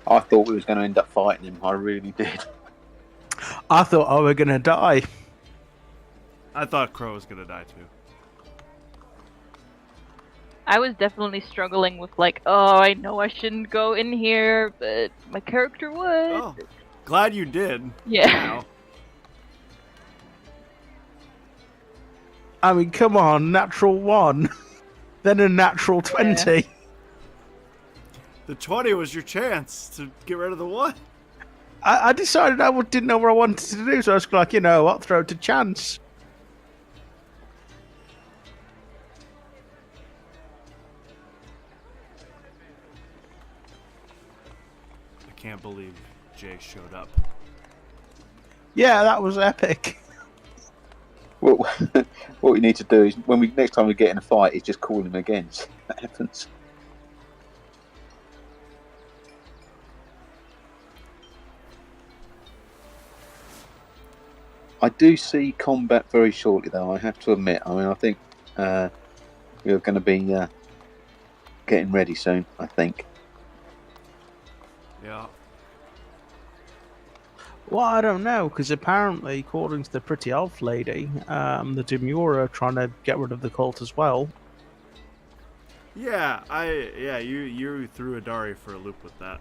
I thought we was going to end up fighting him. I really did. I thought I were gonna die. I thought Crow was gonna die too. I was definitely struggling with like, oh, I know I shouldn't go in here, but my character would. Oh, glad you did. Yeah. Now. I mean, come on, natural 1. Then a natural 20. The 20 was your chance to get rid of the 1. I decided didn't know what I wanted to do, so I was like, you know what, throw it to chance. I can't believe Jay showed up. Yeah, that was epic. What, what we need to do is, next time we get in a fight, is just call him again. See what happens. I do see combat very shortly, though. I have to admit. I mean, I think we're going to be getting ready soon. I think. Yeah. Well, I don't know, because apparently, according to the pretty elf lady, the Demura are trying to get rid of the cult as well. Yeah, you threw Adari for a loop with that.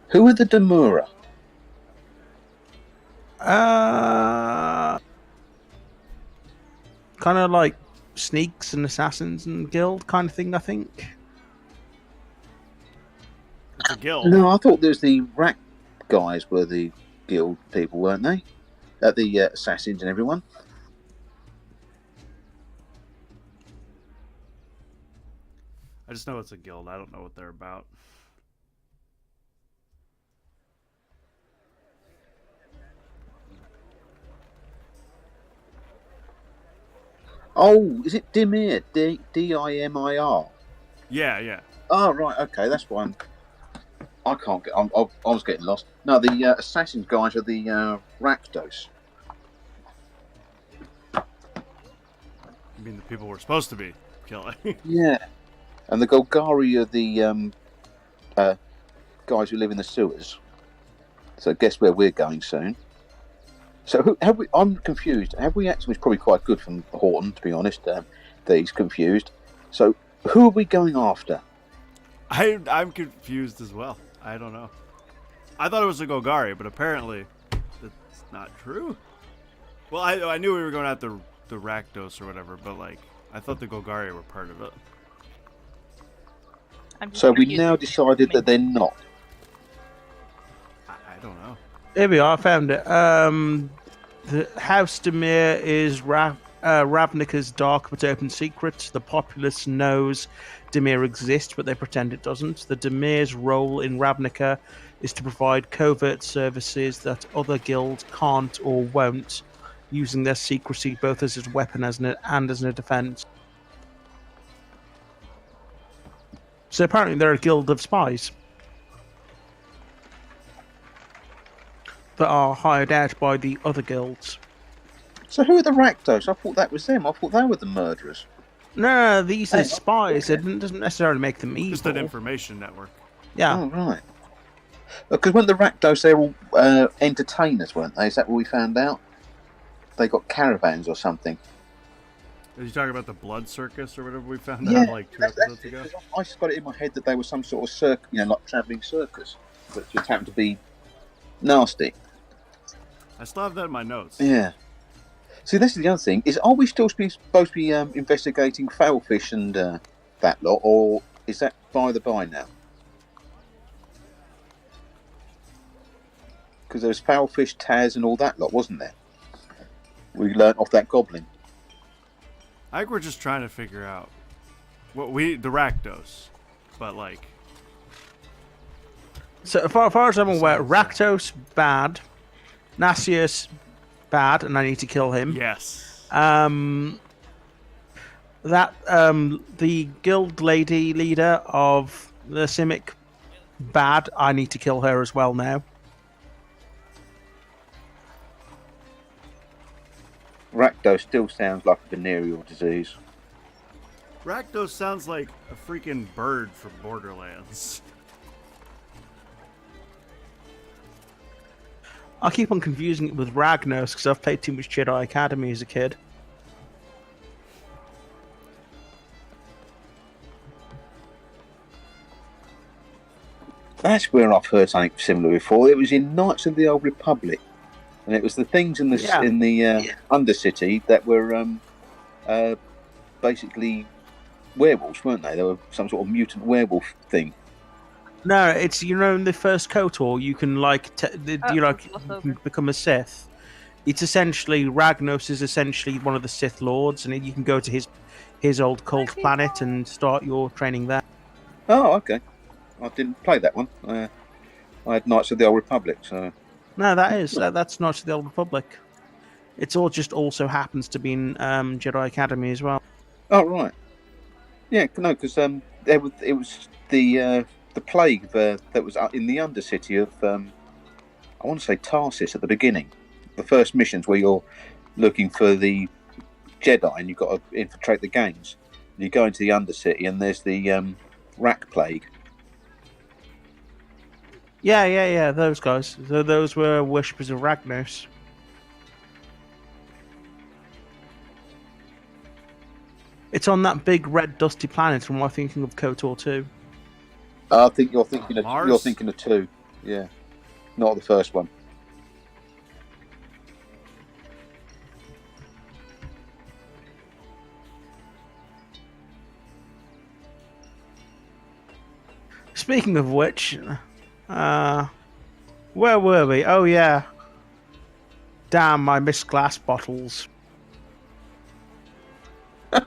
Who are the Demura? Kind of like sneaks and assassins and guild kind of thing, I think. guild. No, I thought there's the Rack guys were the guild people, weren't they? The assassins and everyone. I just know it's a guild. I don't know what they're about. Oh, is it Dimir? Dimir? Yeah. Oh, right. Okay, that's why I can't get. I was getting lost. No, the assassins guys are the Rakdos. I mean, the people we're supposed to be killing. Yeah, and the Golgari are the guys who live in the sewers. So guess where we're going soon. So who, have we? I'm confused. Have we actually? It's probably quite good from Horton, to be honest. That he's confused. So who are we going after? I'm confused as well. I don't know. I thought it was a Golgari, but apparently that's not true. Well, I knew we were going after the Rakdos or whatever, but like I thought the Golgari were part of it. I'm just So we confused. now decided that they're not. I don't know. Here we are. I found it. The House Demir is Ravnica's dark but open secret. The populace knows Demir exists, but they pretend it doesn't. The Demir's role in Ravnica is to provide covert services that other guilds can't or won't, using their secrecy both as a weapon and as a defense. So apparently they're a guild of spies that are hired out by the other guilds. So who are the Rakdos? I thought that was them. I thought they were the murderers. No, these are Hey, spies. okay. It doesn't necessarily make them evil. Just an information network. Yeah. Oh, right. Because when the Rakdos, they're all entertainers, weren't they? Is that what we found out? They got caravans or something. Are you talking about the blood circus or whatever we found Yeah, out like 2 episodes ago? I just got it in my head that they were some sort of like travelling circus, but just happened to be nasty. I still have that in my notes. Yeah. See, this is the other thing: are we still supposed to be investigating Failfish and that lot, or is that by the by now? Because there was Failfish, Taz, and all that lot, wasn't there? We learnt off that goblin. I think we're just trying to figure out the Rakdos, but like So as far as I'm aware, Rakdos bad, Nasius bad, and I need to kill him. yes. The guild lady leader of the Simic bad, I need to kill her as well now. Rakdos still sounds like a venereal disease. Rakdos sounds like a freaking bird from Borderlands. I keep on confusing it with Ragnos because I've played too much Jedi Academy as a kid. That's where I've heard something similar before. It was in Knights of the Old Republic, and it was the things in the Undercity that were basically werewolves, weren't they? They were some sort of mutant werewolf thing. No, it's in the first KOTOR you can you can become a Sith. It's essentially Ragnos is essentially one of the Sith Lords, and you can go to his old cult planet and start your training there. Oh, okay. I didn't play that one. I had Knights of the Old Republic, so... No, that's not the Old Republic. It's all just also happens to be in Jedi Academy as well. Oh, right. Yeah, no, because it was the plague that was in the Undercity of, I want to say Tarsis at the beginning. The first missions where you're looking for the Jedi and you've got to infiltrate the gangs. You go into the Undercity and there's the Rack Plague. Yeah, those guys. So those were worshippers of Ragnos. It's on that big red dusty planet, and I'm thinking of KOTOR 2. I think you're thinking of Mars? you're thinking of 2, yeah, not the first one. Speaking of which, Where were we? Oh yeah. Damn, I missed glass bottles. Have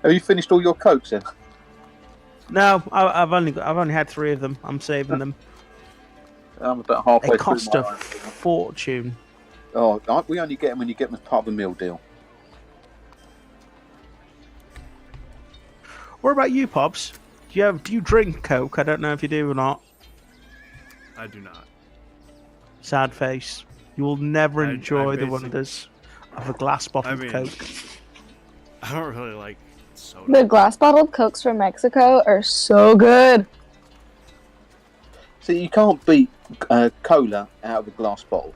you finished all your cokes then? No, I've only had 3 of them. I'm saving them. I'm about halfway They through cost my a own. fortune. Oh, we only get them when you get them as part of a meal deal. What about you, Pops? Do you drink Coke? I don't know if you do or not. I do not. Sad face. You will never I enjoy the basically- wonders of a glass bottle I of mean- Coke. I don't really like soda. The glass bottled Cokes from Mexico are so good. See, you can't beat cola out of a glass bottle.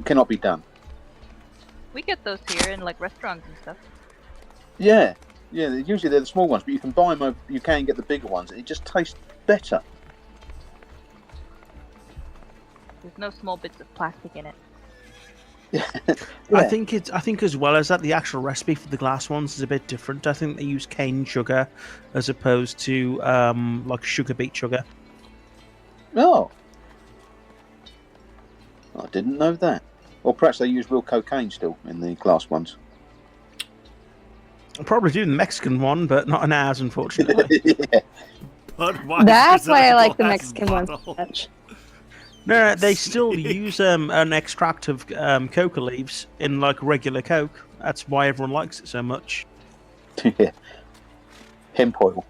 Cannot be done. We get those here in like restaurants and stuff. Yeah. Usually they're the small ones, but you can buy them. You can get the bigger ones. And it just tastes better. There's no small bits of plastic in it. I think as well as that, the actual recipe for the glass ones is a bit different. I think they use cane sugar as opposed to like sugar beet sugar. Oh, I didn't know that. Or perhaps they use real cocaine still in the glass ones. I'll probably do the Mexican one, but not in ours, unfortunately. Yeah. Budweiser's That's why in I a like the glass Mexican ones so bottle. much. No, they still use an extract of coca leaves in like regular Coke. That's why everyone likes it so much. Yeah. Hemp oil.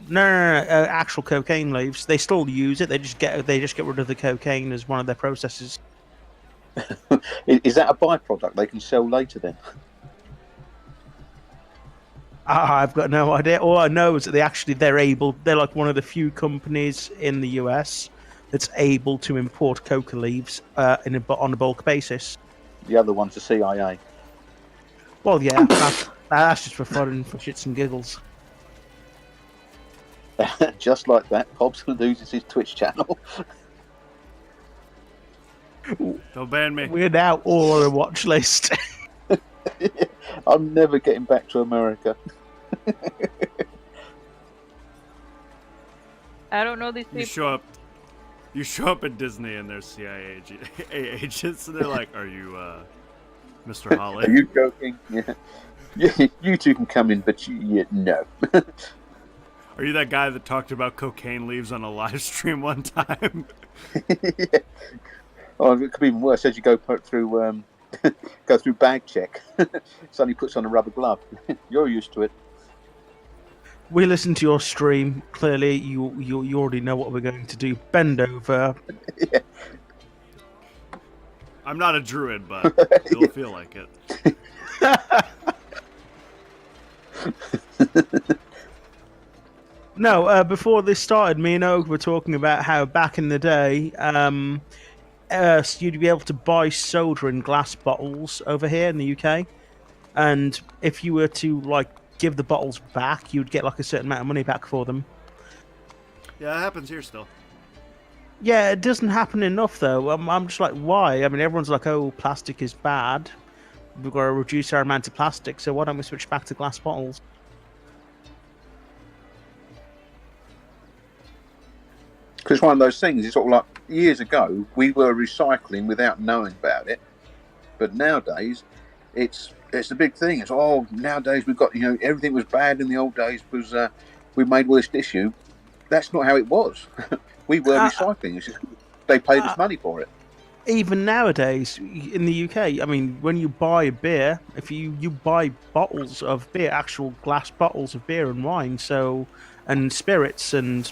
No, actual cocaine leaves. They still use it. They just get rid of the cocaine as one of their processes. Is that a byproduct they can sell later then? I've got no idea. All I know is that they're like one of the few companies in the US that's able to import coca leaves on a bulk basis. The other one's the CIA. Well, yeah, that's just for fun and for shits and giggles. Just like that, Hobbs loses his Twitch channel. Don't ban me. We're now all on a watch list. I'm never getting back to America. I don't know these You people. show up at Disney and there's CIA agents, and they're like, "Are you Mr. Holly?" Are you joking? Yeah. You two can come in, but no. Are you that guy that talked about cocaine leaves on a live stream one time? Yeah. Oh, it could be even worse. As you go through go through bag check, suddenly puts on a rubber glove. You're used to it. We listen to your stream. Clearly, you already know what we're going to do. Bend over. Yeah. I'm not a druid, but it'll feel like it. No, before this started, me and Og were talking about how back in the day, you'd be able to buy soda in glass bottles over here in the UK, and if you were to like give the bottles back, you'd get like a certain amount of money back for them. Yeah, it happens here still. Yeah, it doesn't happen enough though. I'm just like, why? I mean, everyone's like, oh, plastic is bad. We've got to reduce our amount of plastic, so why don't we switch back to glass bottles? Because it's one of those things. It's sort of like years ago we were recycling without knowing about it, but nowadays it's a big thing. It's nowadays we've got everything was bad in the old days because we made all this issue. That's not how it was. We were recycling. It's just, they paid us money for it. Even nowadays in the UK, I mean, when you buy beer, if you buy bottles of beer, actual glass bottles of beer and wine, and spirits, and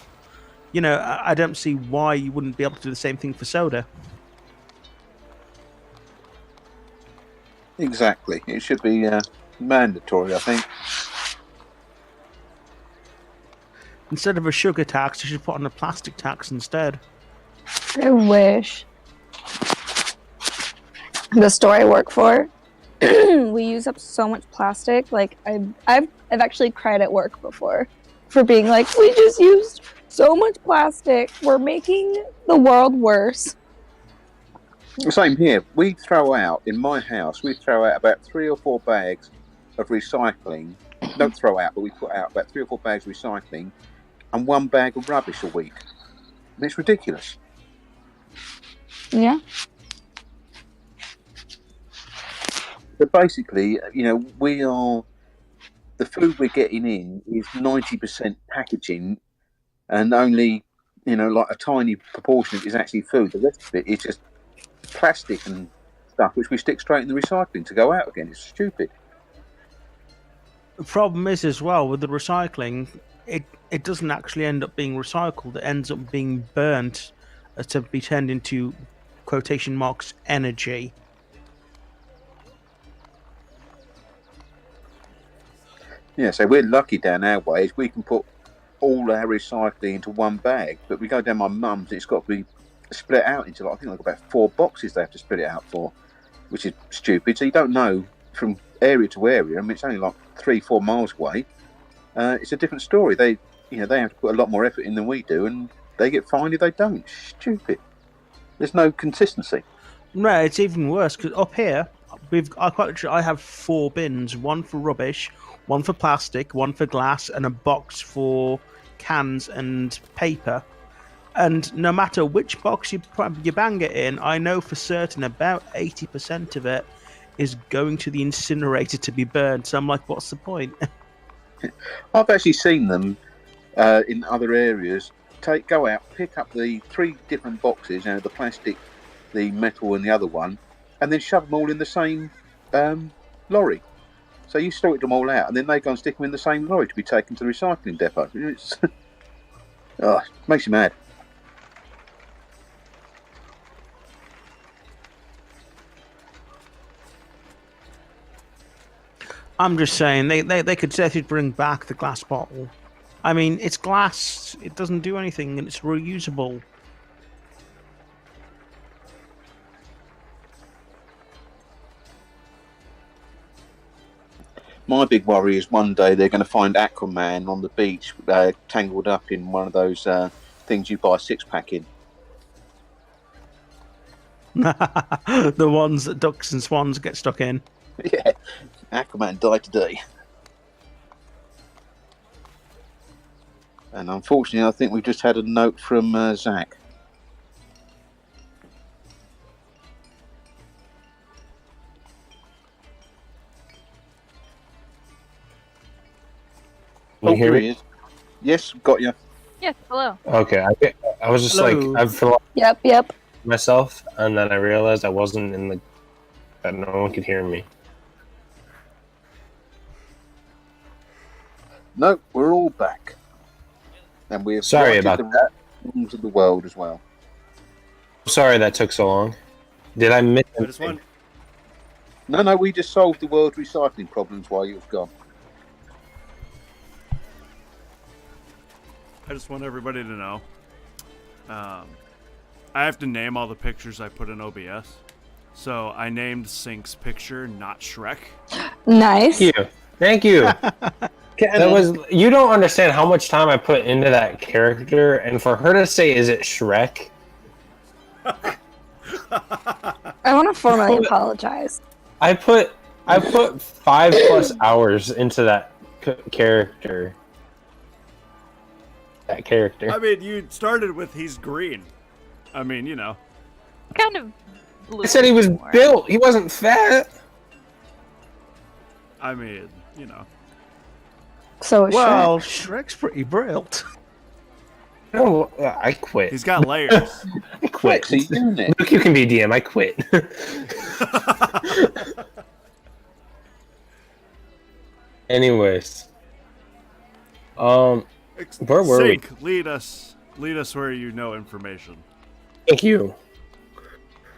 I don't see why you wouldn't be able to do the same thing for soda. Exactly. It should be mandatory, I think. Instead of a sugar tax, you should put on a plastic tax instead. I wish. The store I work for, we use up so much plastic. Like I've actually cried at work before for being like, we just used so much plastic. We're making the world worse. Same here. We throw out in my house. We throw out about 3 or 4 bags of recycling. Don't throw out, but we put out about 3 or 4 bags of recycling and 1 bag of rubbish a week. And it's ridiculous. Yeah. But basically, the food we're getting in is 90% packaging, and only, like a tiny proportion of it is actually food. The rest of it is just plastic and stuff, which we stick straight in the recycling to go out again. It's stupid. The problem is as well with the recycling, it doesn't actually end up being recycled. It ends up being burnt to be turned into quotation marks energy. Yeah, so we're lucky down our way is we can put all our recycling into 1 bag, but we go down my mum's and it's got to be split out into, I think, about 4 boxes they have to split it out for, which is stupid. So you don't know from area to area. I mean, it's only like 3-4 miles away. It's a different story. They have to put a lot more effort in than we do, and they get fined if they don't. Stupid. There's no consistency. No, it's even worse because up here I have 4 bins: 1 for rubbish, 1 for plastic, 1 for glass, and a box for cans and paper. And no matter which box you bang it in, I know for certain about 80% of it is going to the incinerator to be burned. So I'm like, what's the point? I've actually seen them in other areas. Go out, pick up the 3 different boxes, the plastic, the metal, and the other one, and then shove them all in the same lorry. So you sort them all out, and then they go and stick them in the same lorry to be taken to the recycling depot. It makes you mad. I'm just saying they could definitely bring back the glass bottle. I mean, it's glass; it doesn't do anything, and it's reusable. My big worry is one day they're going to find Aquaman on the beach, tangled up in one of those things you buy a 6-pack in. The ones that ducks and swans get stuck in. Yeah, Aquaman died today. And unfortunately, I think we've just had a note from Zach. Can you hear Here me? he is. Yes, got you. Yes, hello. Okay, I was just Hello. like, I feel like Yep. myself, and then I realized I wasn't that no one could hear me. No, we're all back. And we've Sorry righted about the wrongs of the world as well. Sorry that took so long. Did I miss I just anything? want No, we just solved the world recycling problems while you was gone. everybody to know. I have to name all the pictures I put in OBS. So I named Sync's picture, not Shrek. Nice. Thank you. You don't understand how much time I put into that character, and for her to say, "Is it Shrek?" I want to formally apologize. I put 5+ hours into that character. That character. I mean, you started with he's green. I mean, Kind of blue. I said he was more. built. He wasn't fat. I mean, So is Well, Shrek's pretty built. No, I quit. he's got layers. I quit. Flexi unit. Look, you can be DM. I quit. Anyways, where were we? Sync, lead us where you know information. Thank you.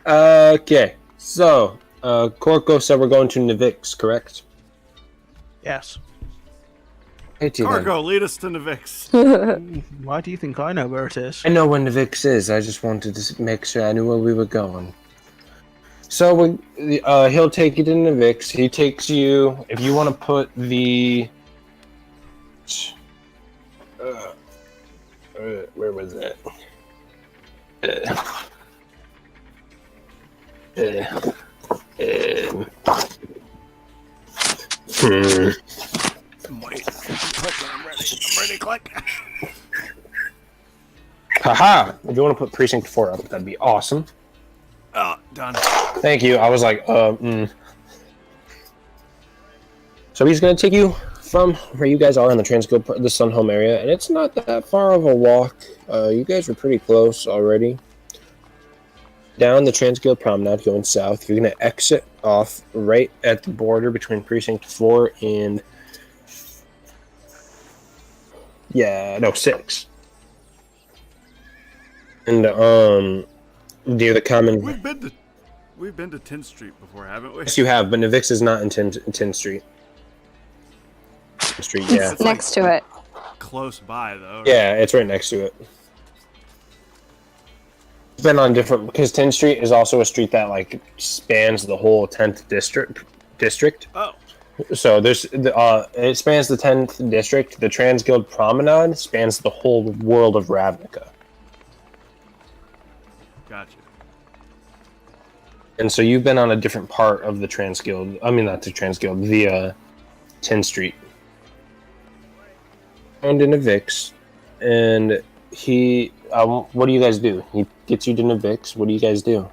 Okay, so Corco said we're going to Nivix, correct? Yes. Hey, T-Dan. Cargo, lead us to Nivix. Why do you think I know where it is? I know where Nivix is. I just wanted to make sure I knew where we were going. So he'll take you to Nivix. He takes you. If you want to put the. Where was that? Wait, click when I'm ready. I'm ready, click. Haha! If you want to put Precinct 4 up, that'd be awesome. Oh, done. Thank you. I was like, So he's going to take you from where you guys are in the Transguild, the Sunhome area, and it's not that far of a walk. You guys are pretty close already. Down the Transguild Promenade, going south, you're going to exit off right at the border between Precinct 4 and... 6. And, near the common... We've been to 10th Street before, haven't we? Yes, you have, but Navix is not in 10th Street. 10th Street, yeah. It's next to it. Close by, though. Yeah, it's right next to it. It's been on different... Because 10th Street is also a street that, like, spans the whole 10th district. Oh. So there's... it spans the 10th district. The Transguild Promenade spans the whole world of Ravnica. Gotcha. And so you've been on a different part of the Transguild. I mean, not the Transguild, the 10th Street. Found in a Vix, and he. What do you guys do? He gets you to Navix. What do you guys do?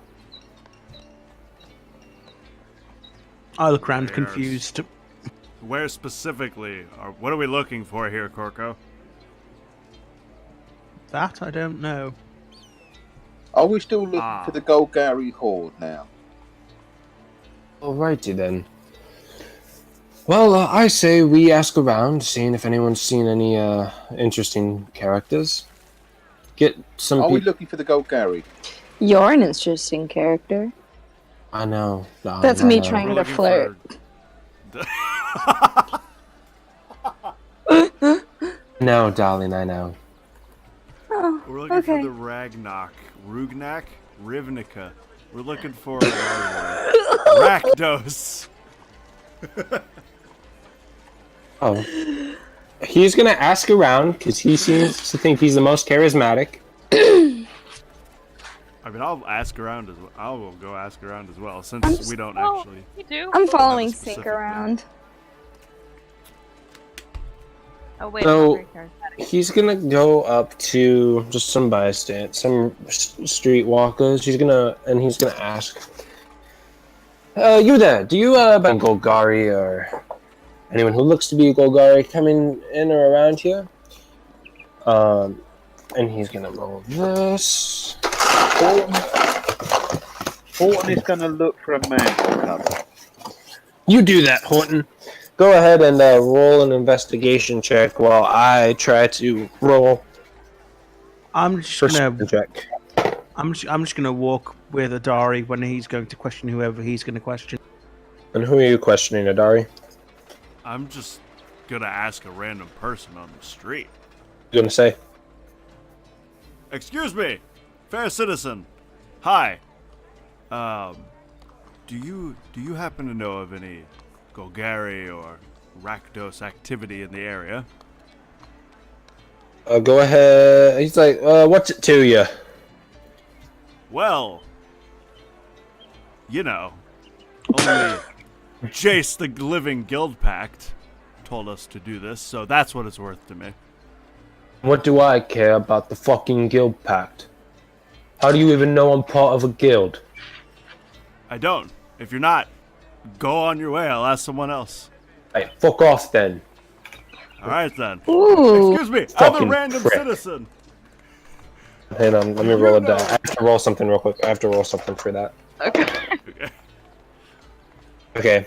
I look around confused. Where specifically? Or what are we looking for here, Corco? That I don't know. Are we still looking for the Golgari Horde now? Alrighty then. Well, I say we ask around, seeing if anyone's seen any interesting characters. Get some. Are we looking for the Golgari? You're an interesting character. I know. That's me trying to flirt. No, darling, I know. Oh, We're looking for the Rugnak, Ravnica. We're looking for Rakdos. Oh. He's gonna ask around, because he seems to think he's the most charismatic. I mean, I'll ask around as well. I will go ask around as well, since we don't actually. You do? I'm following Have a specific Sync around. Oh wait. So- I'm not very charismatic. He's gonna go up to just some bystanders, some streetwalkers. He's gonna ask, you there, do you ban Golgari or anyone who looks to be a Golgari coming in or around here? And he's gonna roll this. Horton is going to look for a man. You do that, Horton. Go ahead and roll an investigation check while I try to roll I'm just perception gonna. check. I'm just gonna walk with Adari when he's going to question whoever he's going to question. And who are you questioning, Adari? I'm just gonna ask a random person on the street. You gonna say? Excuse me, fair citizen. Hi. Do you happen to know of any Golgari or Rakdos activity in the area? Go ahead. He's like, what's it to you? Well, you know, only Jace the Living Guild Pact told us to do this, so that's what it's worth to me. What do I care about the fucking guild pact? How do you even know I'm part of a guild? I don't. If you're not, go on your way. I'll ask someone else. Hey, fuck off then. Alright then. Ooh. Excuse me, I'm a Fucking random prick. citizen. Hang on, let me roll a die. I have to roll something real quick. I have to roll something for that. Okay. Okay. Okay.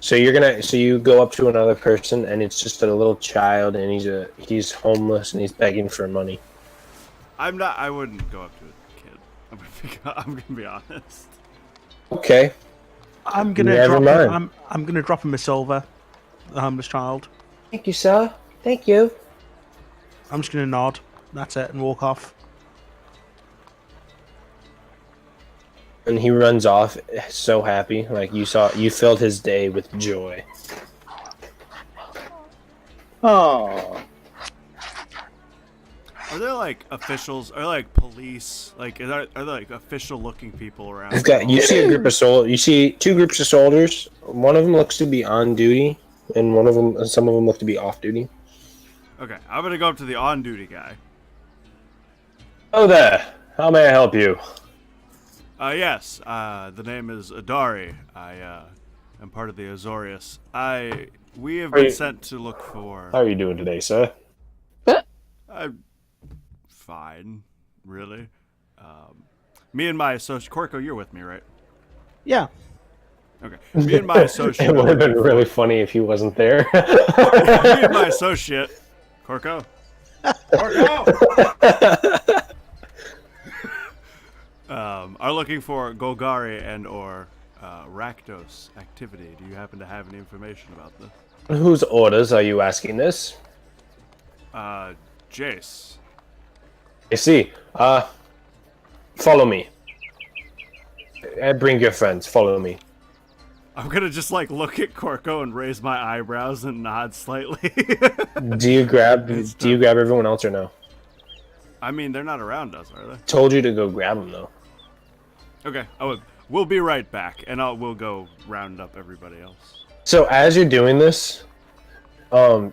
So you go up to another person and it's just a little child and he's homeless and he's begging for money. I wouldn't go up to a kid. I'm gonna be honest. Okay. I'm gonna Never drop. mind. I'm gonna drop him a silver. The homeless child. Thank you, sir. Thank you. I'm just gonna nod. That's it, and walk off. And he runs off so happy. Like you filled his day with joy. Oh, Are there like officials or like police? Like are there like official looking people around? You see a group of you see two groups of soldiers. One of them looks to be on duty, and some of them look to be off duty. Okay, I'm gonna go up to the on duty guy. Oh there. How may I help you? Yes. The name is Adari. I am part of the Azorius. We have been sent to look for. How are you doing today, sir? I'm fine, really. Me and my associate Corco, you're with me, right? Yeah. Okay. Me and my associate. It would have been really funny if he wasn't there. Me and my associate, Corco. Corco. Are looking for Golgari and or Rakdos activity. Do you happen to have any information about this? Whose orders are you asking this? Jace. I see. Follow me. Bring your friends. Follow me. I'm gonna just like look at Corco and raise my eyebrows and nod slightly. Do you grab everyone else or no? I mean, they're not around us, are they? Told you to go grab them though. Okay. We'll be right back, and we'll go round up everybody else. So as you're doing this,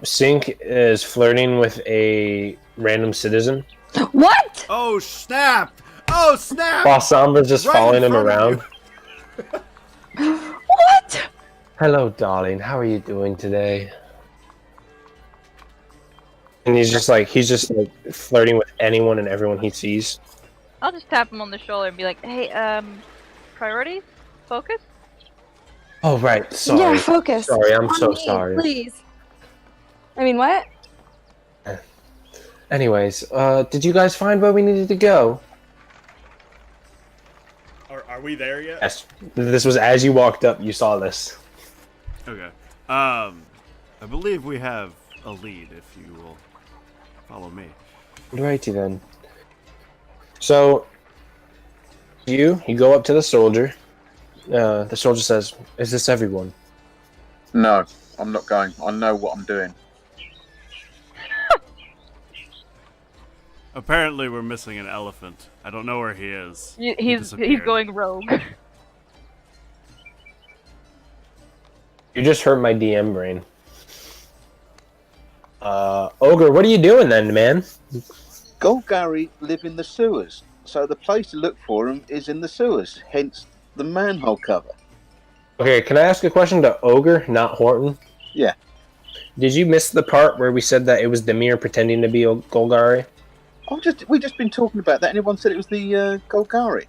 Sink is flirting with a random citizen. What? Oh snap! Oh snap! While Sambra's just Right following in him front around. of What? Hello, darling. How are you doing today? And he's just like flirting with anyone and everyone he sees. I'll just tap him on the shoulder and be like, "Hey, priorities, focus." Oh right, sorry. Yeah, focus. Sorry, I'm On so me, sorry. Please. I mean, what? Anyways, did you guys find where we needed to go? Are we there yet? Yes. This was as you walked up. You saw this. Okay. I believe we have a lead. If you will follow me. Righty then. So, you go up to the soldier. The soldier says, "Is this everyone?" No, I'm not going. I know what I'm doing. Apparently, we're missing an elephant. I don't know where he is. He He's disappeared. going rogue. You just hurt my DM brain. Ogre, what are you doing then, man? Golgari live in the sewers, so the place to look for them is in the sewers. Hence the manhole cover. Okay, can I ask a question to Ogre, not Horton? Yeah. Did you miss the part where we said that it was Demir pretending to be Golgari? We just been talking about that, and everyone said it was the Golgari.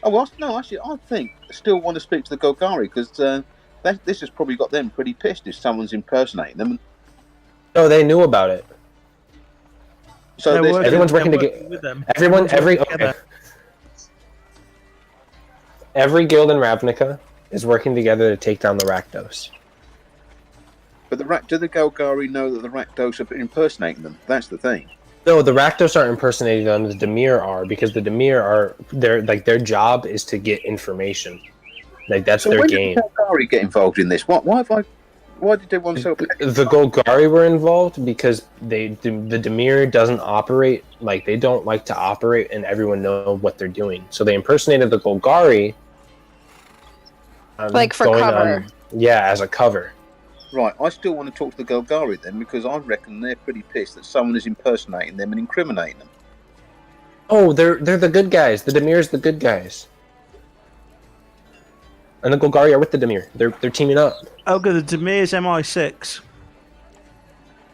Oh well, no, actually, I think I still want to speak to the Golgari because this has probably got them pretty pissed if someone's impersonating them. No, they knew about it. So everyone's working together. with them. Every guild in Ravnica is working together to take down the Rakdos. But do the Golgari know that the Rakdos are impersonating them? That's the thing. No, the Rakdos aren't impersonating them. The Demir are, because the Demir are their job is to get information. Like that's So their when game. did the Golgari get involved in this? Why did everyone so? The Golgari were involved because the Demir doesn't operate, like they don't like to operate and everyone know what they're doing. So they impersonated the Golgari. Like for cover. As a cover. Right, I still want to talk to the Golgari then because I reckon they're pretty pissed that someone is impersonating them and incriminating them. Oh, they're the good guys. The Demir's the good guys. And the Golgari are with the Demir. They're teaming up. Ogre, the Demir's MI6.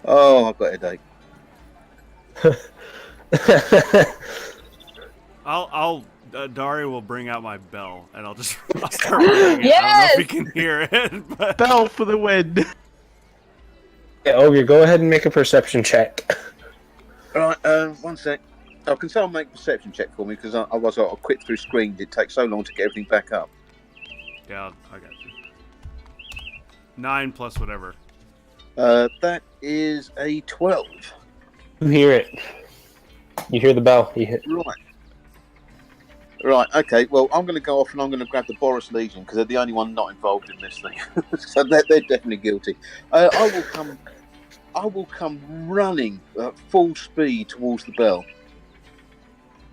Oh, I've got a headache. Dari will bring out my bell, and I'll start ringing it. Yes! I don't know if we can hear it, but... Bell for the win. Yeah, Ogre, go ahead and make a perception check. Right, one sec. Oh, can someone make a perception check for me? Because otherwise I'll quit through screens. It takes so long to get everything back up. Yeah, I got you. 9 plus whatever. That is a 12. You hear it. You hear the bell. You hear... Right, okay. Well, I'm going to go off and I'm going to grab the Boris Legion because they're the only one not involved in this thing. So they're definitely guilty. I will come running at full speed towards the bell.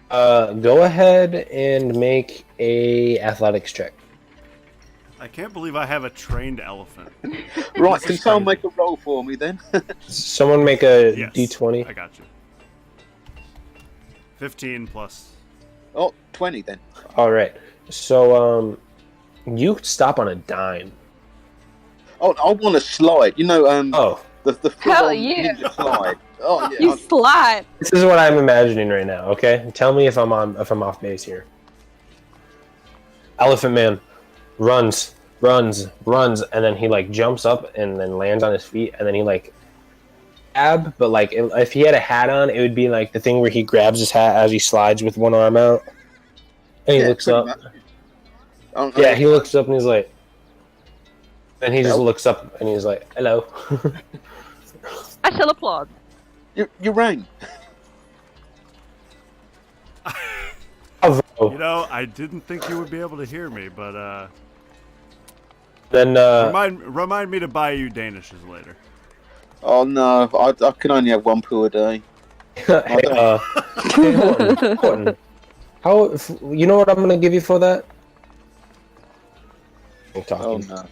Go ahead and make a athletics check. I can't believe I have a trained elephant. Right, can someone make a roll for me then? Someone make a Yes, d20. I got you. 15 plus. Oh, 20 then. All right. So you stop on a dime. Oh, I want to slide. You know, Oh, the Hell full-on yeah. ninja slide. Oh yeah. You slide. this is what I'm imagining right now. Okay, tell me if I'm off base here. Elephant Man runs, and then he like jumps up and then lands on his feet, and then he like but like if he had a hat on, it would be like the thing where he grabs his hat as he slides with one arm out, and he looks pretty up. much. Oh, Yeah, he looks up and he's like, and he just Hello? looks up and he's like, "Hello." I shall applaud. You rang. Bravo. You know, I didn't think you would be able to hear me, but Then remind me to buy you Danishes later. Oh no, I can only have one poo a day. hey, hey, Horton, you know what I'm gonna give you for that? I'm talking. Oh no.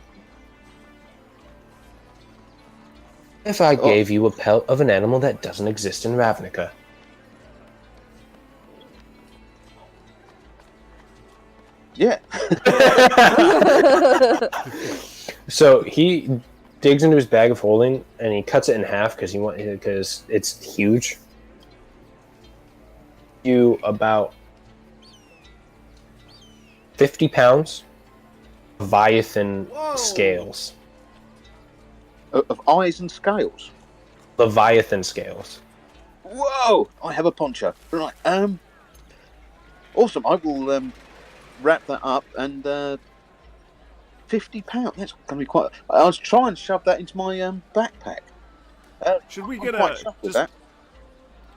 If I gave you a pelt of an animal that doesn't exist in Ravnica. Yeah. So he digs into his bag of holding and he cuts it in half because it's huge. You about 50 pounds of Leviathan Whoa. scales. Of eyes and scales. Leviathan scales. Whoa! I have a poncho. Right. Awesome. I will wrap that up and £50. That's going to be quite. I was trying to shove that into my backpack. Should we I'm get quite chuffed with that.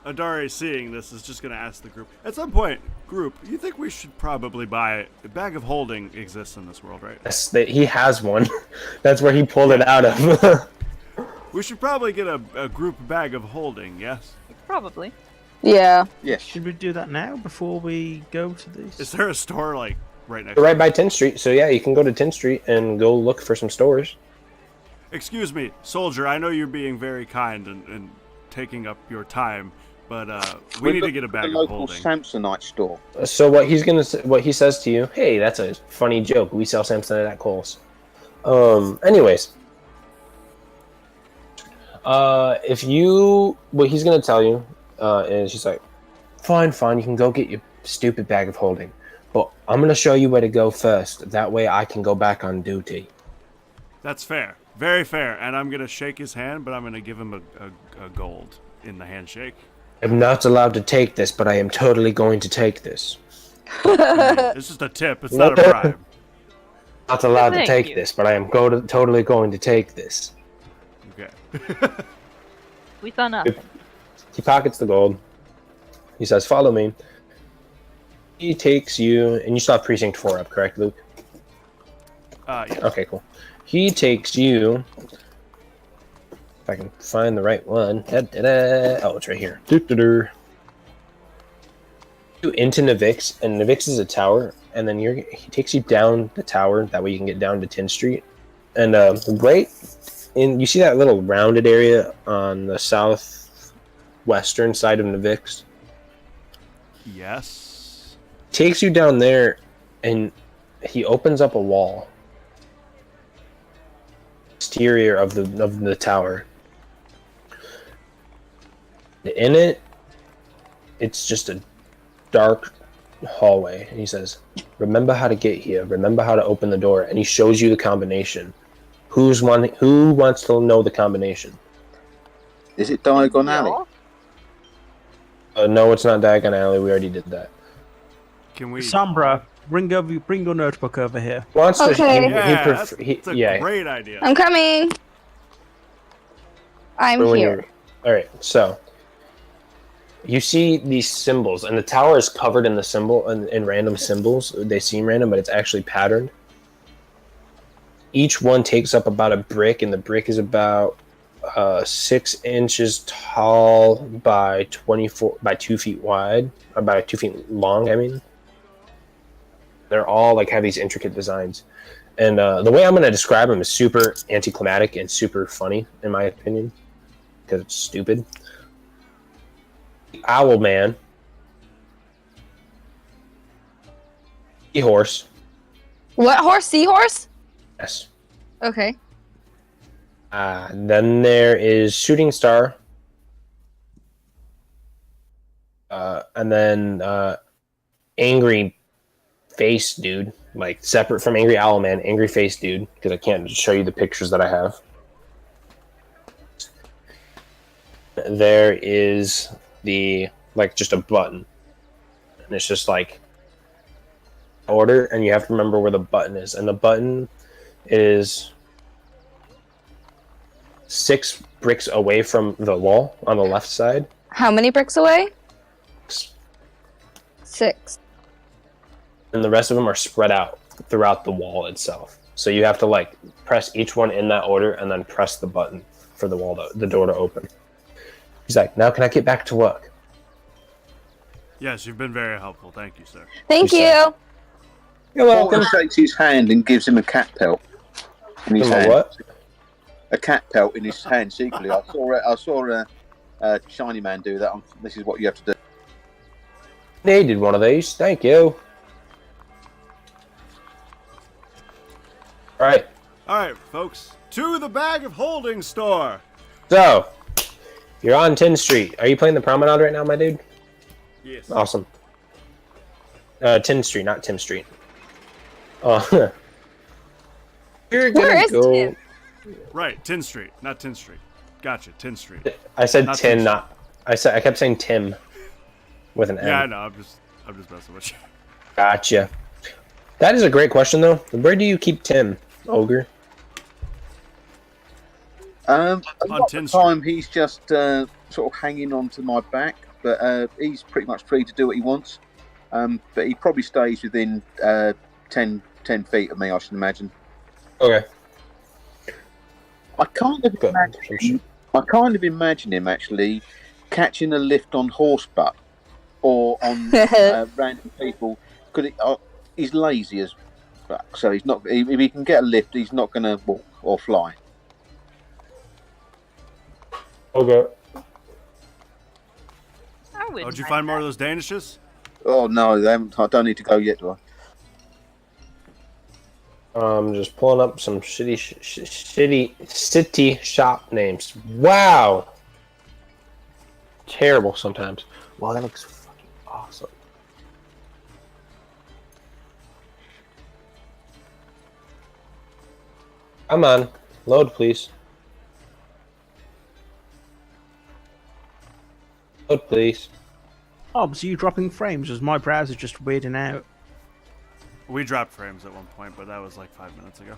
Adari seeing this is just going to ask the group. At some point, group, you think we should probably buy a bag of holding exists in this world, right? Yes, he has one. That's where he pulled it out of. We should probably get a group bag of holding, yes? Probably. Yeah. Yes. Should we do that now before we go to this? Is there a store, like, right next Right by 10th Street. So yeah, you can go to 10th Street and go look for some stores. Excuse me, soldier, I know you're being very kind and taking up your time, but we need to get a bag the of local holding. Samsonite store. So what he says to you, hey, that's a funny joke. We sell Samsonite at Kohl's. Anyways. What he's gonna tell you, is he's like, fine, you can go get your stupid bag of holding. But I'm gonna show you where to go first. That way I can go back on duty. That's fair. Very fair. And I'm going to shake his hand, but I'm going to give him a gold in the handshake. I'm not allowed to take this, but I am totally going to take this. It's just a tip. It's not a bribe. Not allowed to Thank take you. this, but I am totally going to take this. Okay. We saw nothing. He pockets the gold. He says, follow me. He takes you, and you still have Precinct 4 up, correct, Luke? Yeah. Okay, cool. He takes you, if I can find the right one. Oh, it's right here. Into Navix, and Navix is a tower, and then he takes you down the tower. That way you can get down to 10th Street. And right in, you see that little rounded area on the southwestern side of Navix? Yes. Takes you down there, and he opens up a wall. Exterior of the tower. In it, it's just a dark hallway, and he says, remember how to get here, remember how to open the door, and he shows you the combination. Who wants to know the combination? Is it Diagon Alley? No, it's not Diagon Alley, we already did that. Can we... Sombra, bring your notebook over here. Wants to, Okay. Yeah, that's a great idea. I'm coming. I'm For when here. you're- Alright, so you see these symbols, and the tower is covered in the symbol in random symbols. They seem random, but it's actually patterned. Each one takes up about a brick, and the brick is about 6 inches tall by 2 feet wide, about 2 feet long. I mean, they're all like have these intricate designs, and the way I'm going to describe them is super anticlimactic and super funny, in my opinion, because it's stupid. The Owl Man Seahorse. What horse? Seahorse? Yes. Okay. Then there is Shooting Star. And then Angry Face Dude. Like, separate from Angry Owl Man, Angry Face Dude. Because I can't show you the pictures that I have. There is just a button. And it's just like order, and you have to remember where the button is. And the button is 6 bricks away from the wall on the left side. How many bricks away? 6. And the rest of them are spread out throughout the wall itself. So you have to like press each one in that order and then press the button for the door to open. He's like, now can I get back to work? Yes, you've been very helpful. Thank you, sir. Thank You you. said- You're welcome. Porter shakes his hand and gives him a cat pelt in his hand. What? A cat pelt in his hand secretly. I saw a shiny man do that. This is what you have to do. Needed one of these. Thank you. All right. All right, folks, to the Bag of Holding store. So, you're on 10th Street. Are you playing the Promenade right now, my dude? Yes. Awesome. 10th Street, not Tim Street. You're Where gonna is go. Tim? Right, 10th Street, not 10th Street. Gotcha, 10th Street. I said Not 10, 10th not. I kept saying Tim with an M. Yeah, I know. I'm just messing with you. Gotcha. That is a great question, though. Where do you keep Tim, Ogre? A lot On of 10th the Street. time he's just sort of hanging on to my back, but he's pretty much free to do what he wants. But he probably stays within 10 feet of me, I should imagine. Okay. I kind of Good. imagine him actually catching a lift on horseback or on random people, because he's lazy as fuck. So he's not. If he can get a lift, he's not going to walk or fly. Okay. I wouldn't Oh, did you mind find more that. of those Danishes? Oh no, they haven't, I don't need to go yet, do I? Just pulling up some shitty city shop names. Wow. Terrible sometimes. Wow, that looks fucking awesome. Come on, load, please. Load, please. Oh, so you dropping frames? Was my browser just weirding out? We dropped frames at one point, but that was like 5 minutes ago.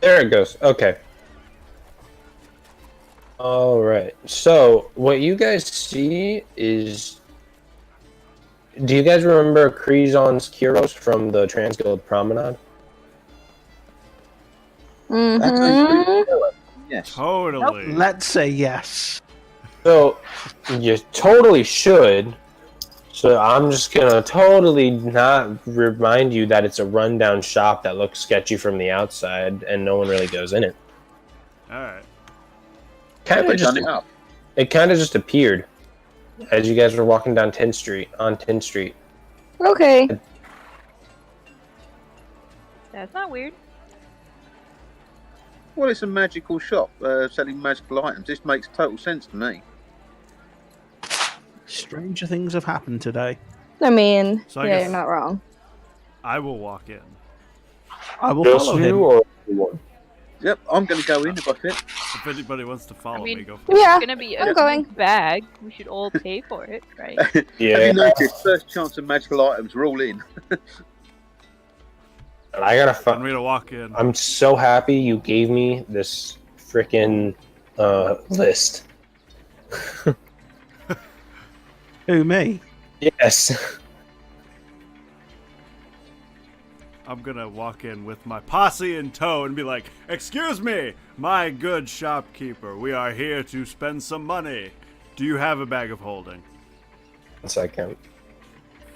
There it goes. Okay. All right. So what you guys see is. Do you guys remember Krizon's Kyros from the Transguild Promenade? Yes. Totally. Let's say yes. So you totally should. So I'm just gonna totally not remind you that it's a rundown shop that looks sketchy from the outside, and no one really goes in it. All right. Kind They of just done it up. it kind of just appeared as you guys were walking down 10th Street on 10th Street. Okay. That's not weird. Well, it's a magical shop selling magical items. This makes total sense to me. Stranger things have happened today. I mean, So I yeah, guess- you're not wrong. I will walk in. I will Just follow you him. or everyone? Yep, I'm going to go in if I fit. If anybody wants to follow I mean- me, go for it. Yeah, It's gonna be I'm a going. bag. We should all pay for it, right? Have Yeah. you noticed? First chance of magical items, we're all in. I gotta I'm find. gonna walk in. I'm so happy you gave me this freaking list. Who, me? Yes. I'm gonna walk in with my posse in tow and be like, "Excuse me, my good shopkeeper. We are here to spend some money. Do you have a bag of holding?" 1 second.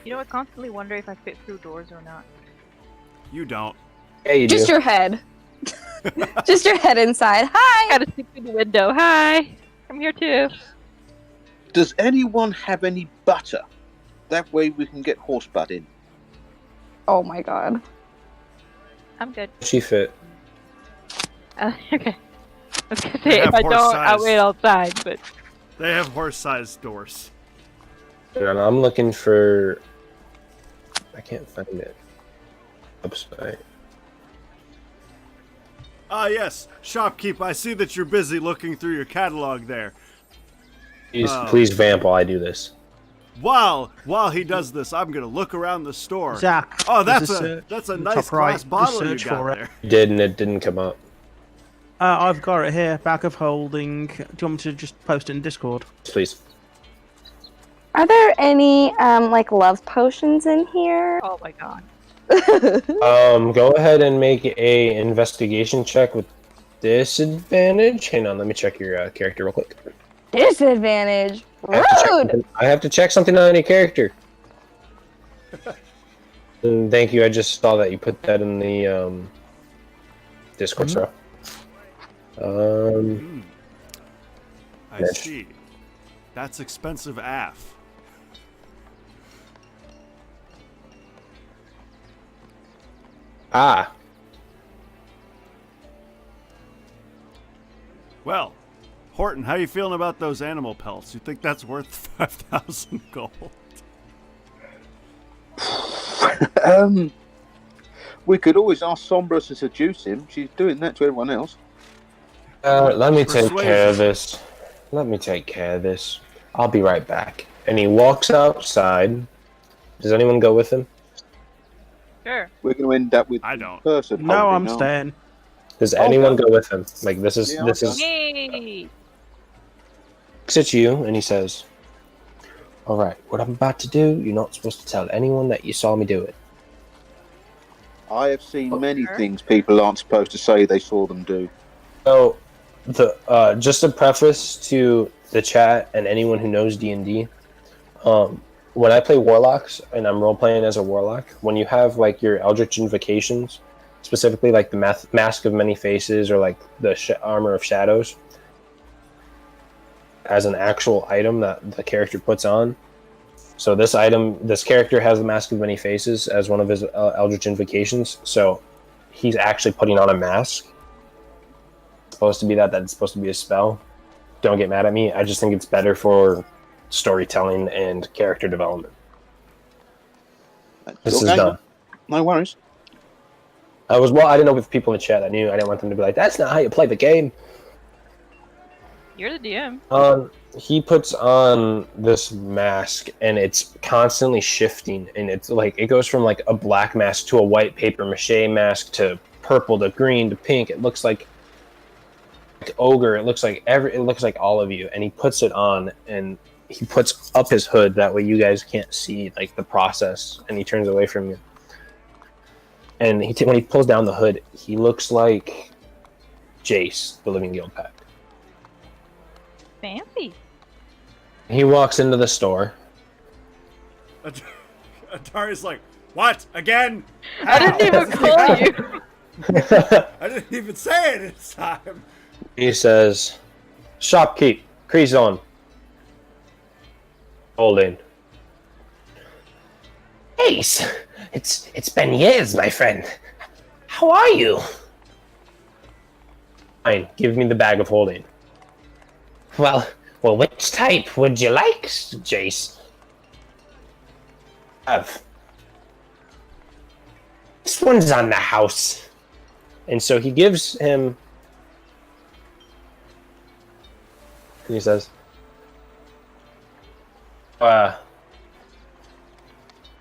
You know, I constantly wonder if I fit through doors or not. You don't. Yeah, you Just do. your head. Just your head inside. Hi. Gotta stick through the window. Hi, I'm here too. Does anyone have any butter? That way we can get horse butt in. Oh my god. I'm good. She fit. Okay. I was gonna They say, if have I don't, I'll horse-sized- wait outside, but... They have horse-sized doors. And I'm looking for. I can't find it. Website. Ah, yes, shopkeep. I see that you're busy looking through your catalog there. Please vamp while I do this. While he does this, I'm gonna look around the store. Zach. Oh, there's that's a in the nice top right. glass bottle you Search got for it. there. You did, and it didn't come up. I've got it here. Bag of holding. Do you want me to just post it in Discord? Please. Are there any like love potions in here? Oh my god. Go ahead and make a investigation check with disadvantage. Hang on, let me check your character real quick. Disadvantage. Rude. I have to check something on your character. And thank you. I just saw that you put that in the Discord. So. I see. That's expensive AF. Ah. Well, Horton, how you feeling about those animal pelts? You think that's worth 5,000 gold? We could always ask Sombra to seduce him. She's doing that to everyone else. Let me take care of Persuasion. this. Let me take care of this. I'll be right back. And he walks outside. Does anyone go with him? Sure. We're going to end up with I don't. person. No, holding I'm on. staying. Does I'll anyone go. go with him? Like this is Yeah, this I'll is. Yay! Looks at you and he says, "All right, what I'm about to do, you're not supposed to tell anyone that you saw me do it." I have seen many Sure. things people aren't supposed to say they saw them do. So, the just a preface to the chat and anyone who knows D&D, when I play warlocks and I'm role playing as a warlock, when you have like your eldritch invocations, specifically like the mask of many faces or like the armor of shadows, as an actual item that the character puts on. So this character has the mask of many faces as one of his eldritch invocations. So he's actually putting on a mask. It's supposed to be that's supposed to be a spell. Don't get mad at me. I just think it's better for storytelling and character development. This is Okay, done. No worries. I didn't know if people in the chat that knew. I didn't want them to be like, "That's not how you play the game." You're the DM. He puts on this mask and it's constantly shifting, and it's like it goes from like a black mask to a white paper mache mask to purple to green to pink. It looks like ogre. It looks like all of you, and he puts it on and he puts up his hood that way you guys can't see like the process, and he turns away from you. And when he pulls down the hood, he looks like Jace, the Living Guild Pact. Fancy. He walks into the store. Atari's like, what? Again? I didn't even call you. I didn't even say it this time. He says, "Shopkeep, crease on." Holding. Ace, it's been years, my friend. How are you? Fine, give me the bag of holding. Well, which type would you like, Jace? This one's on the house. And so he gives him. And he says, I'm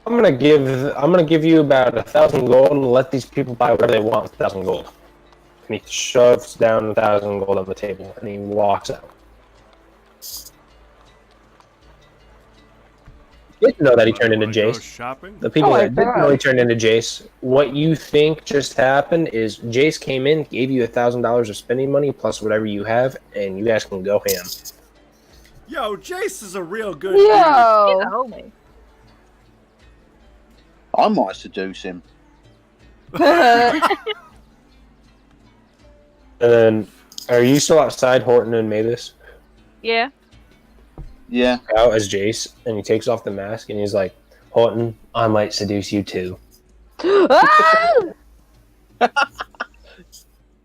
gonna give you about 1,000 gold and let these people buy whatever they want with 1,000 gold. And he shoves down 1,000 gold on the table and he walks out. You didn't know that he turned into Wanna go Jace. shopping? The people Oh my that didn't know God. he turned into Jace. What you think just happened is Jace came in, gave you $1,000 of spending money plus whatever you have, and you guys can go ham. Yo, Jace is a real good dude. He's a Yo. homie. I might seduce him. And then, are you still outside, Horton and Mavis? Yeah. Yeah. out as Jace, and he takes off the mask, and he's like, Horton, I might seduce you too. Ah!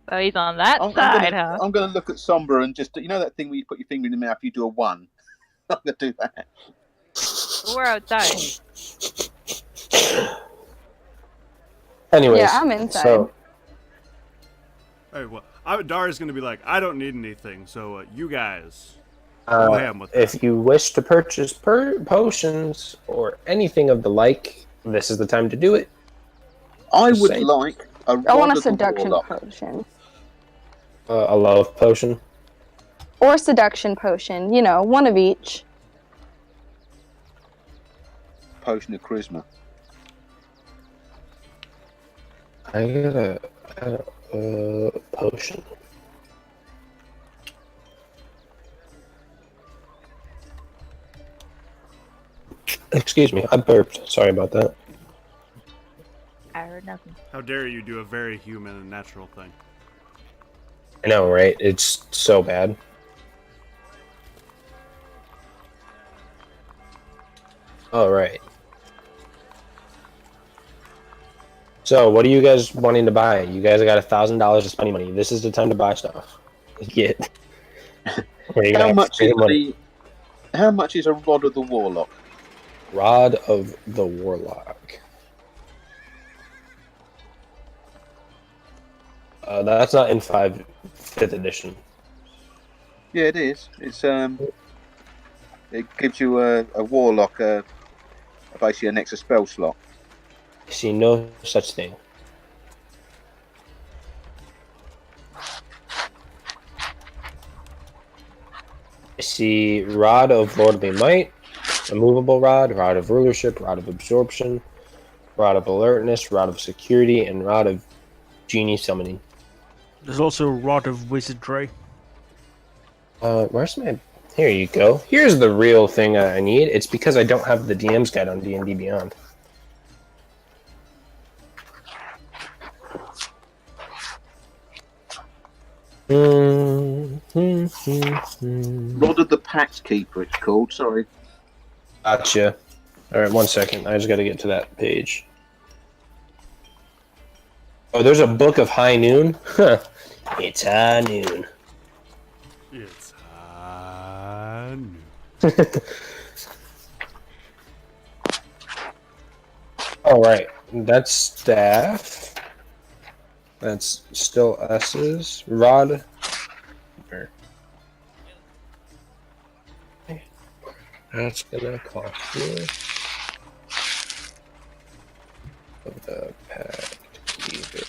So he's on that I'm side, huh? gonna look at Sombra and just, you know that thing where you put your finger in the mouth, you do a 1. I'm gonna do that. We're outside. Anyways, Yeah, I'm inside. So, All right, well, Dara's going to be like, I don't need anything, so you guys go ham with that. if you wish to purchase potions or anything of the like, this is the time to do it. I Just would saying. like a I want Rod a of the seduction Warlock. potion. A love potion. Or seduction potion. You know, one of each. Potion of charisma. I got a potion. Excuse me, I burped. Sorry about that. I heard nothing. How dare you do a very human and natural thing? I know, right? It's so bad. All right. So, what are you guys wanting to buy? You guys got $1,000 to spend money. This is the time to buy stuff. Get. How much is a Rod of the Warlock? Rod of the Warlock. That's not in 5th edition. Yeah, it is. It's it gives you a warlock, basically an extra spell slot. I see no such thing. I see Rod of Lordly Might, Immovable Rod, Rod of Rulership, Rod of Absorption, Rod of Alertness, Rod of Security, and Rod of Genie Summoning. There's also a Rod of Wizardry. Where's my... Here you go. Here's the real thing I need. It's because I don't have the DM's guide on D&D Beyond. Rod of the Pact Keeper, it's called. Sorry. Gotcha. Alright, 1 second. I just gotta get to that page. Oh, there's a book of High Noon? Huh. It's High Noon. It's Alright, that's staff. That's still S's. Rod. That's gonna cost me. Of the Pact Keeper.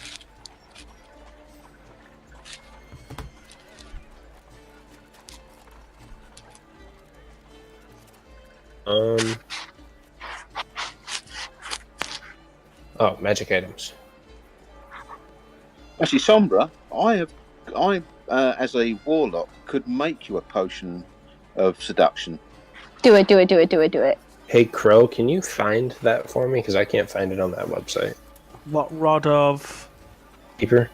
Oh, magic items. Actually, Sombra, I as a warlock, could make you a potion of seduction. Do it. Hey, Crow, can you find that for me? Because I can't find it on that website. What Rod of... Keeper?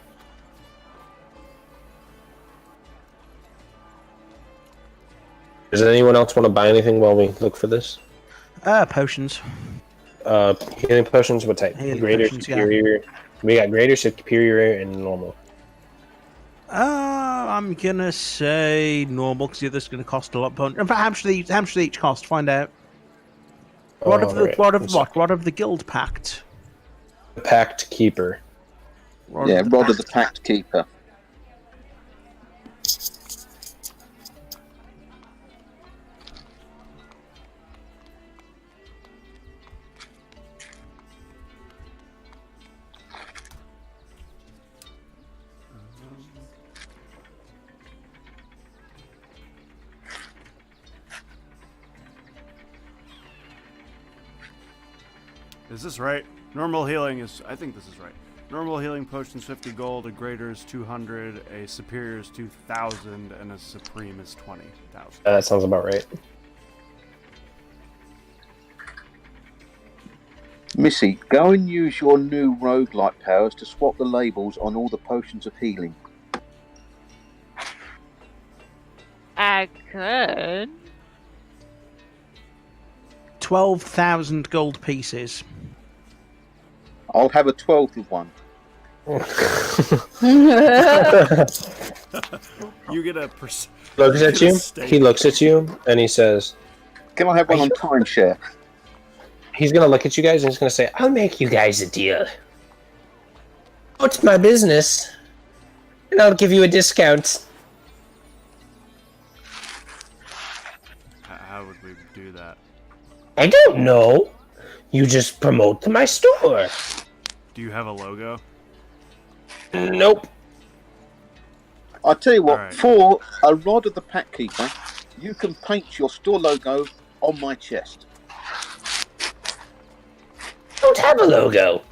Does anyone else want to buy anything while we look for this? Potions. Healing potions, what type? Healing Greater, potions, yeah. superior. We got greater, superior, and normal. I'm gonna say normal because the other's gonna cost a lot. In fact, how much do they each cost? Find out. Rod of the Alright, Rod of one what? second. Rod of the Guild Pact. The Pact Keeper. Rod of the Pact Keeper. Is this right? Normal healing is... I think this is right. Normal healing potions 50 gold, a greater is 200, a superior is 2,000, and a supreme is 20,000. That sounds about right. Missy, go and use your new roguelike powers to swap the labels on all the potions of healing. I could. 12,000 gold pieces. I'll have a 12th of one. You get a Looks at you. Steak. He looks at you and he says, Can I have one on timeshare? he's gonna look at you guys and he's gonna say, "I'll make you guys a deal. What's my business? And I'll give you a discount." How would we do that? I don't know. You just promote my store. Do you have a logo? Nope. I'll tell you what, Alright. for a rod of the Pack Keeper, you can paint your store logo on my chest. Don't have a logo.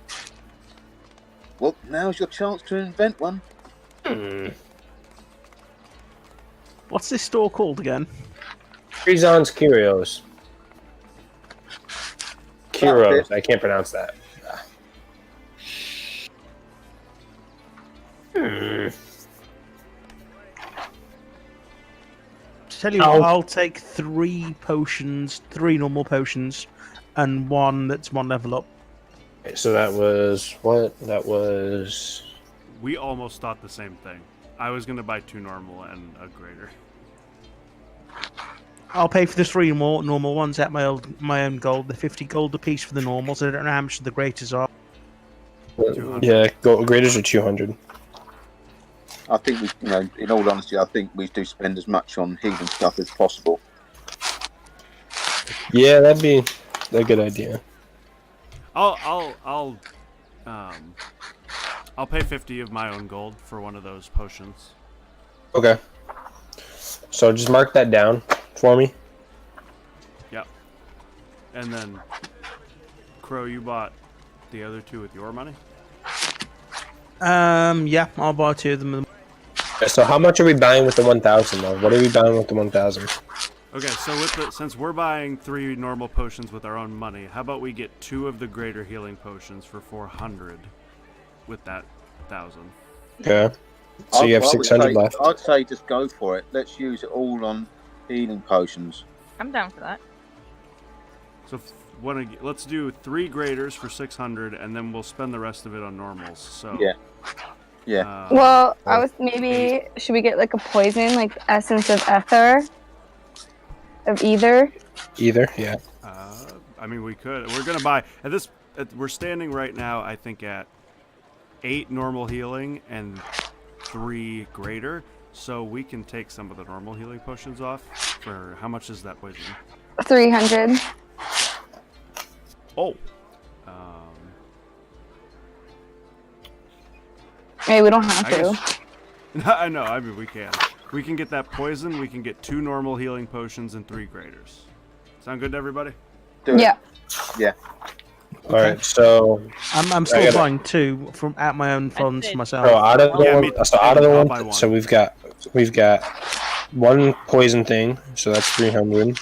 Well, now's your chance to invent one. What's this store called again? Frizon's Curios. Curos. I can't pronounce that. Tell you what, I'll take 3 potions, 3 normal potions, and 1 that's 1 level up. Okay, so that was what? That was. We almost thought the same thing. I was gonna buy 2 normal and a greater. I'll pay for the 3 more normal ones at my own gold. The 50 gold a piece for the normals. I don't know how much the greaters are. 200. Yeah, graders are 200. I think we, in all honesty, I think we do spend as much on healing stuff as possible. Yeah, that'd be a good idea. I'll pay 50 of my own gold for one of those potions. Okay. So just mark that down for me. Yep. And then, Crow, you bought the other 2 with your money? Yeah, I'll buy 2 of them. Okay, so how much are we buying with the 1,000 though? What are we buying with the 1,000? Okay, so since we're buying 3 normal potions with our own money, how about we get 2 of the greater healing potions for 400 with that 1,000? Okay. So you have 600 left. I'd say just go for it. Let's use it all on healing potions. I'm down for that. So let's do 3 graders for 600, and then we'll spend the rest of it on normals. So Yeah. Yeah. Well, I was should we get like a poison, like essence of ether? Of either? Either, yeah. I mean, we could. We're gonna buy at this. We're standing right now, I think, at 8 normal healing and 3 greater. So we can take some of the normal healing potions off. For how much is that poison? 300. Oh. Hey, we don't have I to. guess- I know. I mean, we can. We can get that poison. We can get 2 normal healing potions and 3 graders. Sound good to everybody? Do it. Yeah. Yeah. All right, so I'm still buying 2 from out my own funds did. for myself. out of the Yeah, one, me- so out of the I'll one, buy one. so we've got 1 poison thing, so that's 300.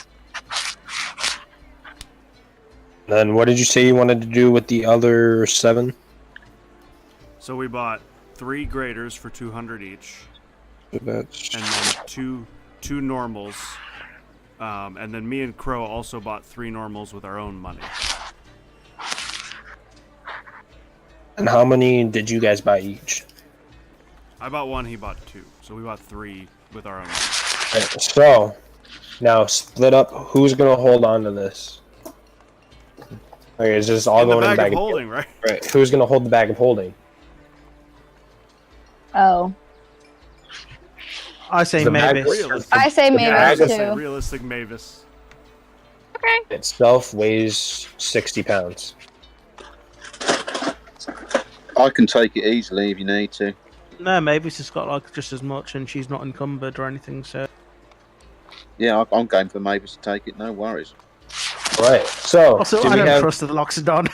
Then what did you say you wanted to do with the other 7? So we bought 3 graders for 200 each, So that's and then two normals. And then me and Crow also bought 3 normals with our own money. and how many did you guys buy each? I bought 1, he bought 2. So we bought 3 with our own money. Okay, so now split up. Who's gonna hold on to this? Okay, is this all In the going in the bag bag of holding, right? Right. Who's gonna hold the bag of holding? Oh. I say The bag- Mavis. Realistic. I say The Mavis bag I say too. realistic Mavis. Okay. Itself weighs 60 pounds. I can take it easily if you need to. No, Mavis has got like just as much, and she's not encumbered or anything. So Yeah, I'm going for Mavis to take it. No worries. Right. So also, do I we don't have trust the Loxodon.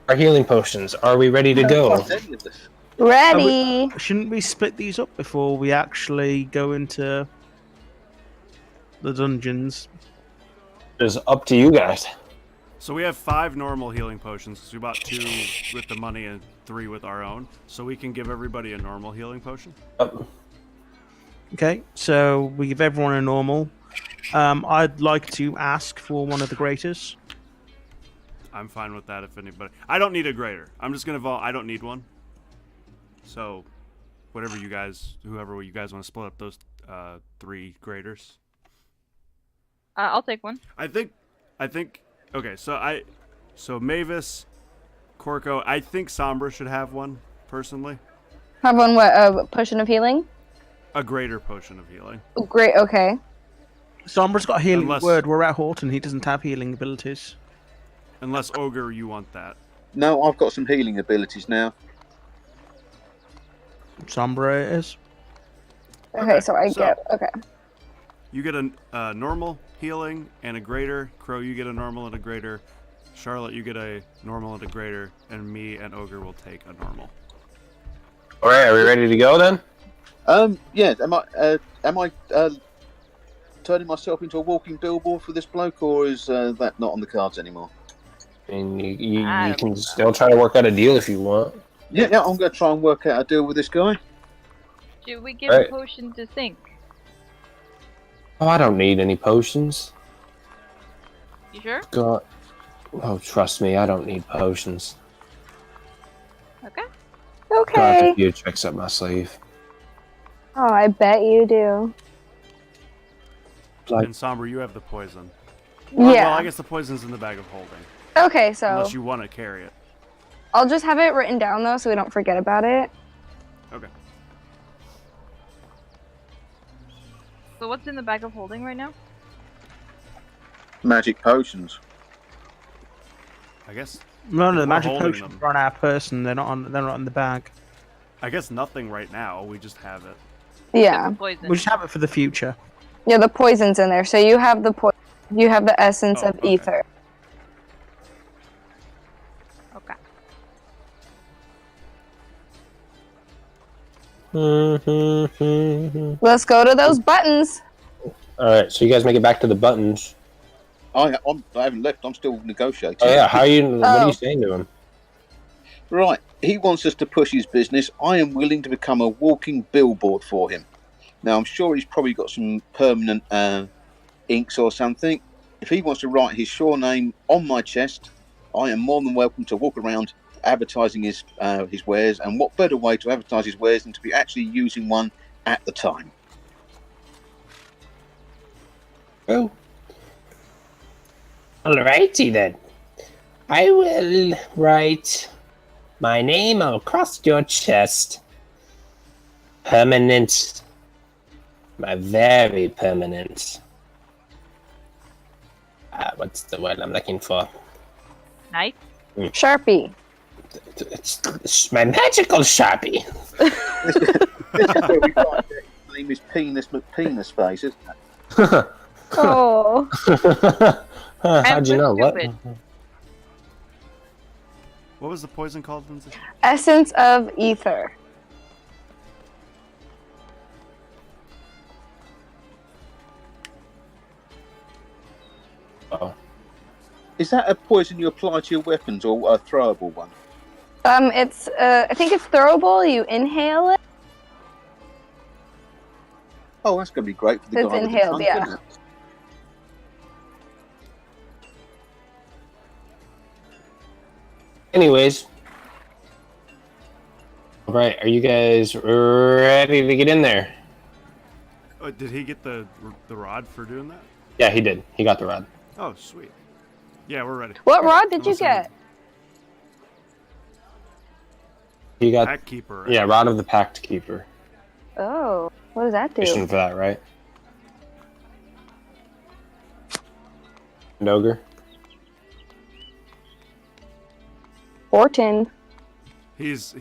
our healing potions? Are we ready to go? Trust any of this. Ready. Shouldn't we split these up before we actually go into the dungeons? It's up to you guys. So we have 5 normal healing potions. So we bought 2 with the money and 3 with our own. So we can give everybody a normal healing potion. Okay, so we give everyone a normal. I'd like to ask for one of the graters. I'm fine with that if anybody... I don't need a grader. I'm just going to I don't need one. So, whoever you guys want to split up those 3 graders. I'll take one. I think... Okay, so Mavis, Corco, I think Sombra should have one, personally. Have one what? A potion of healing? A greater potion of healing. Oh, great. Okay. Sombra's got a healing Unless- word. We're at Horton. He doesn't have healing abilities. Unless, Ogre, you want that. No, I've got some healing abilities now. Sombra it is. Okay. So I so- get. Okay. You get a normal healing and a greater. Crow, you get a normal and a greater. Charlotte, you get a normal and a greater. And me and Ogre will take a normal. All right, are we ready to go then? Yeah. Am I turning myself into a walking billboard for this bloke, or is that not on the cards anymore? And you I can don't still try to work out a deal if you want. Yeah. I'm going to try and work out a deal with this guy. Should we give Right. a potion to think? Oh, I don't need any potions. You sure? God. Oh, trust me, I don't need potions. Okay. Got Okay. a few tricks up my sleeve. Oh, I bet you do. Like, And Sombra, you have the poison. Well, Yeah. I guess the poison's in the bag of holding. Okay. So Unless you want to carry it. I'll just have it written down though, so we don't forget about it. Okay. So what's in the bag of holding right now? Magic potions. I guess No, the We're magic holding potions them. are on our person. They're not on. They're not in the bag. nothing right now. We just have it. Yeah. The poison. We'll just have it for the future. Yeah. The poison's in there, so you have the You have the essence Oh, of okay. ether. Okay. Let's go to those buttons. all right, so you guys make it back to the buttons. I haven't left. I'm still negotiating. Oh yeah, how are you? What are Oh. you saying to him? Right. He wants us to push his business. I am willing to become a walking billboard for him. Now, I'm sure he's probably got some permanent inks or something. If he wants to write his sure name on my chest, I am more than welcome to walk around advertising his wares. And what better way to advertise his wares than to be actually using one at the time? Oh. Alrighty then. I will write my name across your chest. Permanent. My very permanent. What's the word I'm looking for? Nice. Sharpie. It's my magical Sharpie. This is where we find it. His name is Penis McPenis Face, isn't it? Oh. How'd you I'm know? What? stupid. What was the poison called, Lindsay? Essence of ether. Oh. Is that a poison you apply to your weapons or a throwable one? It's I think it's throwable. You inhale it. Oh, that's going to be great for the It's guy with the inhaled, trunk, yeah. isn't it? Anyways. Alright, are you guys ready to get in there? Oh, did he get the rod for doing that? Yeah, he did. He got the rod. Oh, sweet. Yeah, we're ready. What rod did you Unless get? He got Pack keeper. yeah, Rod of the Pact Keeper. Oh, what does that Mission do? for that, right? And Ogre. Horton. He's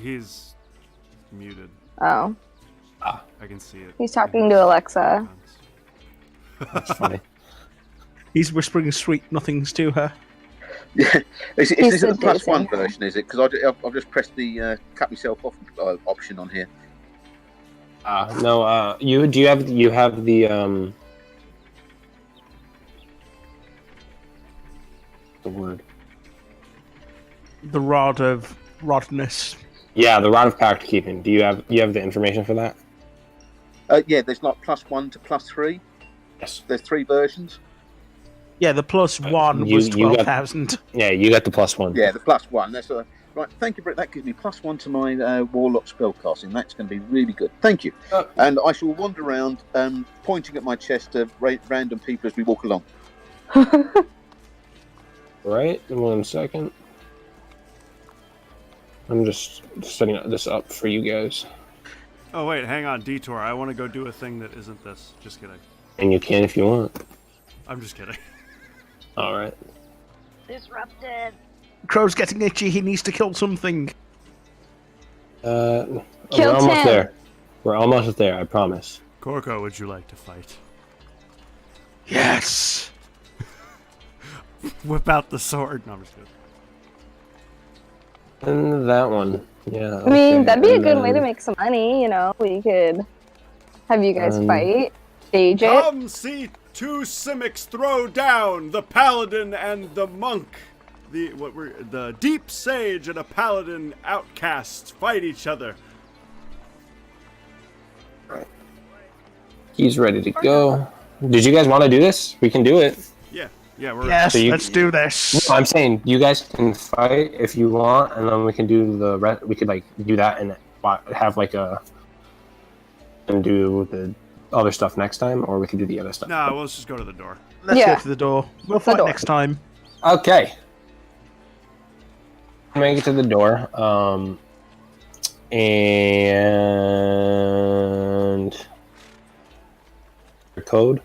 muted. Oh, I can see it. he's talking to Alexa. That's funny. He's whispering sweet nothings to her. Yeah. Is He's this the plus one seducing her. version, is it? Because I've just pressed the cut myself off option on here. No, you have the the word. The rod of rodness. Yeah, the Rod of Pact Keeping. Do you have the information for that? Yeah, there's like +1 to +3. Yes. There's 3 versions. Yeah, the plus one you- was you got- 12,000. Yeah, you got the +1. Yeah, the +1. That's right. Thank you, Brett. That gives me +1 to my warlock spellcasting. That's going to be really good. Thank you. And I shall wander around, pointing at my chest to random people as we walk along. Right. 1 second. I'm just setting this up for you guys, Oh wait, hang on, detour. I want to go do a thing that isn't this. Just kidding. and you can if you want. I'm just kidding. All right. Disrupted. Crow's getting itchy. He needs to kill something. We're Kill almost Tim. there. We're almost there. I promise. Corco, would you like to fight? Yes. Whip out the sword. No, I'm just kidding. And that one. Yeah. I mean, okay, that'd be a and good way to then- make some money, you know. We could have you guys Um, fight, stage it. Come see two Simics throw down the paladin and the monk. The deep sage and a paladin outcasts fight each other. He's ready to go. Did you guys want to do this? We can do it. Yeah, we're Yes, So you- let's do this. No, I'm saying you guys can fight if you want, and then we can do the rest. We could like do that and have like a and do the other stuff next time, or we can do the other stuff. No, well, let's just go to the door. Let's Yeah. go to the door. We'll fight door. next time. Okay. Make it to the door. And your code.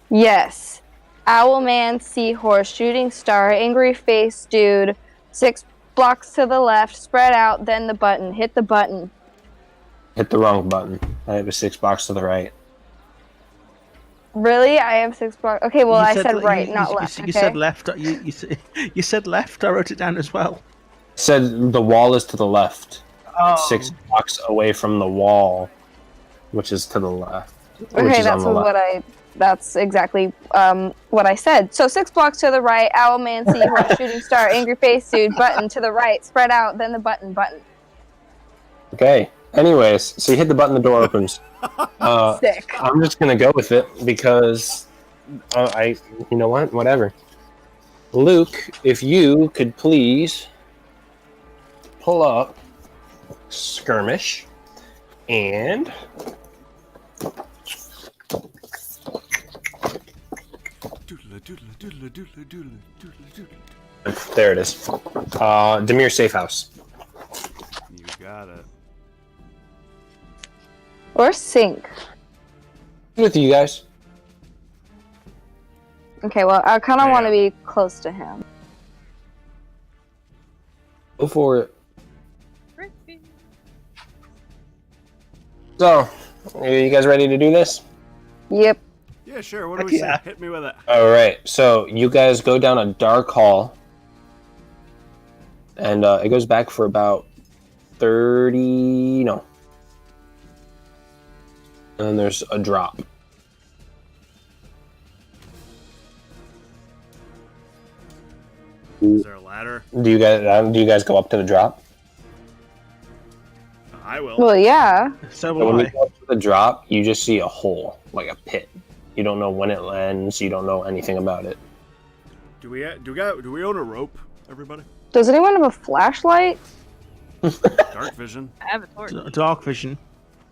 Yes. Owlman, Seahorse, Shooting Star, Angry Face Dude, 6 blocks to the left, spread out, then the button. Hit the button. Hit the wrong button. I have a 6 box to the right. Really? I have 6 blocks. Okay, well, I said right, you- not you- left. You okay? said left. You said left. I wrote it down as well. Said the wall is to the left. Oh. 6 blocks away from the wall, which is to the left. which Okay, is that's on the what left. That's exactly what I said. So 6 blocks to the right, Owlman, Seahorse, Shooting Star, Angry Face Dude, button to the right, spread out, then the button. Okay. Anyways, so you hit the button, the door opens. Sick. I'm just gonna go with it because you know what? Whatever. Luke, if you could please pull up skirmish and Doodle, doodle, doodle, doodle, doodle, doodle, doodle. there it is. Demir Safe House. You got it. Or sink. With you guys. Okay, well, I kind of Yeah. want to be close to him. Go for it. Crispy. So, are you guys ready to do this? Yep. Yeah, sure. What do Heck we yeah. say? Hit me with it. All right. So you guys go down a dark hall, and it goes back for about 30. No. And then there's a drop. Is there a ladder? Do you guys go up to the drop? I will. Well, yeah. So So will when you I. go up to the drop, you just see a hole, like a pit. You don't know when it ends. You don't know anything about it. Do we own a rope, everybody? Does anyone have a flashlight? Dark vision. I have a torch. Dark vision.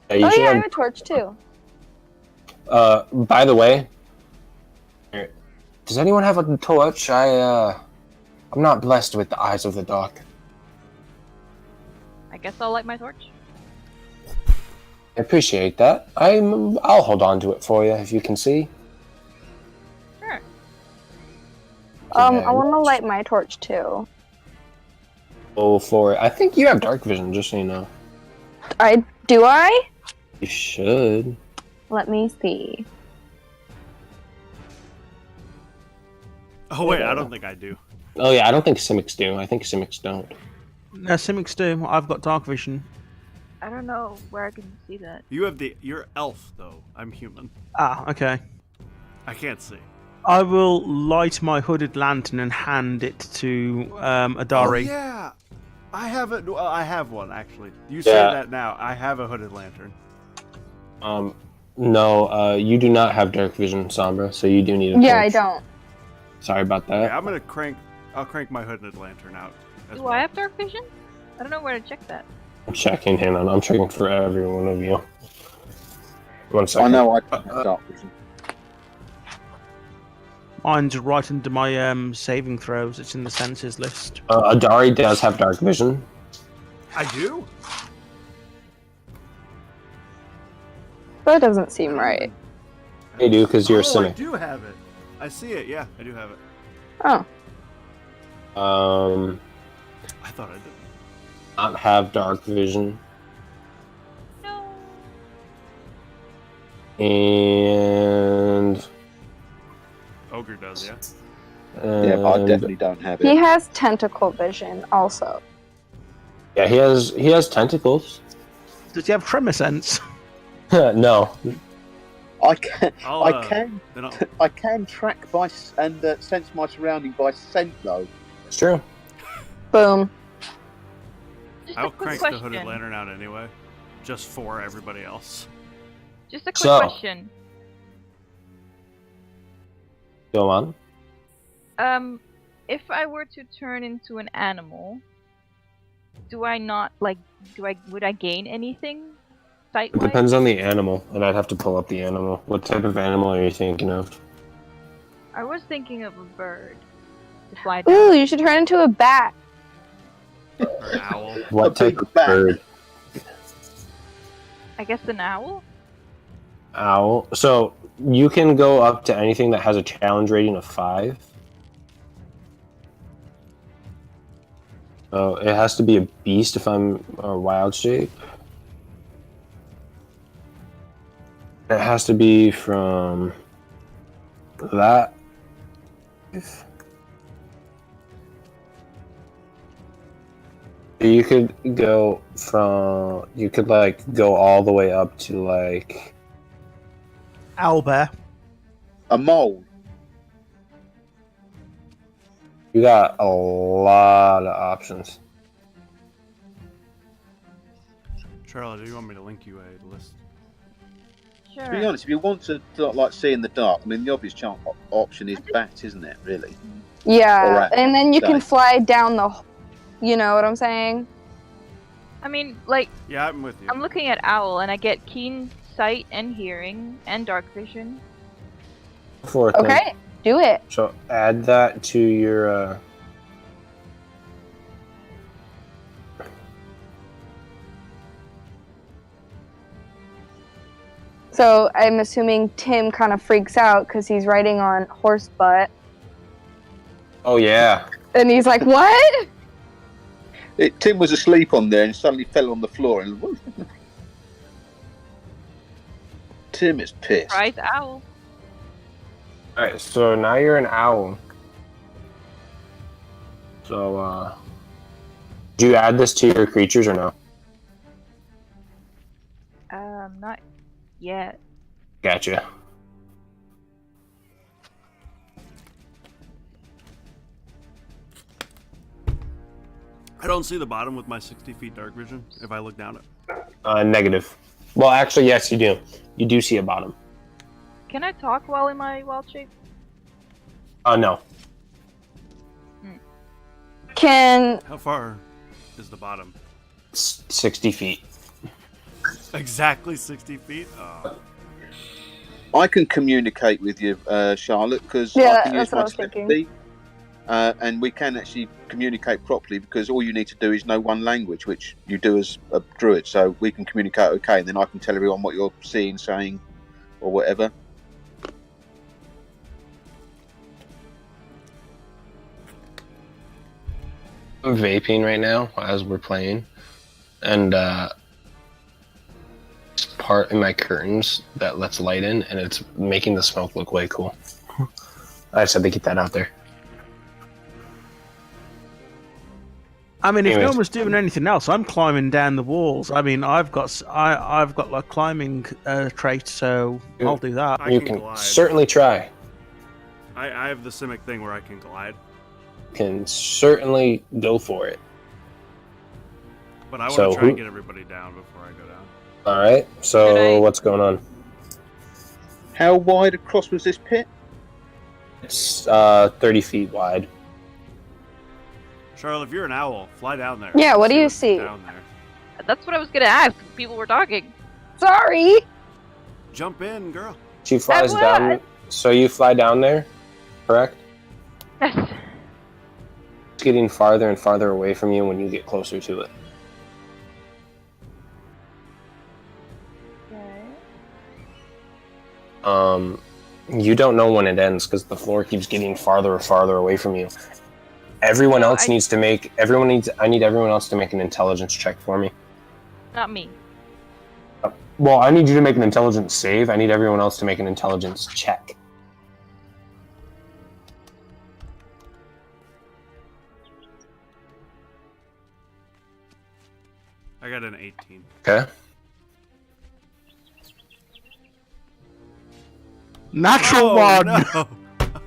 Yeah, you Oh should yeah, I have- have a torch too. by the way, does anyone have a torch? I'm not blessed with the eyes of the dark. I guess I'll light my torch. I appreciate that. I'll hold on to it for you if you can see. Sure. I Yeah, want to light my torch too. Go for it. I think you have dark vision, just so you know. Do I? You should. Let me see. Oh wait, I don't think I do. Oh yeah, I don't think Simics do. I think Simics don't. No, Simics do. I've got dark vision. I don't know where I can see that. You're elf though. I'm human. Ah, okay. I can't see. I will light my hooded lantern and hand it to Adari. Oh, yeah, I have it. Well, I have one actually. You say Yeah. that now. I have a hooded lantern. No, you do not have dark vision, Sombra, so you do need a torch. Yeah, I don't. Sorry about that. Yeah, I'll crank my hooded lantern out. As Do well. I have dark vision? I don't know where to check that. I'm checking. Hang on. I'm checking for every one of you. 1 I second. know I don't have dark vision. Mine's right under my saving throws. It's in the senses list. Adari does have dark vision. I do? That doesn't seem right. You do, because you're a I cynic. do have it. I see it. Yeah, I do have it. Oh. I thought I did. Not have dark vision. No. And Ogre does, yeah. Yeah, but I definitely don't have He it. has tentacle vision also. yeah, he has tentacles. Does he have tremor sense? No. I can, I'll, then I can track by and sense my surrounding by scent though. It's true. Boom. Just I'll a quick crank the question. hooded lantern out anyway, just for everybody else. Just a quick So- question. Go on. If I were to turn into an animal, would I gain anything It sight-wise? depends on the animal, and I'd have to pull up the animal. What type of animal are you thinking of? I was thinking of a bird to fly down. Ooh, you should turn into a bat. Or an owl. What A type big of bat. bird? I guess an owl? Owl. So you can go up to anything that has a challenge rating of 5. So it has to be a beast if I'm a wild shape. It has to be from that. You could go from. You could go all the way up to Owlbear. A mole. You got a lot of options. Charlotte, do you want me to link you a list? Sure. To be honest, if you want to see in the dark, I mean the obvious option is bat, isn't it? Really. Yeah, Alright, and then you can okay. fly down the. You know what I'm saying? I mean, Yeah, I'm with you. I'm looking at owl, and I get keen sight and hearing and dark vision. Fourth then. Okay, do it. So add that to your. So I'm assuming Tim kind of freaks out because he's riding on horse butt, Oh yeah. and he's like, "What?" Tim was asleep on there and suddenly fell on the floor and. Tim is pissed. Surprise owl. All right. So now you're an owl. So do you add this to your creatures or no? Not yet. Gotcha. I don't see the bottom with my 60 feet dark vision if I look down it. Negative. Well, actually, yes, you do. You do see a bottom. Can I talk while in my wild shape? No. Can How far is the bottom? 60 feet. Exactly 60 feet? Oh. I can communicate with you, Charlotte, because Yeah, I can use that's what I my was thinking. telepathy, and we can actually communicate properly because all you need to do is know one language, which you do as a druid. So we can communicate okay, and then I can tell everyone what you're seeing, saying, or whatever. I'm vaping right now as we're playing, and part in my curtains that lets light in, and it's making the smoke look way cool. I just had to get that out there. I mean, if no Anyways. one's doing anything else, I'm climbing down the walls. I mean, I've got like climbing trait, so I'll do that. I You can can glide. certainly try. I have the Simic thing where I can glide, Can certainly go for it. but I want So to try who- and get everybody down before I go down. All right. Should So I- what's going on? How wide across was this pit? It's 30 feet wide. Charlotte, if you're an owl, fly down there. Yeah, what do you what's see? Down there. That's what I was gonna ask. People were talking. Sorry. Jump in, girl. She flies what? down. So you fly down there, correct? Yes. It's getting farther and farther away from you when you get closer to it. You don't know when it ends because the floor keeps getting farther and farther away from you. Everyone No, else needs to make. I need everyone else to make an intelligence check for me. Not me. Well, I need you to make an intelligence save. I need everyone else to make an intelligence check. I got an 18. Okay. Natural Oh, one. no.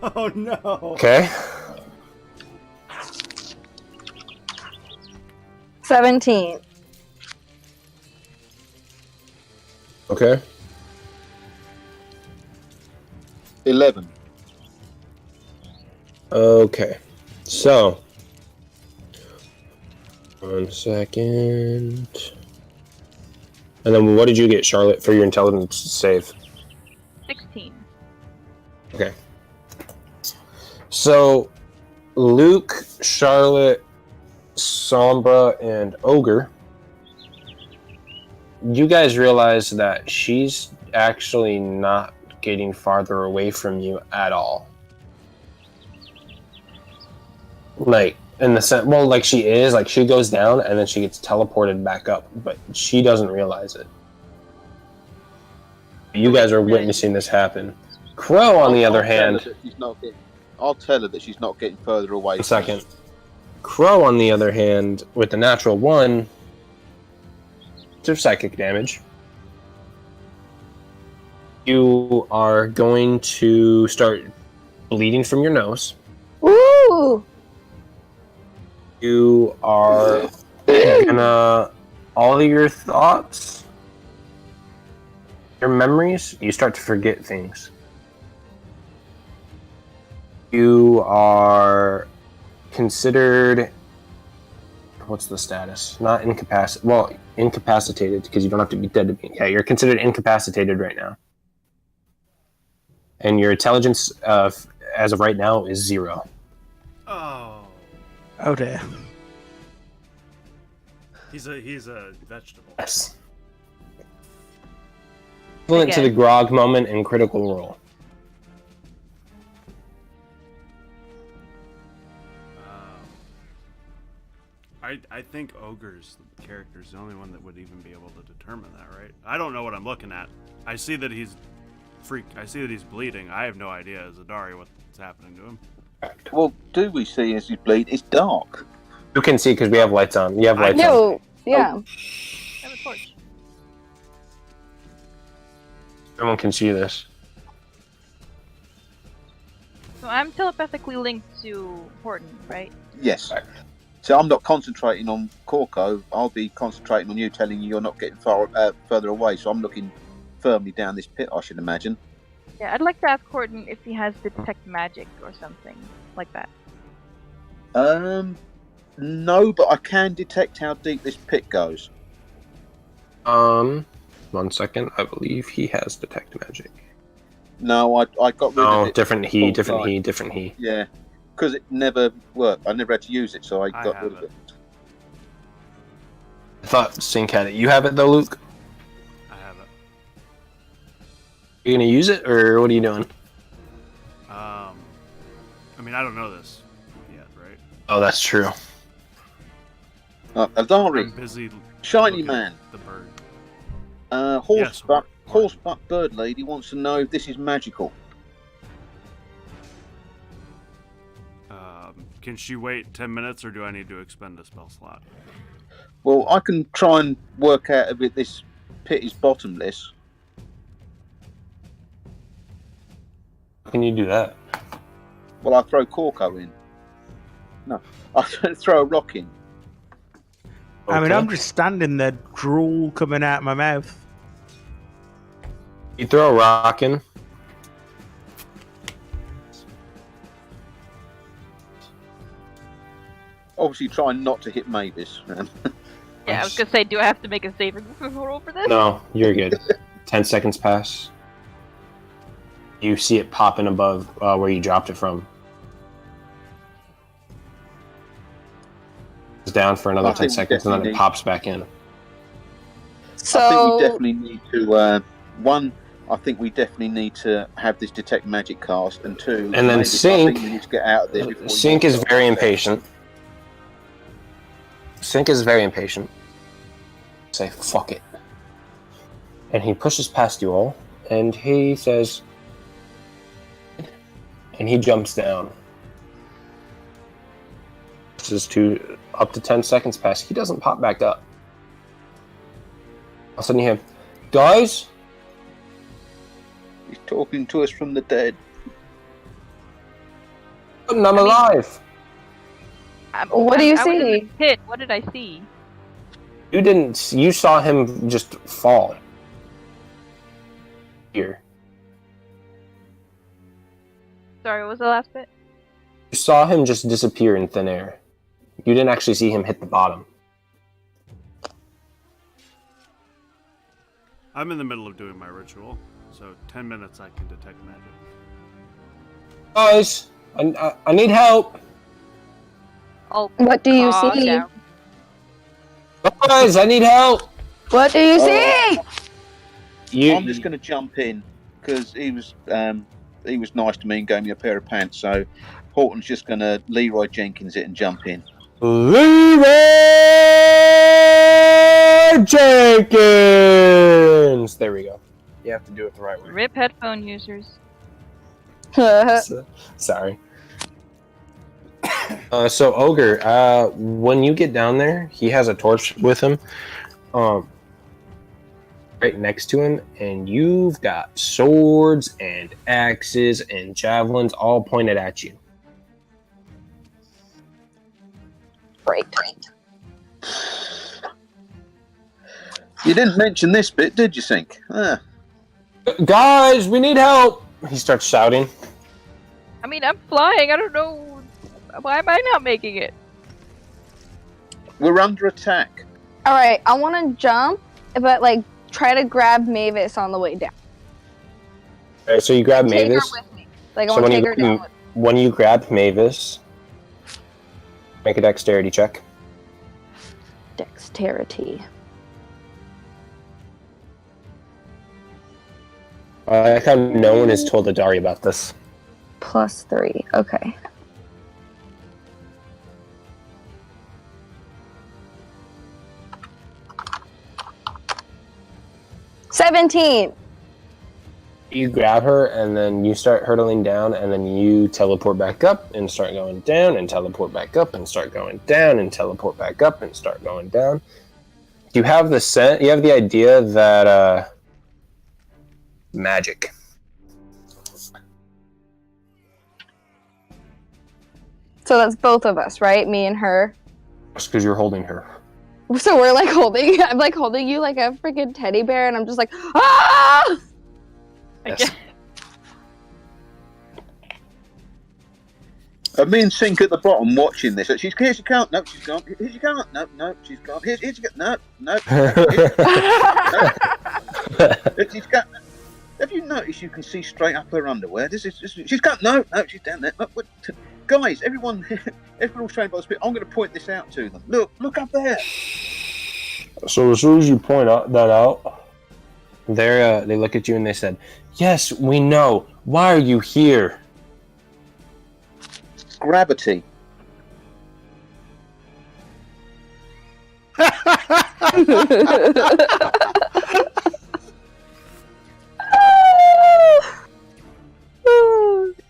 Oh no. Okay. 17. Okay. 11. Okay. So. 1 second. And then what did you get, Charlotte, for your intelligence save? 16. Okay. So, Luke, Charlotte, Sombra, and Ogre, you guys realize that she's actually not getting farther away from you at all. Like, in the sense, well, like she is, like she goes down and then she gets teleported back up, but she doesn't realize it. You guys are witnessing this happen. Crow, on the other hand, I'll tell her that she's not getting further away. a second. Crow, on the other hand, with the natural 1, it's psychic damage. You are going to start bleeding from your nose. Ooh. You are gonna, all of your thoughts, your memories, you start to forget things. You are considered, what's the status? Not incapacitated. Well, incapacitated because you don't have to be dead to be. Yeah, you're considered incapacitated right now. And your intelligence, as of right now, is 0. Oh. Oh dear. He's a vegetable. Yes. Equivalent to the Again. grog moment in Critical Role. I think Ogre's character's the only one that would even be able to determine that, right? I don't know what I'm looking at. I see that he's I see that he's bleeding. I have no idea as Adari what's happening to him. Well, do we see as you bleed? It's dark. You can see because we have lights on. You have lights on. No. Yeah. I have a torch. Everyone can see this. So I'm telepathically linked to Horton, right? Yes. So I'm not concentrating on Corco. I'll be concentrating on you, telling you you're not getting further away. So I'm looking firmly down this pit, I should imagine. Yeah, I'd like to ask Horton if he has detect magic or something like that. No, but I can detect how deep this pit goes. 1 second. I believe he has detect magic. No, I got rid of No, it. different he, full different time. he, different he. Yeah, because it never worked. I never had to use it, so I got have rid of it. it. I thought Sync had it. You have it though, Luke? I have it. You gonna use it or what are you doing? I mean, I don't know this yet, right? Oh, that's true. Adari, I'm busy. shiny looking man, at the bird. horsebuck bird lady wants to know if this is magical. Can she wait 10 minutes, or do I need to expend a spell slot? Well, I can try and work out if this pit is bottomless. How can you do that? Well, I throw Corco in. No, I throw a rock in. I mean, Okay. I'm just standing there, drool coming out of my mouth. You throw a rock in. obviously trying not to hit Mavis. Yeah, I was gonna say, do I have to make a saving throw for this? No, you're good. 10 seconds pass. You see it popping above where you dropped it from. It's down for another I 10 think we seconds and then it definitely pops back in. So I think we definitely need to I think we definitely need to have this detect magic cast, and two, And then Mavis, I Sync- think we need to get out of there before Sync you is get very off. impatient. Sync is very impatient. Say, fuck it. And he pushes past you all, and he says, and he jumps down. This is up to 10 seconds pass. He doesn't pop back up. All of a sudden you hear, guys? He's talking to us from the dead. I'm alive. What do you I was in the see? pit. What did I see? You saw him just fall. Here. Sorry, what was the last bit? You saw him just disappear in thin air. You didn't actually see him hit the bottom. I'm in the middle of doing my ritual, so 10 minutes I can detect magic. Guys, I need help. Oh, What do you calm see? down. Guys, I need help. What do you see? I'm just going to jump in because he was nice to me and gave me a pair of pants. So Horton's just going to Leroy Jenkins it and jump in. Leroy Jenkins. There we go. You have to do it the right way. Rip headphone users. Sorry. So Ogre, when you get down there, he has a torch with him, right next to him, and you've got swords and axes and javelins all pointed at you. Great. You didn't mention this bit, did you, Sync? Guys, we need help! He starts shouting. I mean, I'm flying. I don't know. Why am I not making it? We're under attack. All right, I want to jump, but like try to grab Mavis on the way down. Alright, so you grab Take Mavis. her with me. Like I So want when to you take her down. when you grab Mavis, make a dexterity check. Dexterity. I like how no one has told Adari about this. +3. Okay. $17. You grab her, and then you start hurtling down, and then you teleport back up and start going down, and teleport back up and start going down, and teleport back up and start going down. You have the idea that magic. So that's both of us, right? Me and her. Just because you're holding her. So we're like holding. I'm like holding you like a freaking teddy bear, and I'm just like, ah! Yes. Me and Sync at the bottom watching this. Here she can't. No, she's gone. Here she can't. No, she's gone. Here she can't. No. She's got. Have you noticed you can see straight up her underwear? She's got no, she's down there. What, guys, everyone's trained by the spirit. I'm going to point this out to them. Look up there. So as soon as you point that out, they look at you and they said, "Yes, we know. Why are you here?" Gravity.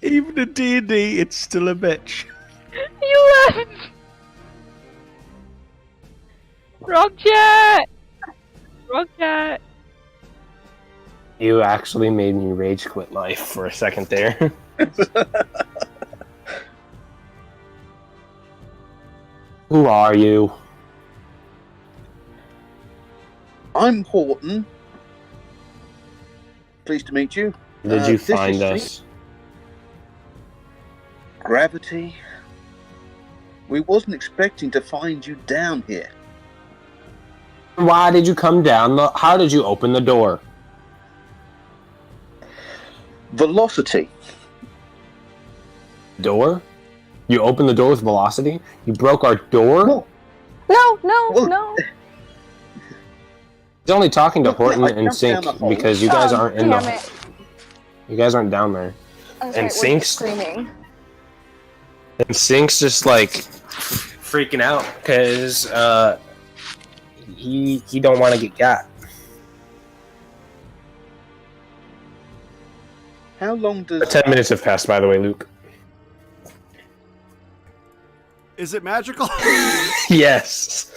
Even in D&D, it's still a bitch. You left! Wrong chat! Wrong chat! You actually made me rage quit life for a second there. Who are you? I'm Horton. Pleased to meet you. Did you this find is us? Gravity. We wasn't expecting to find you down here. Why did you come down? How did you open the door? Velocity. Door? You opened the door with velocity? You broke our door? No, Well- He's only talking to Look, I Horton and jumped Sync down the hole. because you guys aren't in damn the. it. You guys aren't down there. That's And right, we're Sync's- screaming. And Sync's just like freaking out because he don't want to get got. How long does 10 minutes have passed, by the way, Luke. Is it magical? Yes.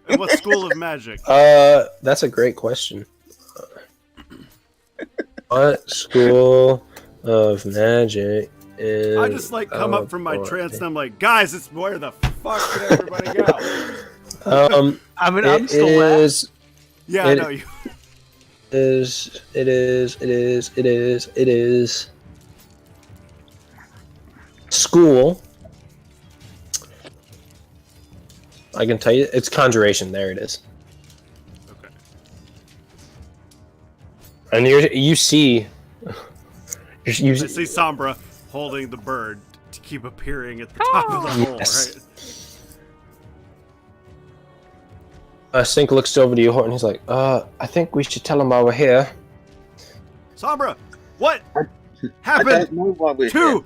And what school of magic? That's a great question. What school of magic is? I just like come up from my trance and I'm like, guys, it's where the fuck did everybody go? I mean, I'm It still there. is. Yeah, I It- know you. It is. School. I can tell you, it's conjuration. There it is. Okay. And you see. I see Sombra holding the bird to keep appearing at the top of the hole, Yes. right? Sync looks over to you, Horton. He's like, I think we should tell him why we're here. Sombra, what I happened don't know why we're here. to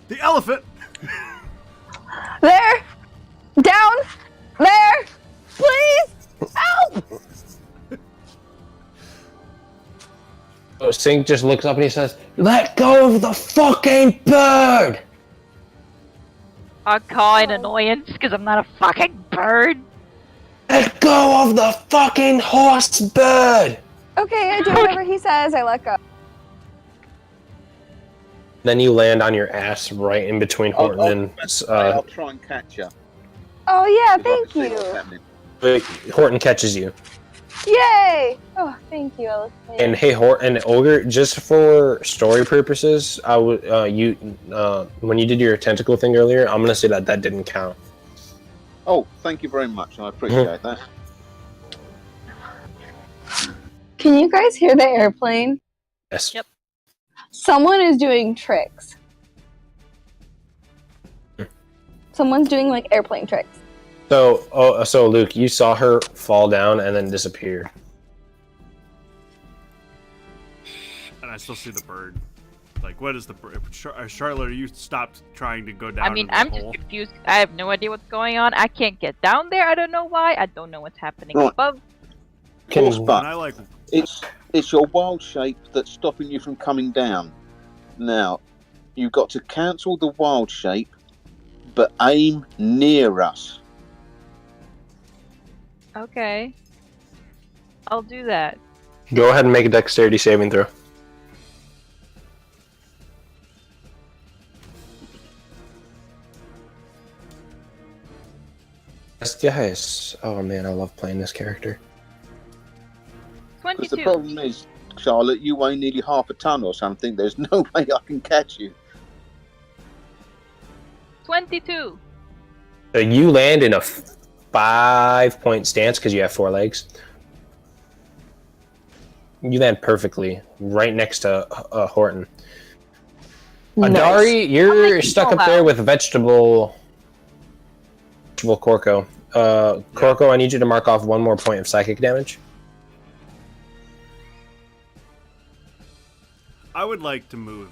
the elephant? There! Down! There! Please! Help! So Sync just looks up and he says, "Let go of the fucking bird!" I call in annoyance because I'm not a fucking bird. Let go of the fucking horse bird! Okay, I do whatever he says. I let go. Then you land on your ass right in between Horton and I'll try and catch you. Oh yeah, if I thank can see what's you. happening. Horton catches you. Yay! Oh, thank you, Alice. And hey, Horton, Ogre, just for story purposes, I would when you did your tentacle thing earlier, I'm gonna say that didn't count. Oh, thank you very much. I appreciate that. Can you guys hear the airplane? Yes. Yep. Someone is doing tricks. Someone's doing like airplane tricks. So Luke, you saw her fall down and then disappear. And I still see the bird. Like, what is the bird? Charlotte, you stopped trying to go down I mean, into the I'm hole. just confused. I have no idea what's going on. I can't get down there. I don't know why. I don't know what's happening Right. above. Horse And butt. I like, It's your wild shape that's stopping you from coming down. Now, you've got to cancel the wild shape, but aim near us. Okay. I'll do that. Go ahead and make a dexterity saving throw. Yes. Oh man, I love playing this character. Because the 22. problem is, Charlotte, you weigh nearly half a ton or something. There's no way I can catch you. 22. So you land in a 5-point stance because you have 4 legs. You land perfectly right next to Horton. Adari, I'm you're like, stuck oh, up there wow. with vegetable Corco. Corco, I need you to mark off 1 more point of psychic damage. I would like to move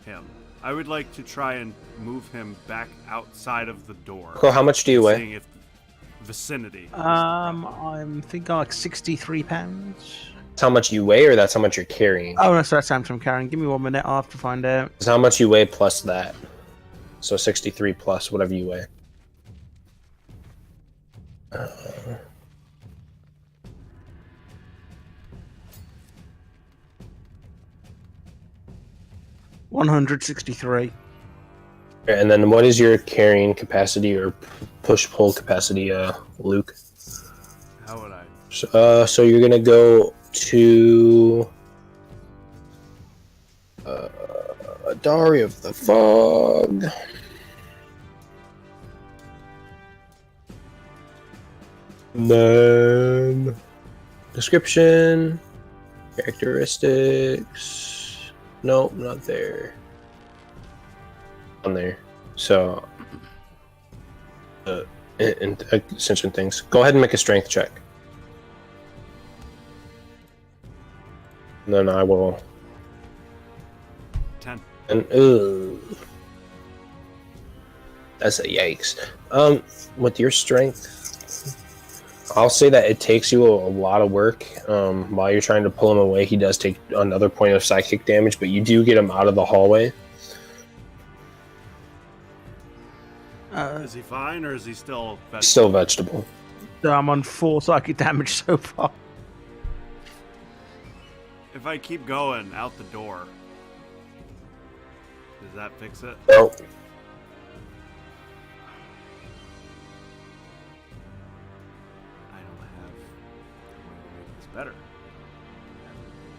him. I would like to try and move him back outside of the door. Corco, how much do you weigh? Seeing if vicinity. I'm thinking like 63 pounds. That's how much you weigh, or that's how much you're carrying? Oh, no, so that's how much I'm carrying. Give me 1 minute. I'll have to find out. It's how much you weigh plus that. So 63 plus whatever you weigh. 163. And then what is your carrying capacity or push-pull capacity, Luke? How would I? So you're gonna go to Dari of the Fog. And then description, characteristics. Nope, not there. On there. So, essential things. Go ahead and make a strength check. And then I will. 10. And that's a yikes. With your strength, I'll say that it takes you a lot of work. While you're trying to pull him away, he does take another point of psychic damage, but you do get him out of the hallway. Is he fine, or is he still vegetable? Still vegetable. I'm on 4 psychic damage so far. If I keep going out the door, does that fix it? Nope. I don't have a way to make this better.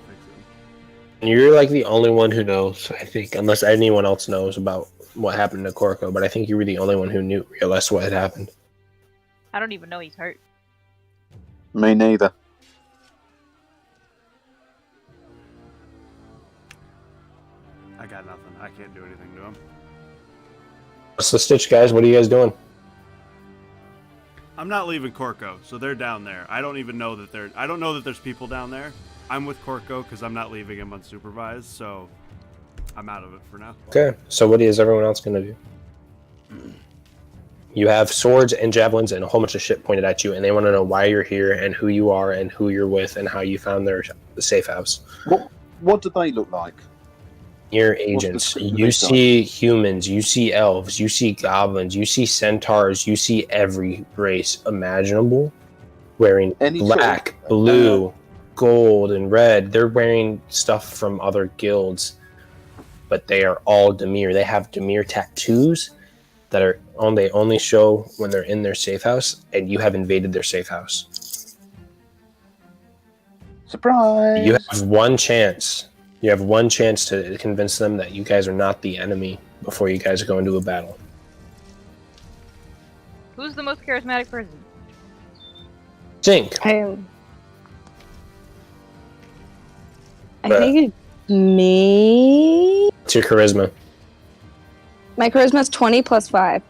Fix it. And you're like the only one who knows, I think, unless anyone else knows about what happened to Corco, but I think you were the only one who realized what had happened. I don't even know he's hurt. Me neither. I got nothing. I can't do anything to him. What's the stitch, guys? What are you guys doing? I'm not leaving Corco, so they're down there. I don't even know that I don't know that there's people down there. I'm with Corco because I'm not leaving him unsupervised, so I'm out of it for now. Okay, so what is everyone else going to do? You have swords and javelins and a whole bunch of shit pointed at you, and they want to know why you're here and who you are and who you're with and how you found the safe house. What do they look like? You're agents. description You based on? see humans, you see elves, you see goblins, you see centaurs, you see every race imaginable wearing Any sort of- black, blue, gold, and red. They're wearing stuff from other guilds, but they are all Demir. They have Demir tattoos that are they only show when they're in their safe house, and you have invaded their safe house. Surprise! You have one chance. You have one chance to convince them that you guys are not the enemy before you guys go into a battle. Who's the most charismatic person? Think. I think it's me. What's your charisma? My charisma is 20 plus 5.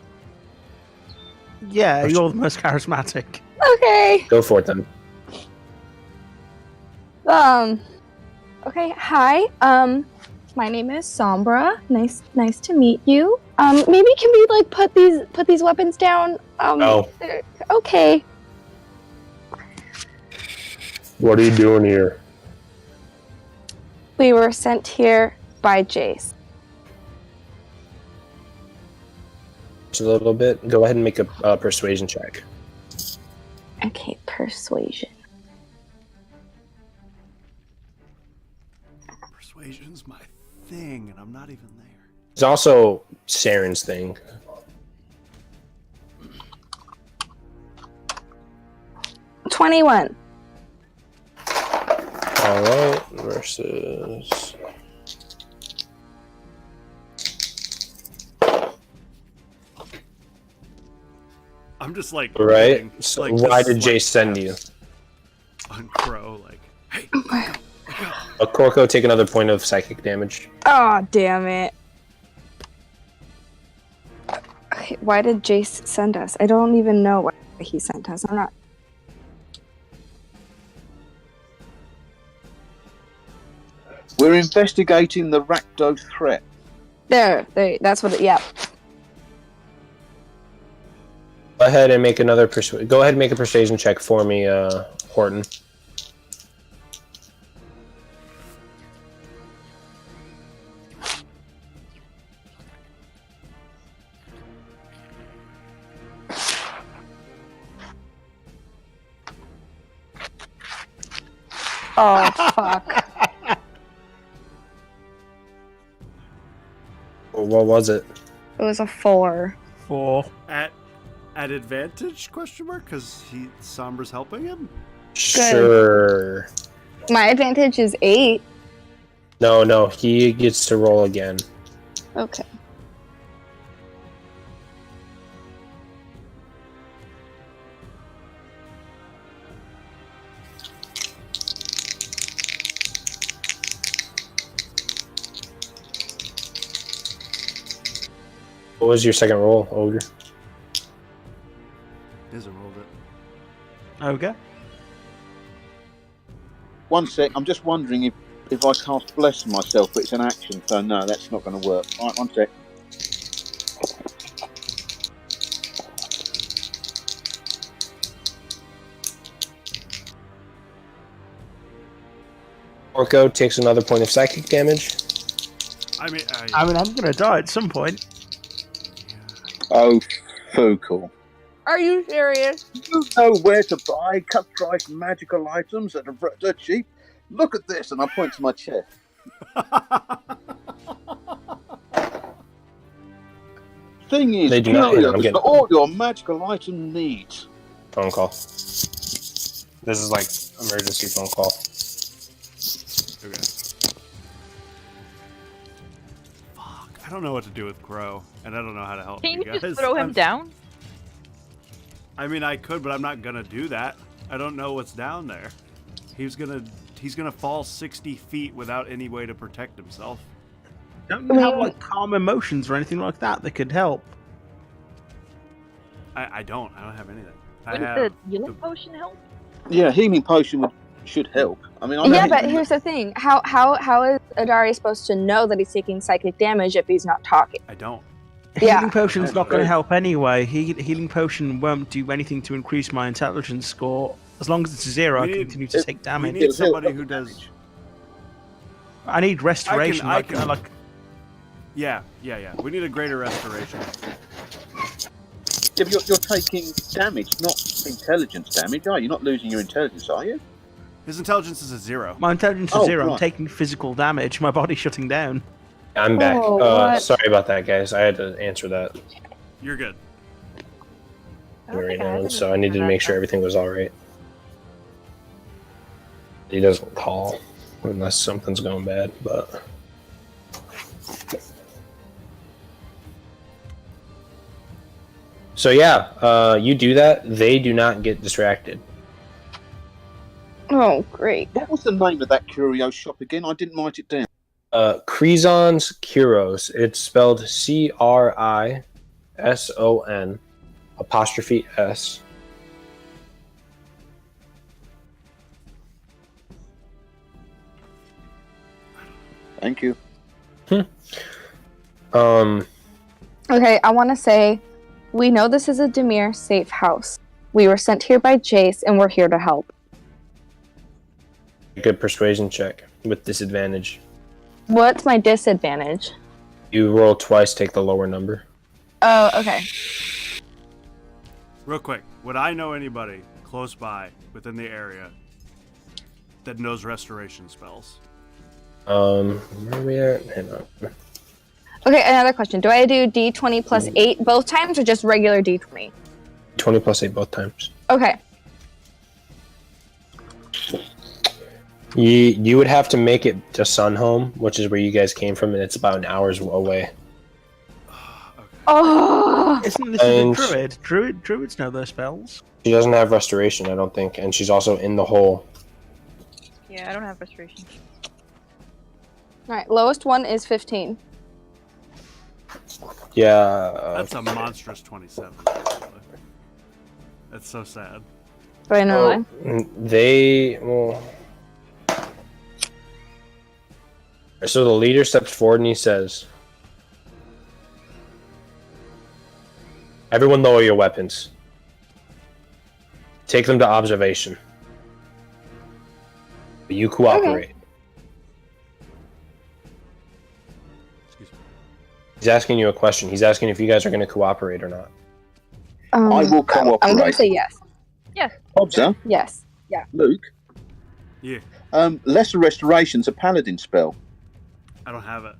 Yeah, you're the most charismatic. Okay. Go for it then. Okay, hi. My name is Sombra. Nice to meet you. Maybe can we like put these weapons down? No. Okay. What are you doing here? We were sent here by Jace. Just a little bit. Go ahead and make a persuasion check. Okay, persuasion. Persuasion's my thing, and I'm not even there. It's also Saren's thing. $21. All right, versus. I'm just like Right. reading, So like, why this, did like, Jace send you? on Crow? Like, hey, Corco, take another point of psychic damage. Oh, damn it. Okay, why did Jace send us? I don't even know why he sent us. I'm not. We're investigating the Rakdos threat. There, that's what yeah. Go ahead and make another Go ahead and make a persuasion check for me, Horton. Oh, fuck. What was it? It was a 4. 4. at advantage? Question mark? Because Sombra's helping him. Sure. My advantage is 8. No, he gets to roll again. Okay. was your second roll, Ogre? Isn't rolled it. Okay. One sec. I'm just wondering if I cast Bless myself, but it's an action, so no, that's not going to work. All right, one sec. Orko takes another point of psychic damage. I mean, I'm gonna die at some point. Oh, Focal. Are you serious? You know where to buy cut-price magical items that are cheap? Look at this, and I point to my chest. Thing is, They do not- curious I'm getting- for all your magical item needs. Phone call. This is like emergency phone call. Okay. Fuck. I don't know what to do with Crow, and I don't know how to help Can you guys. just throw him down? I mean, I could, but I'm not gonna do that. I don't know what's down there. He's gonna fall 60 feet without any way to protect himself. Don't you have like calm emotions or anything like that that could help? I don't have anything. I Wouldn't have the healing potion help? Yeah, healing potion should help. I mean, I know Yeah, but here's the thing. How is Adari supposed to know that he's taking psychic damage if he's not talking? I don't. Yeah. Healing potion's That's not going to true. help anyway. Healing potion won't do anything to increase my intelligence score. As long as it's 0, I We need- continue to take We damage. need somebody who does. I need restoration. I like, can- like Yeah. We need a greater restoration. Yeah, but you're taking damage, not intelligence damage, are you? You're not losing your intelligence, are you? His intelligence is a 0. my intelligence is Oh, 0. I'm right. taking physical damage. My body's shutting down. I'm back. Oh, what? Sorry about that, guys. I had to answer that You're good. I don't right think I now, have so I anything needed for to that, make sure though. everything was all right. He doesn't call unless something's going bad, but so yeah, you do that. They do not get distracted. Oh, great. What was the name of that curio shop again? I didn't write it down. Crison's Curos. It's spelled CRISON''S. Thank you. Okay, I want to say, we know this is a Demir safe house. We were sent here by Jace, and we're here to help. Good persuasion check with disadvantage. What's my disadvantage? You roll twice, take the lower number. Oh, okay. Real quick, would I know anybody close by within the area that knows restoration spells? Where are we at? Hang on. Okay, another question. Do I do D20 plus 8 both times, or just regular D20? 20 plus 8 both times. Okay. You would have to make it to Sunhome, which is where you guys came from, and it's about an hour's away. Oh! Isn't this a And- druid? Druids know their spells. She doesn't have restoration, I don't think, and she's also in the hole. Yeah, I don't have restoration. Alright, lowest one is 15. Yeah. That's a monstrous 27. Actually. That's so sad. Do I know why? Well. So the leader steps forward and he says, "Everyone lower your weapons. Take them to observation. But you cooperate." Excuse me. He's asking you a question. He's asking if you guys are going to cooperate or not. I will cooperate. I'm going to say yes. Hobza, Yes. Luke. Yeah, Lesser Restoration's a paladin spell. I don't have it.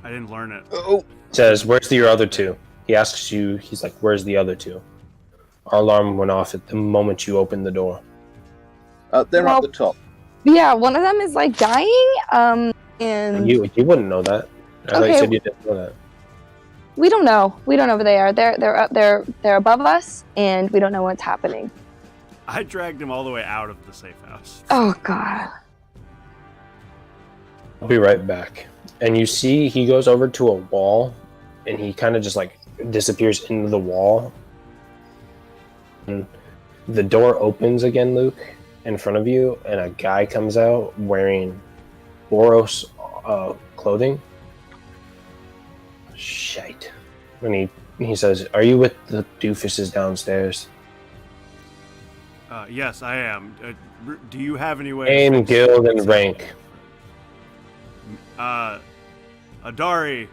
I didn't learn it. Oh, He says, "Where's your other two?" He asks you, he's like, "Where's the other two?" Our alarm went off at the moment you opened the door. they're Well- up the top. Yeah, one of them is like dying. And You wouldn't know that. I thought you Okay. said you didn't know that. we don't know. We don't know where they are. They're up there. They're above us, and we don't know what's happening. I dragged him all the way out of the safe house. Oh God. I'll be right back. and you see he goes over to a wall, and he kind of just like disappears into the wall. And the door opens again, Luke, in front of you, and a guy comes out wearing Boros clothing. Shite. And he says, "Are you with the doofuses downstairs?" Yes, I am. Do you have any way? Name, guild, and rank. Adari,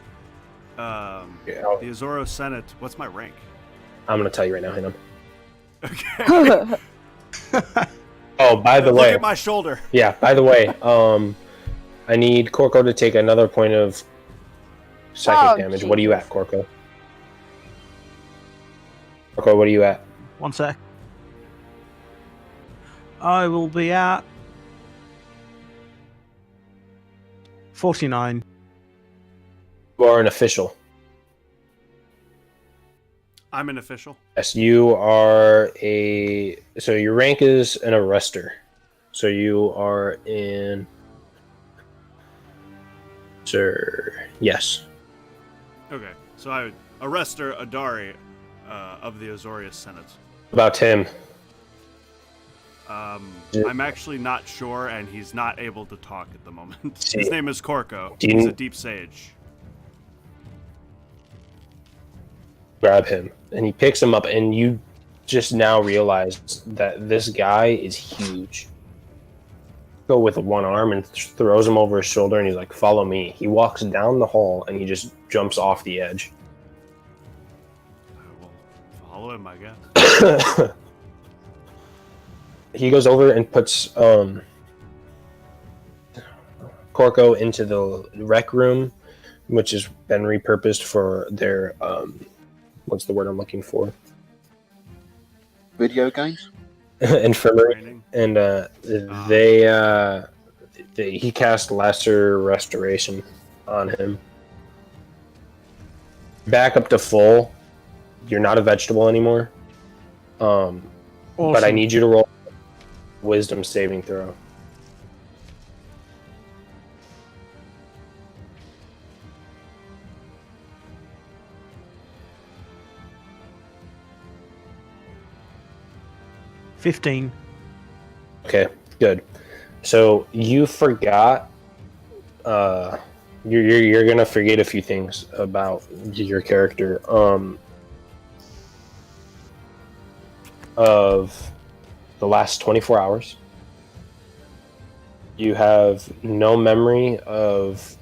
the Azoro Senate. What's my rank? I'm gonna tell you right now. Hang on. Okay. Oh, by the way, look at my shoulder. Yeah. By the way, I need Corco to take another point of psychic damage. Jesus. What are you at, Corco? Corco, what are you at? 1 sec. I will be at 49. You are an official. I'm an official. Yes, you are so your rank is an arrester. So you are in... Sir... Yes. Okay, so I would arrester Adari of the Azorius Senate. About him. I'm actually not sure, and he's not able to talk at the moment. See. His name is Corco. Do you- He's a deep sage. Grab him. And he picks him up, and you just now realize that this guy is huge. Go with one arm and throws him over his shoulder, and he's like, "Follow me." He walks down the hall, and he just jumps off the edge. I will follow him, I guess. He goes over and puts Corco into the rec room, which has been repurposed for their what's the word I'm looking for? Video games? Infirmary. Training. And he cast Lesser Restoration on him. Back up to full. You're not a vegetable anymore. But I Awesome. need you to roll Wisdom saving throw. $15. Okay, good. So you forgot. You're gonna forget a few things about your character. Of the last 24 hours, you have no memory of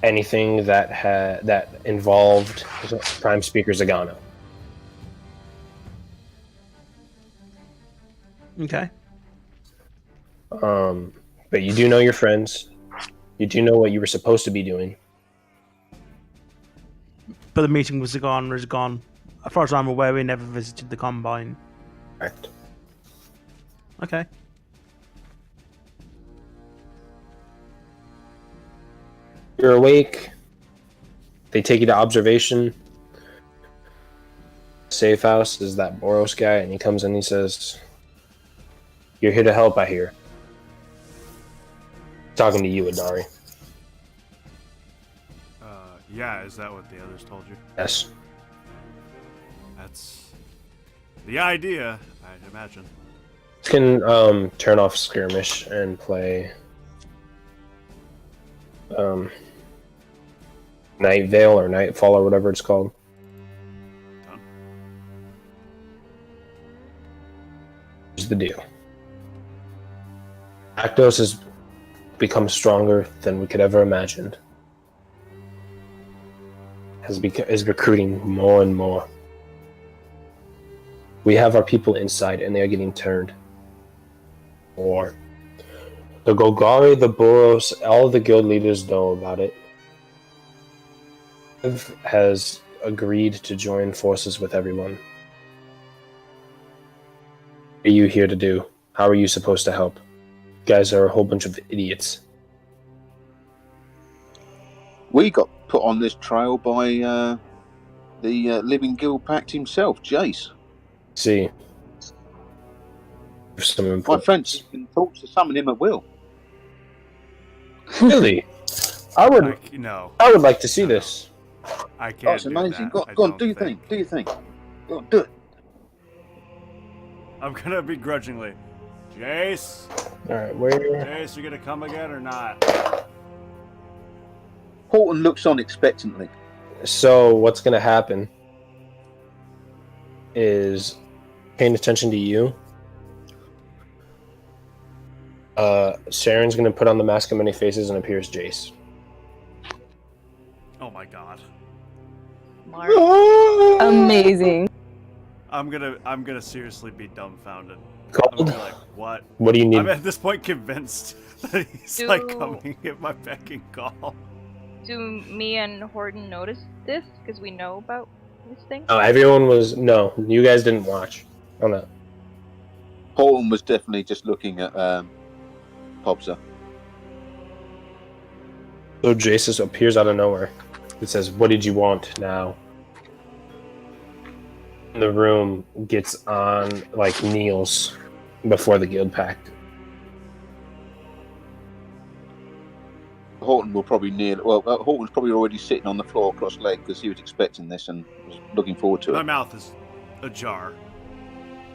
anything that involved Prime Speaker Zagano. Okay. But you do know your friends. You do know what you were supposed to be doing. But the meeting was gone. As far as I'm aware, we never visited the Combine. Correct. Okay. You're awake. They take you to observation. Safe house is that Boros guy, and he comes in and he says, "You're here to help, I hear." Talking to you, Adari. Yeah, is that what the others told you? Yes. That's the idea, I'd imagine. You can turn off skirmish and play Night Veil or Nightfall or whatever it's called. Done. Here's the deal. Actos has become stronger than we could ever imagine. Is recruiting more and more. We have our people inside, and they are getting turned. Or the Golgari, the Boros, all the guild leaders know about it. Has agreed to join forces with everyone. What are you here to do? How are you supposed to help? You guys are a whole bunch of idiots. We got put on this trail by the Living Guild Pact himself, Jace. See. My friends can talk to summon him at will. Really? I would. No, I would like to see this. I can't. Oh, it's do amazing. that. Go I on, do your don't thing. think. Do your thing. Go on, do it. I'm gonna begrudgingly. Jace, All right, where? Jace, you gonna come again or not? Horton looks on expectantly. So what's gonna happen is paying attention to you. Sharon's gonna put on the mask of many faces and appears Jace. Oh my god. Mark. Amazing. I'm gonna seriously be dumbfounded. I'm Cold. gonna be like, what? What do you need? I'm at this point convinced that he's like coming at my beck and call. Do me and Horton notice this? Because we know about this thing? Oh, everyone was no. You guys didn't watch. Oh no. Horton was definitely just looking at Pobza. So Jace appears out of nowhere. It says, "What did you want now?" And the room gets on, like, kneels before the guild pact. Horton will probably kneel. Well, Horton's probably already sitting on the floor cross-legged because he was expecting this and was looking forward to My it. mouth is ajar.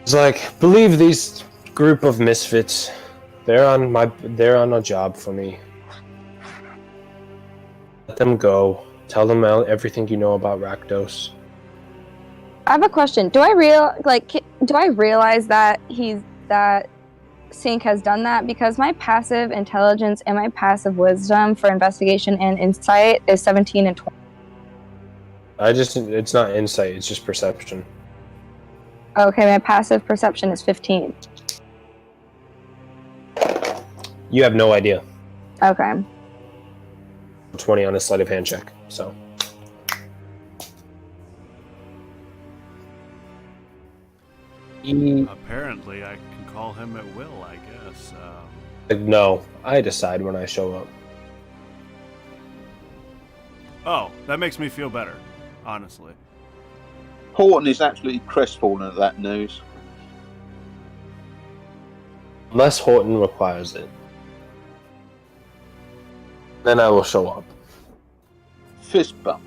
It's like, believe these group of misfits. They're on a job for me. Let them go. Tell them everything you know about Rakdos. I have a question. Do I realize that that Sync has done that? Because my passive intelligence and my passive wisdom for investigation and insight is 17 and 20. It's not insight, it's just perception. Okay, my passive perception is 15. You have no idea. Okay. 20 on a sleight of hand check, so. Apparently, I can call him at will, I guess. No, I decide when I show up. Oh, that makes me feel better, honestly. Horton is absolutely crestfallen at that news. Unless Horton requires it. Then I will show up. Fist bump.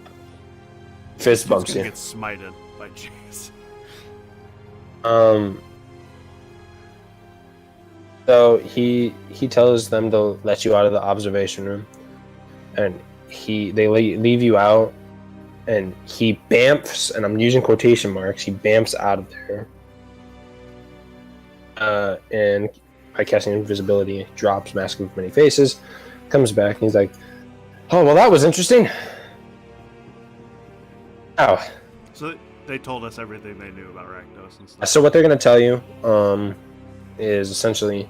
Fist He's bumps gonna you. get smited by Jace. So he tells them to let you out of the observation room, and they leave you out, and he bamfs, and I'm using quotation marks. He bamfs out of there, and by casting invisibility, drops Mask of Many Faces, comes back, and he's like, "Oh well, that was interesting." Ow. So they told us everything they knew about Rakdos and stuff. So what they're going to tell you is essentially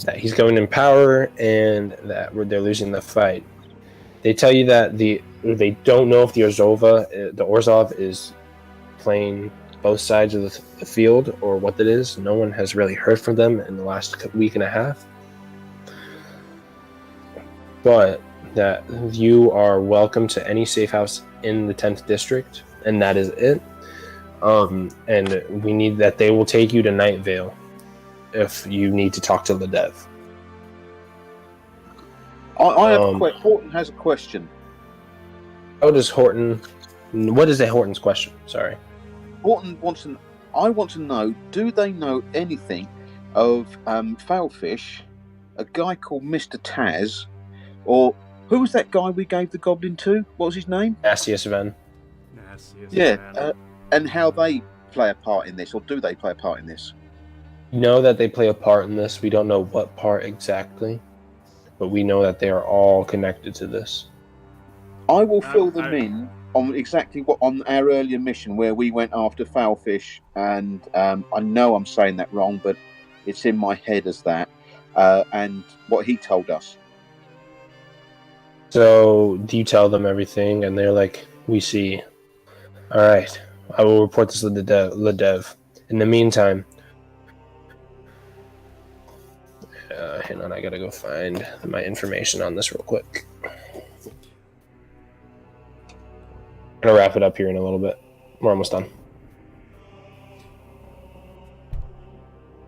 that he's going in power and that they're losing the fight. They tell you that they don't know if the Orzhov is playing both sides of the field or what it is. No one has really heard from them in the last week and a half. But that you are welcome to any safe house in the 10th district, and that is it. And we need that they will take you to Night Vale if you need to talk to the dev. I have Horton has a question. What is Horton's question? Sorry. Horton wants to. I want to know. Do they know anything of Foulfish, a guy called Mr. Taz, or who was that guy we gave the goblin to? What was his name? Nastius Ven. Yeah, and how they play a part in this, or do they play a part in this? We know that they play a part in this. We don't know what part exactly, but we know that they are all connected to this. I will fill them in on exactly what on our earlier mission where we went after Foulfish, and I know I'm saying that wrong, but it's in my head as that, and what he told us. So you tell them everything, and they're like, "We see." All right, I will report this to the dev. In the meantime, hang on, I gotta go find my information on this real quick. I'm gonna wrap it up here in a little bit. We're almost done.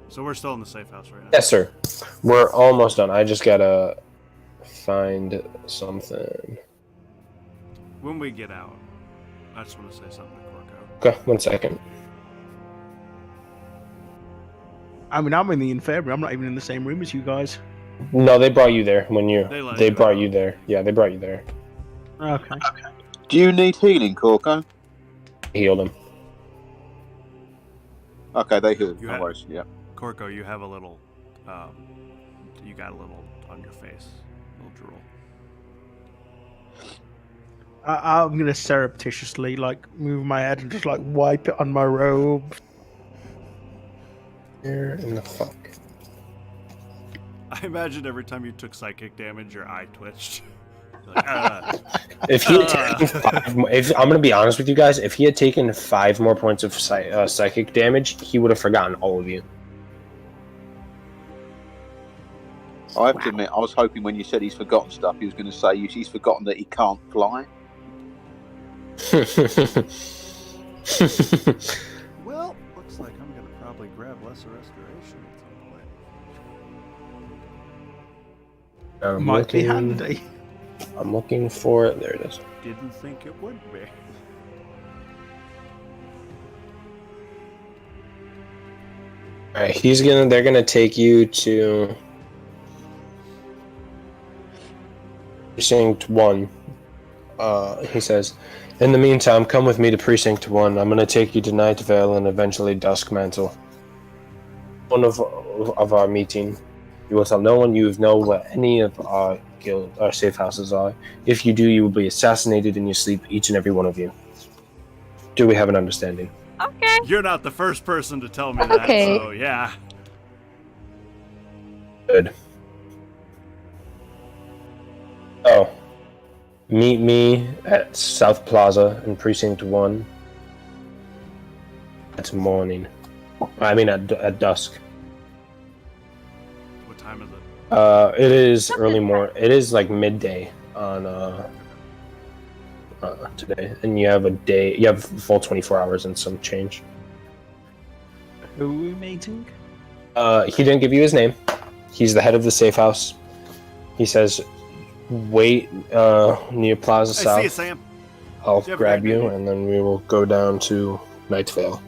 So we're still in the safe house right now. Yes, sir. We're almost done. I just gotta find something. When we get out, I just want to say something to Corco. Okay, 1 second. I mean, I'm in the infirmary. I'm not even in the same room as you guys. No, they brought you there when you. They let They you brought out. you there. Yeah, they brought you there. Okay. Do you need healing, Corco? Healed him. Okay, they healed. You No have- worries. Yeah. Corco, you have a little, you got a little on your face, a little drool. I'm gonna surreptitiously like move my head and just like wipe it on my robe. Where in the fuck? I imagine every time you took psychic damage, your eye twitched. You're like, If he had taken 5 more, if I'm gonna be honest with you guys, if he had taken 5 more points of psychic damage, he would have forgotten all of you. I have to admit, I was hoping when you said he's forgotten stuff, he was going to say he's forgotten that he can't fly. well, looks like I'm gonna probably grab lesser restoration at some point. I'm Might be looking- handy. I'm looking for it. There it is. Didn't think it would be. All right, they're gonna take you to Precinct 1. He says, in the meantime, come with me to Precinct 1. I'm gonna take you to Night Vale and eventually Duskmantle. One of our meeting. You will tell no one you know where any of our safe houses are. If you do, you will be assassinated in your sleep, each and every one of you. Do we have an understanding? Okay. You're not the first person to tell me that, Okay. so yeah. Good. Oh. Meet me at South Plaza in Precinct 1. It's morning. I mean at dusk. What time is it? It is early morning. It is like midday on today, and you have a day. You have full 24 hours and some change. Who are we meeting? He didn't give you his name. He's the head of the safe house. He says, "Wait near Plaza Hey, South. see you, Sam. I'll You have a grab great you, day. and then we will go down to Night Vale."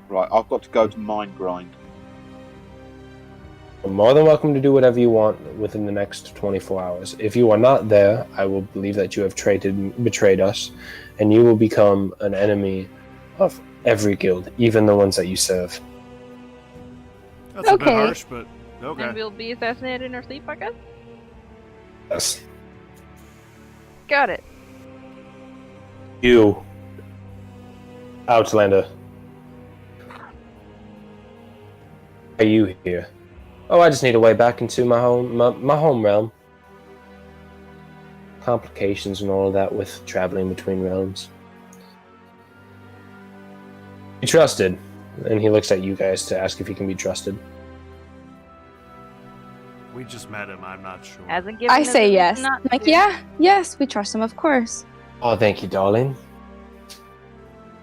Right, I've got to go to Mine Grind. You're more than welcome to do whatever you want within the next 24 hours. If you are not there, I will believe that you have betrayed us, and you will become an enemy of every guild, even the ones that you serve. That's a bit Okay. harsh, but And okay. we'll be assassinated in our sleep, I guess? Yes. Got it. You, Outlander. Are you here? Oh, I just need a way back into my home realm. Complications and all of that with traveling between realms. Be trusted. And he looks at you guys to ask if he can be trusted. We just met him. I'm not sure. Hasn't given I us a say reason yes. not I'm like, to. yeah, yes, we trust him, of course. Oh, thank you, darling.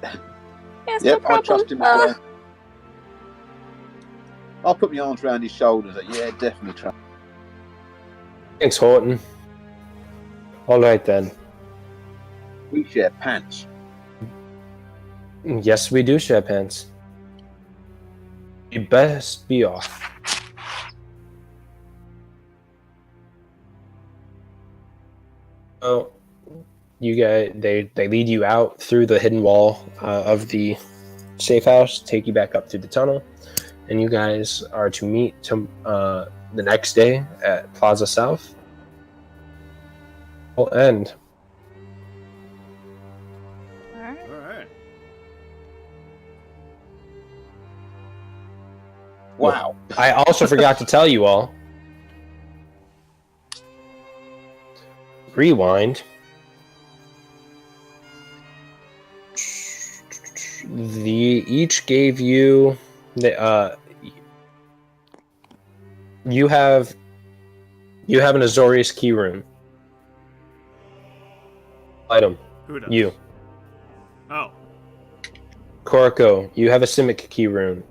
Yes, Yep, no I problem. trust him as well. I'll put my arms around his shoulders. Yeah, definitely trust. Thanks, Horton. All right, then. We share pants. Yes, we do share pants. You best be off. Oh, you guys, they lead you out through the hidden wall of the safe house, take you back up through the tunnel, and you guys are to meet the next day at Plaza South. Will end. Alright. All right. Wow. I also forgot to tell you all. Rewind. Each gave you the you have an Azorius key rune. Item. Who does? You. Oh. Korko, you have a Simic key rune.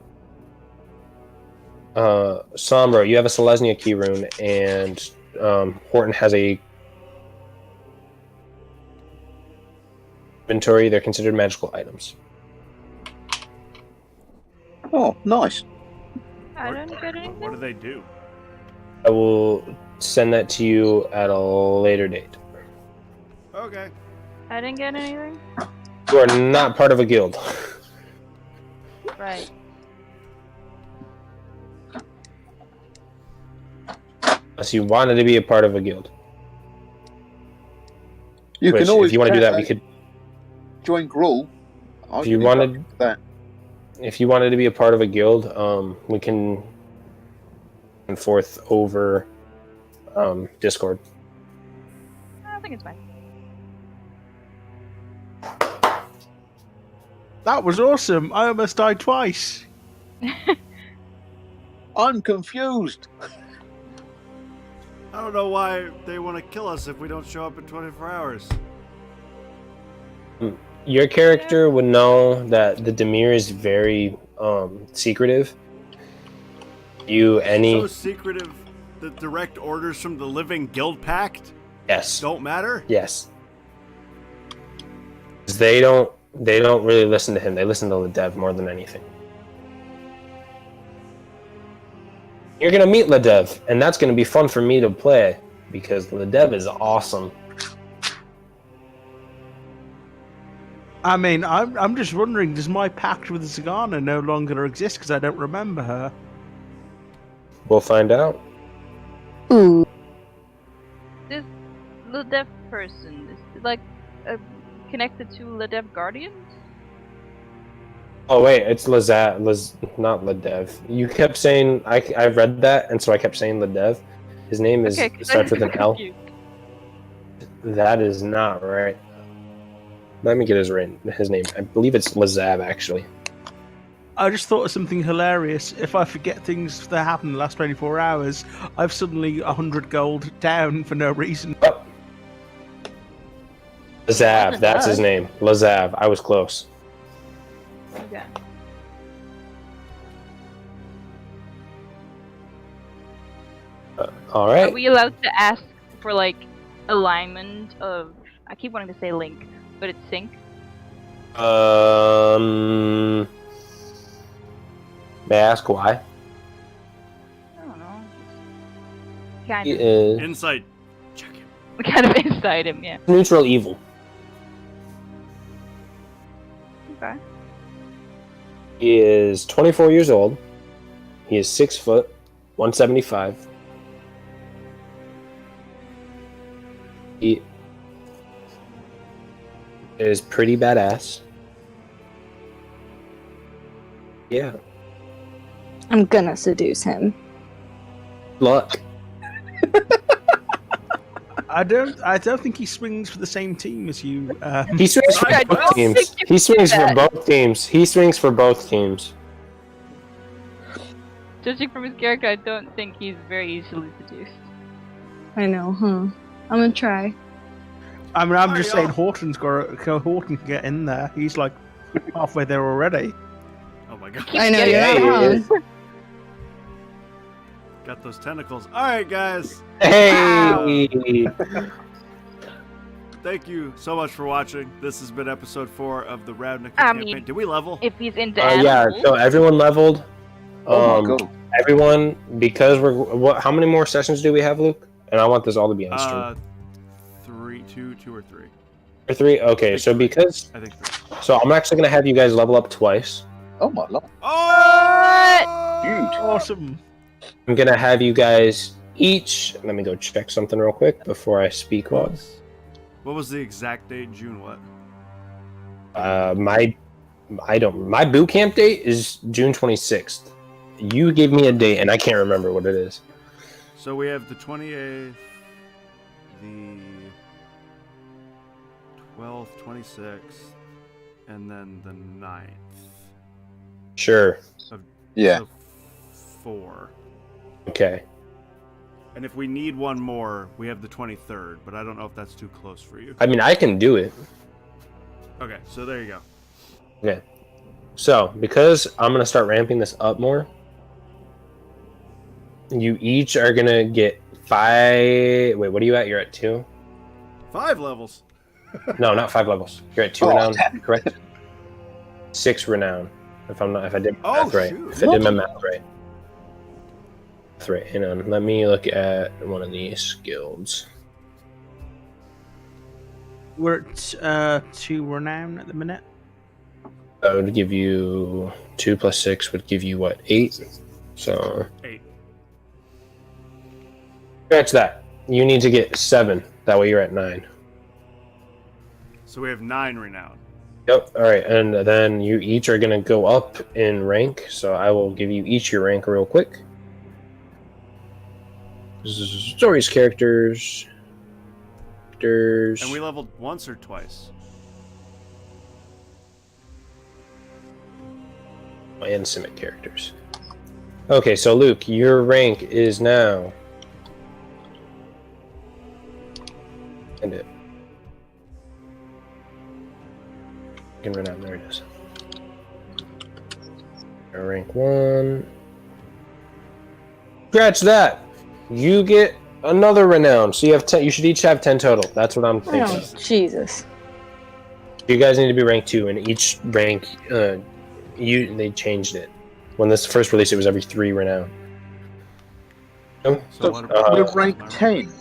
Sombra, you have a Selesnya key rune, and Horton has a inventory. They're considered magical items. Oh, nice. I don't get What anything. do they do? I will send that to you at a later date. Okay. I didn't get anything. You are not part of a guild. Right. Unless you wanted to be a part of a guild. You Which, can always if you want to do that, we could. join Gruul. If you wanted that. If you wanted to be a part of a guild, we can and forth over Discord. I think it's fine. That was awesome. I almost died twice. I'm confused. I don't know why they want to kill us if we don't show up in 24 hours. Your character would know that the Demir is very secretive. So secretive that direct orders from the Living Guild Pact Yes. don't matter? Yes. 'Cause they don't really listen to him. They listen to the dev more than anything. You're gonna meet Ledev, and that's gonna be fun for me to play because Ledev is awesome. I mean, I'm just wondering, does my pact with Zagana no longer exist because I don't remember her? We'll find out. Ooh. This Ledev person is like connected to Ledev Guardians? Oh wait, it's not Ledev. You kept saying I read that, and so I kept saying Ledev. His name is starts with an L. That is not right. Let me get his name. I believe it's Lazav, actually. I just thought of something hilarious. If I forget things that happened in the last 24 hours, I've suddenly 100 gold down for no reason. Oh. Lazav, that's his name. Lazav. I was close. Okay. All right. Are we allowed to ask for like alignment of? I keep wanting to say link, but it's sync. May I ask why? I don't know. Kind He of, is Insight. Check him. kind of inside him, yeah. neutral evil. Okay. He is 24 years old. He is 6 foot, 175. He is pretty badass. Yeah. I'm gonna seduce him. Luck. I don't think he swings for the same team as you. He swings for I both don't teams. think you He swings do for that. both teams. He swings for both teams. Judging from his character, I don't think he's very easily seduced. I know, huh? I'm gonna try. I mean, I'm Are just y'all- saying Horton can get in there. He's like halfway there already. Oh my god. I know, getting you're not Hey. wrong. Got those tentacles. Alright, guys. Hey! Thank you so much for watching. This has been episode 4 of the Ravnica I campaign. mean- Did we level? If he's into Yeah, animals, so everyone leveled. Oh my god. Everyone, because how many more sessions do we have, Luke? And I want this all to be on stream. 2 or 3. Or 3? Okay, so because... I think 3. So I'm actually going to have you guys level up twice. Oh my lord. Oh! Huge. Awesome. I'm going to have you guys each... Let me go check something real quick before I speak. What was the exact date? June what? My boot camp date is June 26th. You gave me a date, and I can't remember what it is. So we have the 28th, the 12th, 26th, and then the 9th. Sure. Yeah. So 4. Okay. And if we need one more, we have the 23rd, but I don't know if that's too close for you. I mean, I can do it. Okay, so there you go. Okay. So, because I'm going to start ramping this up more, you each are gonna get 5. Wait, what are you at? You're at 2. 5 levels. No, not 5 levels. You're at 2 Oh, renown, damn. correct? 6 renown. If I did my Oh, math right. shoot. If I did my math right. That's right. Hang on. Let me look at one of these guilds. We're at 2 renown at the minute. That would give you 2 plus 6 would give you what? 8. So 8. scratch that. You need to get 7. That way you're at 9. So we have 9 renown. Yep. All right, and then you each are gonna go up in rank. So I will give you each your rank real quick. Stories, characters. And we leveled once or twice? And Simic characters. Okay, so Luke, your rank is now. And it. I can run out. There it is. Rank 1. Scratch that. You get another renown. So you have 10. You should each have 10 total. That's what I'm thinking. Oh, Jesus. You guys need to be rank 2, and each rank, they changed it. When this first release, it was every 3 renown. So what about We're ranked 10.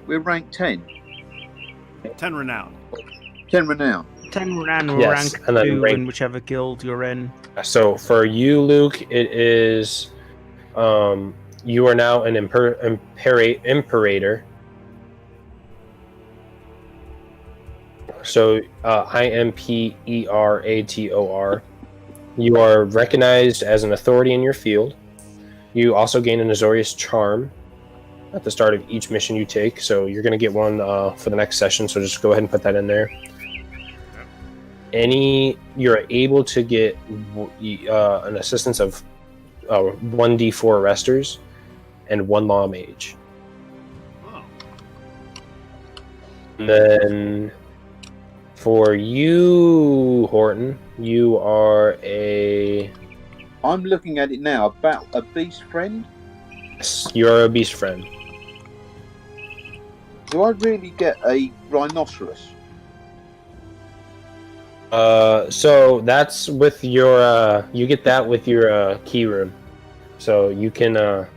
We're ranked 10. 10 renown. 10 renown. 10 renown or Yes, rank and then 2 rank- in whichever guild you're in. So for you, Luke, it is, you are now an imperator. So Imperator. You are recognized as an authority in your field. You also gain an Azorius charm at the start of each mission you take. So you're going to get one for the next session. So just go ahead and put that in there. You're able to get an assistance of 1d4 arresters and 1 law mage. Oh. And then for you, Horton, you are I'm looking at it now. About a beast friend. you're a beast friend. Do I really get a rhinoceros? So that's with your you get that with your key room. So you can though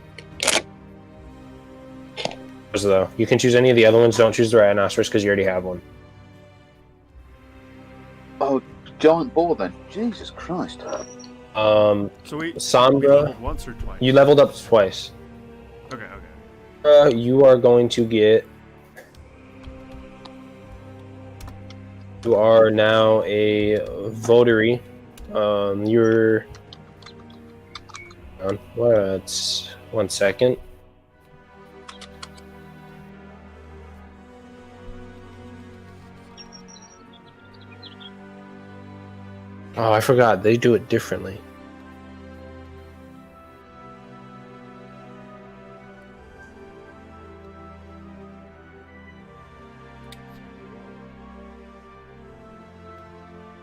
you can choose any of the other ones. Don't choose the rhinoceros because you already have one. Oh, giant boar then. Jesus Christ. So we Sandra, leveled once or twice? you leveled up twice. Okay, okay. You are going to get. You are now a votary. You're. What? 1 second. Oh, I forgot. They do it differently.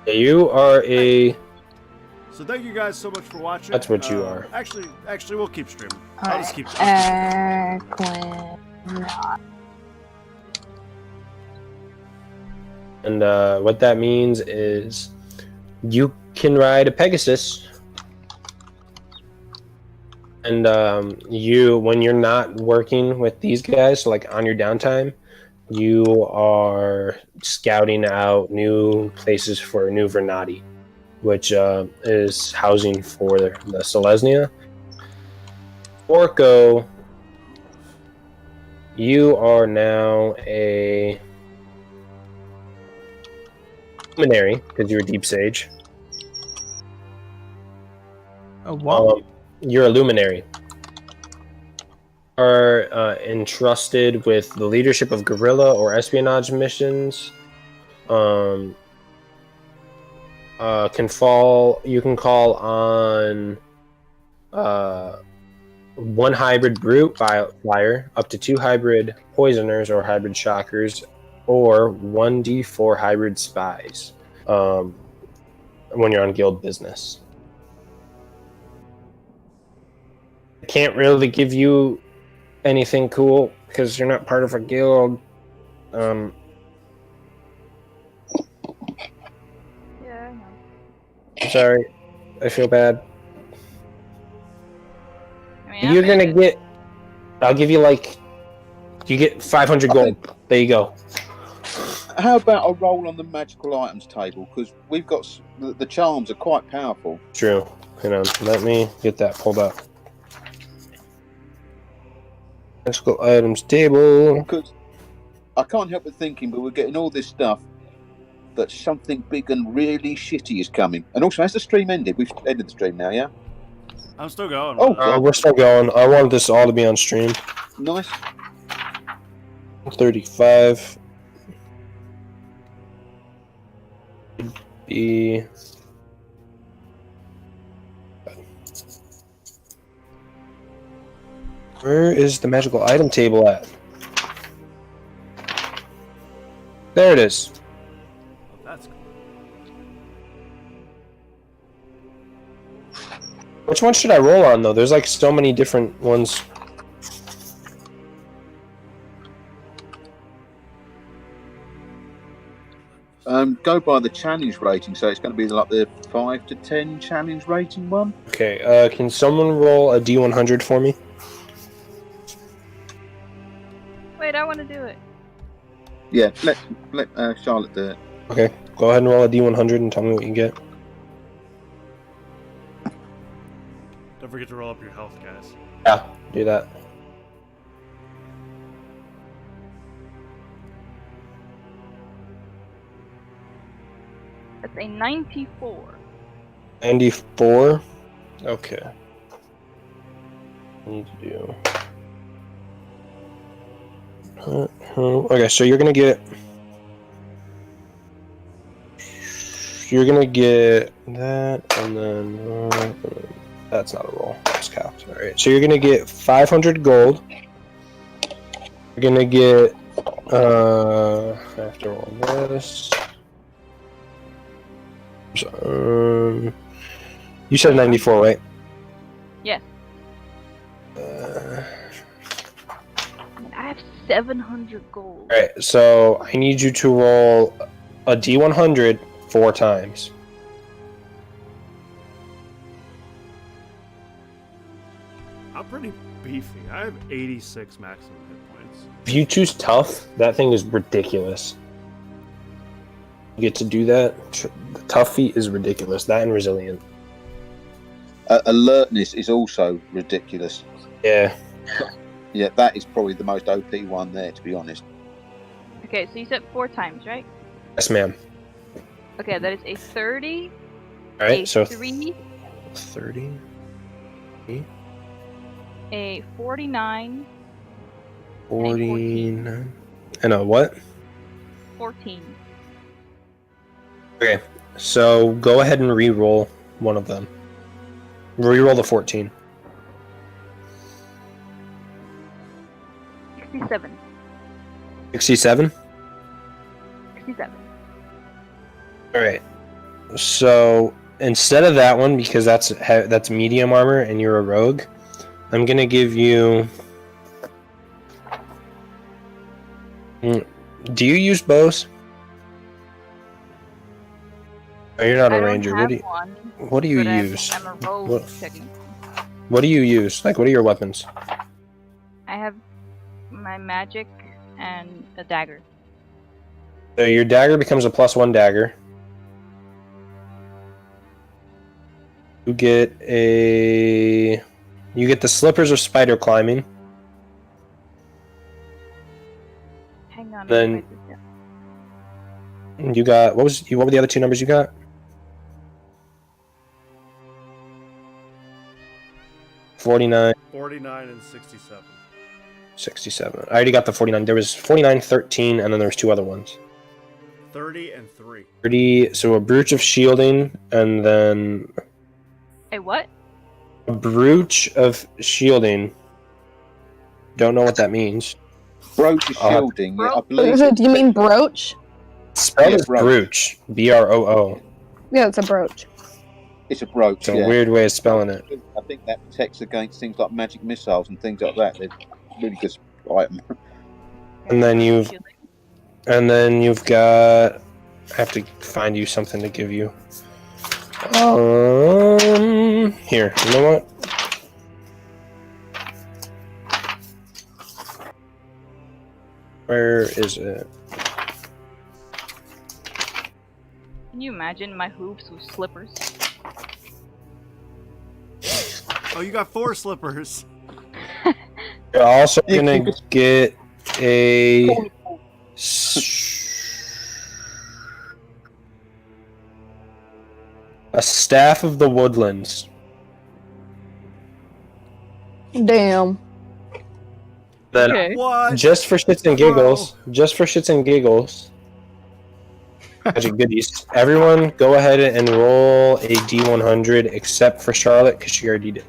Yeah, you are a. So thank you guys so much for watching. That's what you are. Actually, we'll keep streaming. I'll just keep streaming. And what that means is you can ride a Pegasus. And when you're not working with these guys, so like on your downtime, you are scouting out new places for New Vernati, which is housing for the Selesnya. Orko, you are now a luminary because you're a deep sage. A what? You're a luminary. Are entrusted with the leadership of guerrilla or espionage missions. You can call on 1 hybrid brute flyer, up to 2 hybrid poisoners or hybrid shockers, or 1d4 hybrid spies when you're on guild business. can't really give you anything cool because you're not part of a guild. Yeah, I know. I'm sorry. I feel bad. I mean, You're I'm gonna good. get. I'll give you you get 500 gold. There you go. How about a roll on the magical items table? Because we've got the charms are quite powerful. True. Hang on. Let me get that pulled up. Magical items table. Because I can't help but thinking, but we're getting all this stuff, that something big and really shitty is coming. And also, has the stream ended? We've ended the stream now, yeah? I'm still going. Oh, Well, We're still going. I wanted this all to be on stream. nice. 35. Be. Where is the magical item table at? There it is. oh, that's cool. Which one should I roll on though? There's like so many different ones. Go by the challenge rating, so it's going to be like the 5 to 10 challenge rating one. Okay, can someone roll a D100 for me? Wait, I want to do it. Yeah, let Charlotte do it. Okay, go ahead and roll a D100 and tell me what you get. Don't forget to roll up your health, guys. Yeah, do that. That's a 94. 94? Okay. I need to do... Okay, so you're gonna get... You're gonna get that, and then... that's not a roll. It's capped. Alright, so you're gonna get 500 gold. You're gonna get... after all this... So, you said 94, right? Yes. Uh, I have 700 gold. Alright, so I need you to roll a D100 4 times. I'm pretty beefy. I have 86 maximum hit points. If you choose tough, that thing is ridiculous. You get to do that. The tough feat is ridiculous. That and resilient. Alertness is also ridiculous. Yeah. Yeah, that is probably the most OP one there, to be honest. Okay, so you said 4 times, right? Yes, ma'am. Okay, that is a 30, Alright, a so 3, 30. a 49, 49. And a what? 14. Okay, so go ahead and re-roll one of them. Re-roll the 14. 67. 67? 67. Alright. So instead of that one, because that's medium armor and you're a rogue, I'm gonna give you... Do you use bows? Oh, you're not a ranger. I What don't do you, have one, what do you but use? I'm a rogue What- technically. What do you use? Like, what are your weapons? I have my magic and a dagger. So your dagger becomes a +1 dagger. You get the slippers of spider climbing. Hang on. Then- let me write this down. You got what were the other two numbers you got? 49, 49 and 67. 67. I already got the 49. There was 49, 13, and then there was 2 other ones. 30 and 3. 30. So a brooch of shielding, and then A what? a brooch of shielding. Don't know what that means. Brooch is shielding, I believe. Do you mean brooch? Spelled Yeah, as brooch. brooch. BROO. Yeah, it's a brooch. It's a brooch. It's a yeah. weird way of spelling it. I think that protects against things like magic missiles and things like that. They're really good item. And then you've got. I have to find you something to give you. Here. You know what? Where is it? Can you imagine my hooves with slippers? Oh, you got 4 slippers. You're also gonna get a staff of the woodlands. Damn. Then Okay. What? just for shits and giggles, magic goodies. Everyone, go ahead and roll a D100 except for Charlotte because she already did.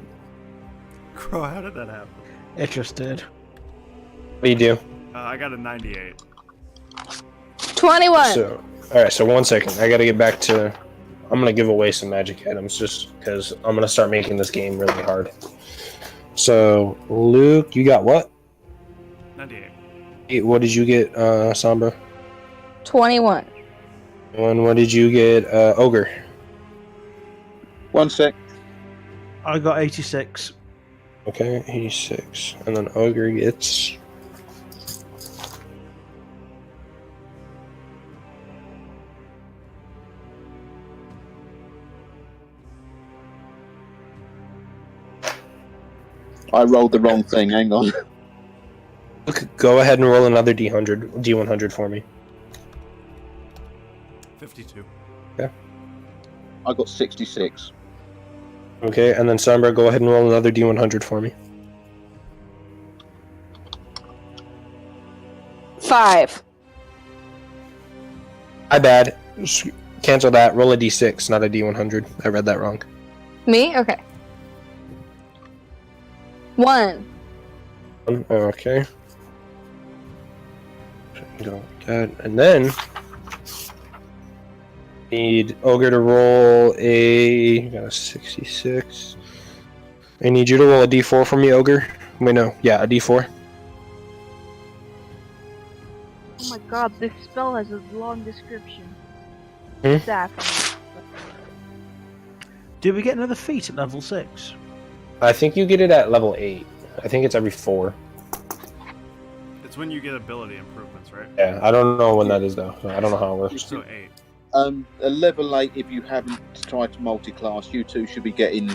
Crow, how did that happen? It just did. What do you do? I got a 98. 21. So, all right. So 1 second. I got to get back to. I'm gonna give away some magic items just because I'm gonna start making this game really hard. So Luke, you got what? 98. What did you get, Sombra? 21. And what did you get, Ogre? 1 sec. I got 86. Okay, 86. And then Ogre gets... I rolled the wrong thing. Hang on. Luke, go ahead and roll another D100 for me. 52. I got 66. Okay, and then Sombra, go ahead and roll another D100 for me. 5. My bad. Cancel that. Roll a D6, not a D100. I read that wrong. Me? Okay. 1. Okay. Go like that. And then need Ogre to roll a. Got a 66. I need you to roll a D4 for me, Ogre. Wait, no. Yeah, a D4. Oh my god, this spell has a long description. Hmm? Staff. Did we get another feat at level 6? I think you get it at level 8. I think it's every 4. It's when you get ability improvements, right? Yeah, I don't know when that is though. I don't know how it works. So 8. A level 8, if you haven't tried to multi-class, you two should be getting,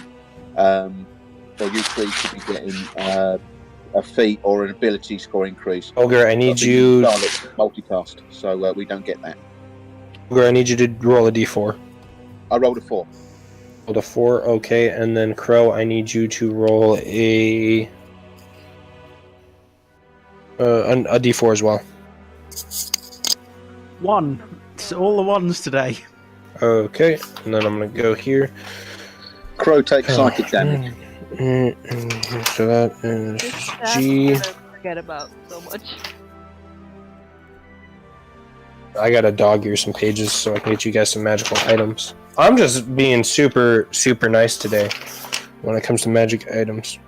or you three should be getting a feat or an ability score increase. Ogre, I need I think you. Charlotte multicast, so we don't get that. Ogre, I need you to roll a D4. I rolled a 4. Rolled a 4, okay, and then Crow, I need you to roll a D4 as well. 1. It's all the ones today. Okay, and then I'm gonna go here. Crow takes psychic damage. So that is This staff G. I forget about so much. I gotta dog ear some pages so I can get you guys some magical items. I'm just being super, super nice today when it comes to magic items.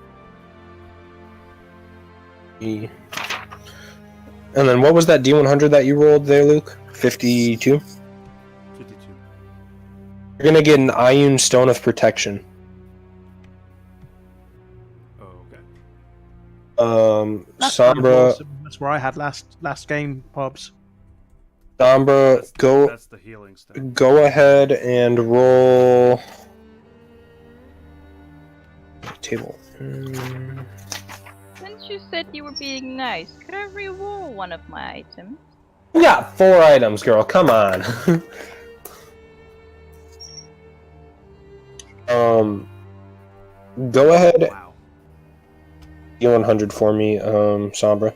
And then what was that D100 that you rolled there, Luke? 52? 52. You're gonna get an Iron Stone of Protection. Oh, okay. That's kind of Sombra, awesome. That's where I had last game, Pops. Sombra, That's the healing stuff. go ahead and roll. Table. Since you said you were being nice, could I re-roll one of my items? You got 4 items, girl. Come on. Go ahead. Wow. D100 for me, Sombra.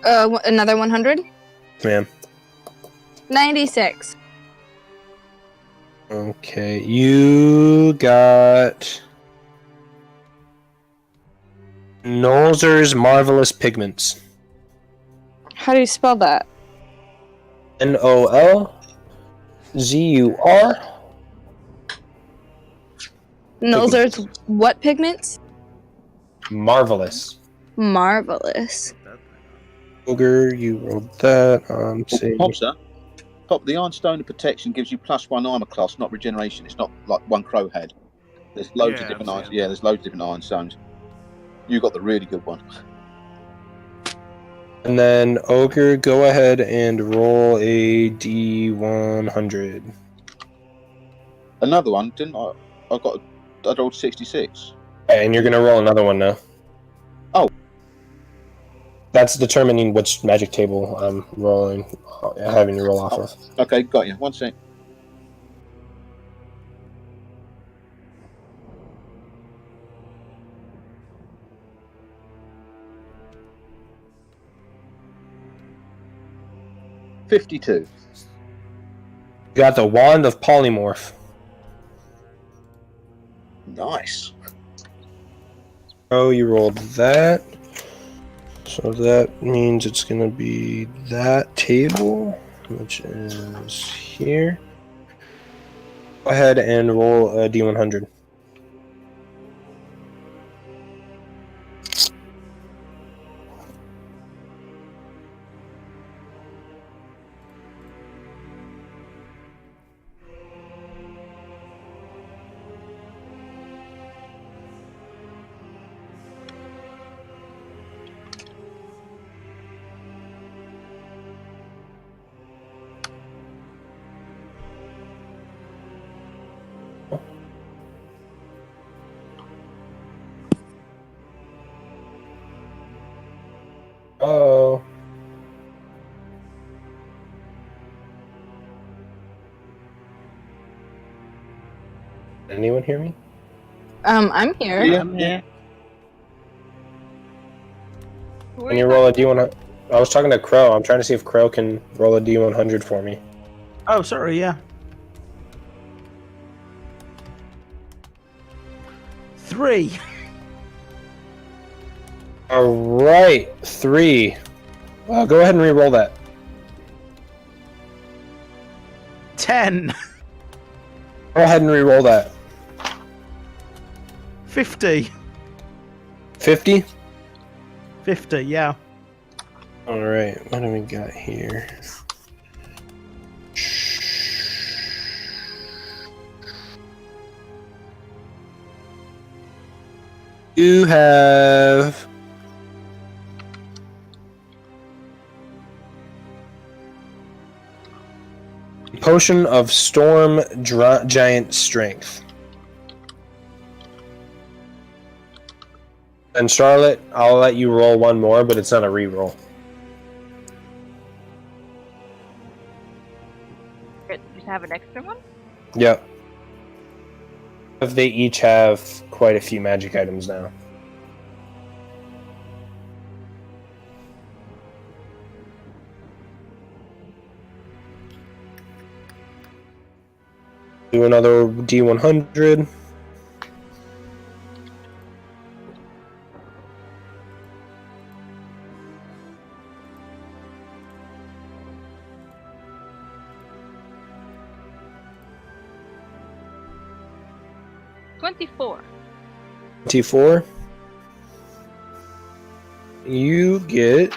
Another 100? Ma'am. 96. Okay, you got Nolzur's Marvelous Pigments. How do you spell that? Nolzur. And those are what pigments? Marvelous. Marvelous. Ogre, you rolled that. Pop, the Ironstone of Protection gives you +1 armor class, not regeneration. It's not like one crow had. There's loads of different irons. Yeah, there's loads of different Ironstones. You got the really good one. And then Ogre, go ahead and roll a D100. Another one, didn't I? I rolled 66. And you're gonna roll another one now. Oh. That's determining which magic table I'm having you roll off of. Okay, got you. 1 sec. $52. You got the Wand of Polymorph. Nice. Oh, you rolled that. So that means it's going to be that table, which is here. Go ahead and roll a D100. Oh. Anyone hear me? I'm here. Yeah. Who are Can you roll a D100? I was talking to Crow. I'm trying to see if Crow can roll a D100 for me. Oh, sorry, yeah. 3. Alright, 3. Go ahead and re-roll that. 10. Go ahead and re-roll that. 50. 50? 50, yeah. Alright, what do we got here? You have Potion of Storm Giant Strength. And Charlotte, I'll let you roll one more, but it's not a re-roll. Just have an extra one? Yep. If they each have quite a few magic items now. Do another D100. $24. 24. You get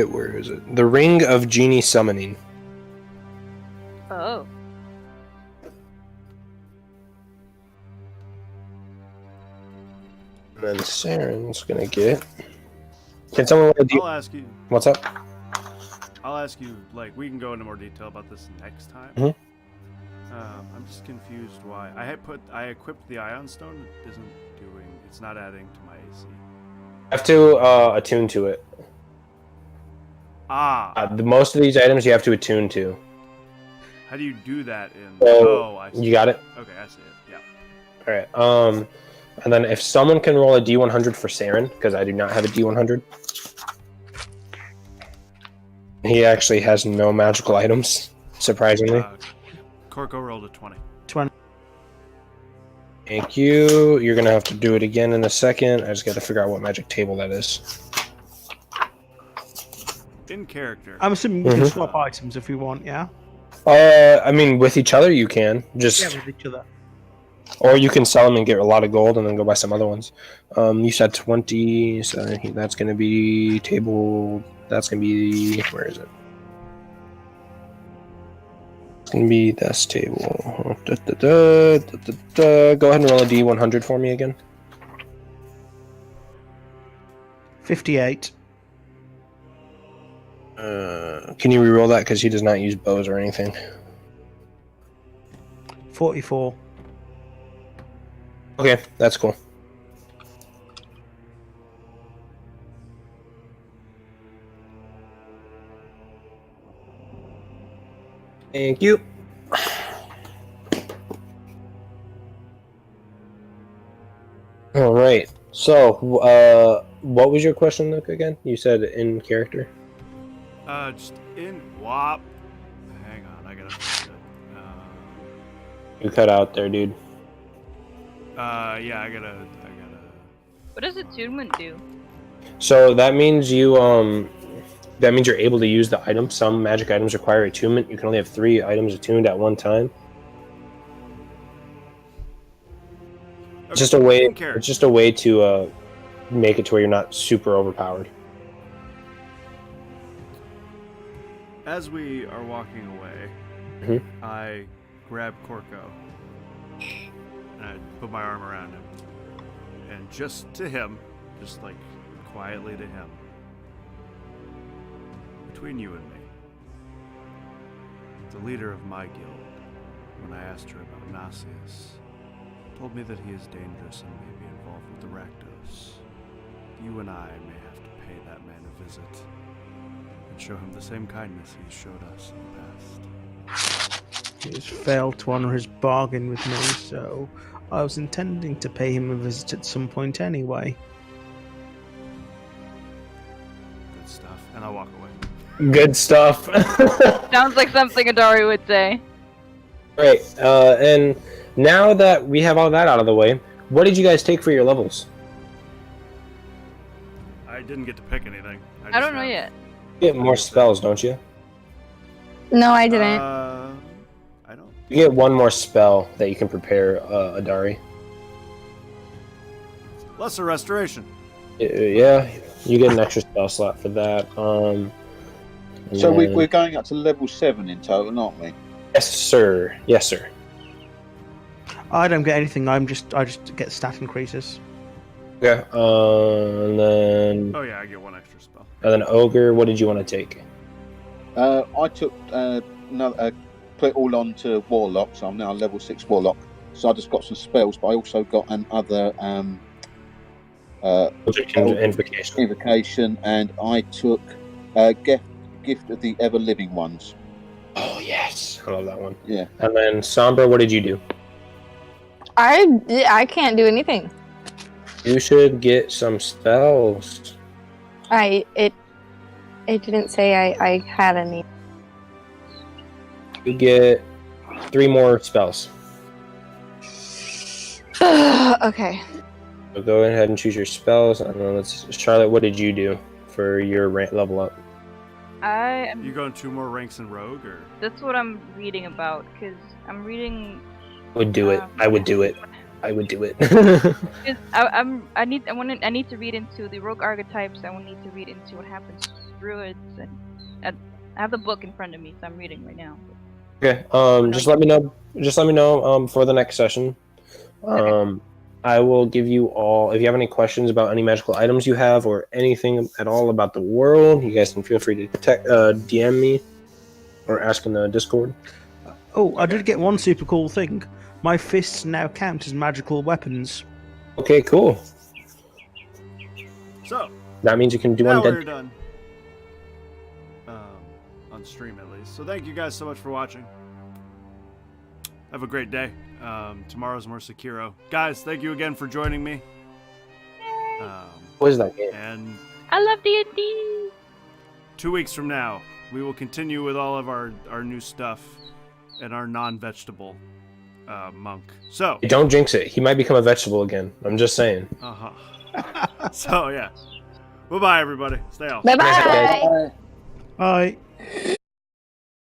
where is it? The Ring of Genie Summoning. Oh. And then Saren's gonna get. Can someone roll a D? I'll ask you. What's up? I'll ask you. Like, we can go into more detail about this next time. Mhm. I'm just confused why I equipped the Ion Stone. It isn't doing. It's not adding to my AC. I have to attune to it. Most of these items you have to attune to. How do you do that in? So, I see. you got it. Okay, I see it. Yeah. All right. And then if someone can roll a D100 for Saren, because I do not have a D100. He actually has no magical items, surprisingly. Corco rolled a 20. 20. Thank you. You're going to have to do it again in a second. I just got to figure out what magic table that is. In character. I'm assuming we can swap items if we want, yeah? I mean, with each other you can just, Yeah, with each other. or you can sell them and get a lot of gold and then go buy some other ones. You said 20, so that's gonna be table. That's gonna be, where is it? It's gonna be this table. Go ahead and roll a D100 for me again. 58. Can you reroll that because he does not use bows or anything? 44. Okay, that's cool. Thank you. All right. So, what was your question, Luke? Again, you said in character. Just in WAP. Hang on, I gotta find it. You cut out there, dude. Yeah, I gotta. What does attunement do? So that means you that means you're able to use the item. Some magic items require attunement. You can only have 3 items attuned at one time. It's just a way. It's just a way to make it to where you're not super overpowered. As we are walking away, I grab Corco and I put my arm around him, and just to him, just like quietly to him, between you and me, the leader of my guild, when I asked her about Nasius, told me that he is dangerous and may be involved with the Rakdos. You and I may have to pay that man a visit and show him the same kindness he showed us in the past. He has failed to honor his bargain with me, so I was intending to pay him a visit at some point anyway. Good stuff. And I walk away. Good stuff. Sounds like something Adari would say. Right. And now that we have all that out of the way, what did you guys take for your levels? I didn't get to pick anything. I don't know yet. You get more spells, don't you? No, I didn't. I don't. You get 1 more spell that you can prepare, Adari. Lesser restoration. Yeah, you get an extra spell slot for that. So we're going up to level 7 in total, aren't we? Yes, sir. Yes, sir. I don't get anything. I just get stat increases. Okay. And then. Oh yeah, I get 1 extra spell. And then ogre. What did you want to take? I took put it all on to warlock, so I'm now a level 6 warlock. So I just got some spells, but I also got another invocation, and I took gift of the ever living ones. Oh yes, I love that one. Yeah. And then Sombra, what did you do? I can't do anything. You should get some spells. It didn't say I had any. You get 3 more spells. Okay. So go ahead and choose your spells. And then Charlotte, what did you do for your level up? You going 2 more ranks in rogue, or? That's what I'm reading about, because I'm reading. Would do it. I would do it. I would do it. I need to read into the rogue archetypes. I will need to read into what happens to druids, and I have the book in front of me, so I'm reading right now. Okay. Just let me know. Just let me know. For the next session. Okay. I will give you all. If you have any questions about any magical items you have, or anything at all about the world, you guys can feel free to DM me, or ask in the Discord. Oh, I did get one super cool thing. My fists now count as magical weapons. Okay, cool. So That means you can do now undead. we're done. On stream at least. So thank you guys so much for watching. Have a great day. Tomorrow's more Sekiro. Guys, thank you again for joining me. What is that game? And I love D&D. 2 weeks from now, we will continue with all of our new stuff and our non-vegetable monk. So Don't jinx it. He might become a vegetable again. I'm just saying. So yeah. Bye-bye, everybody. Stay off. Bye Nice, bye. guys. Bye. Bye.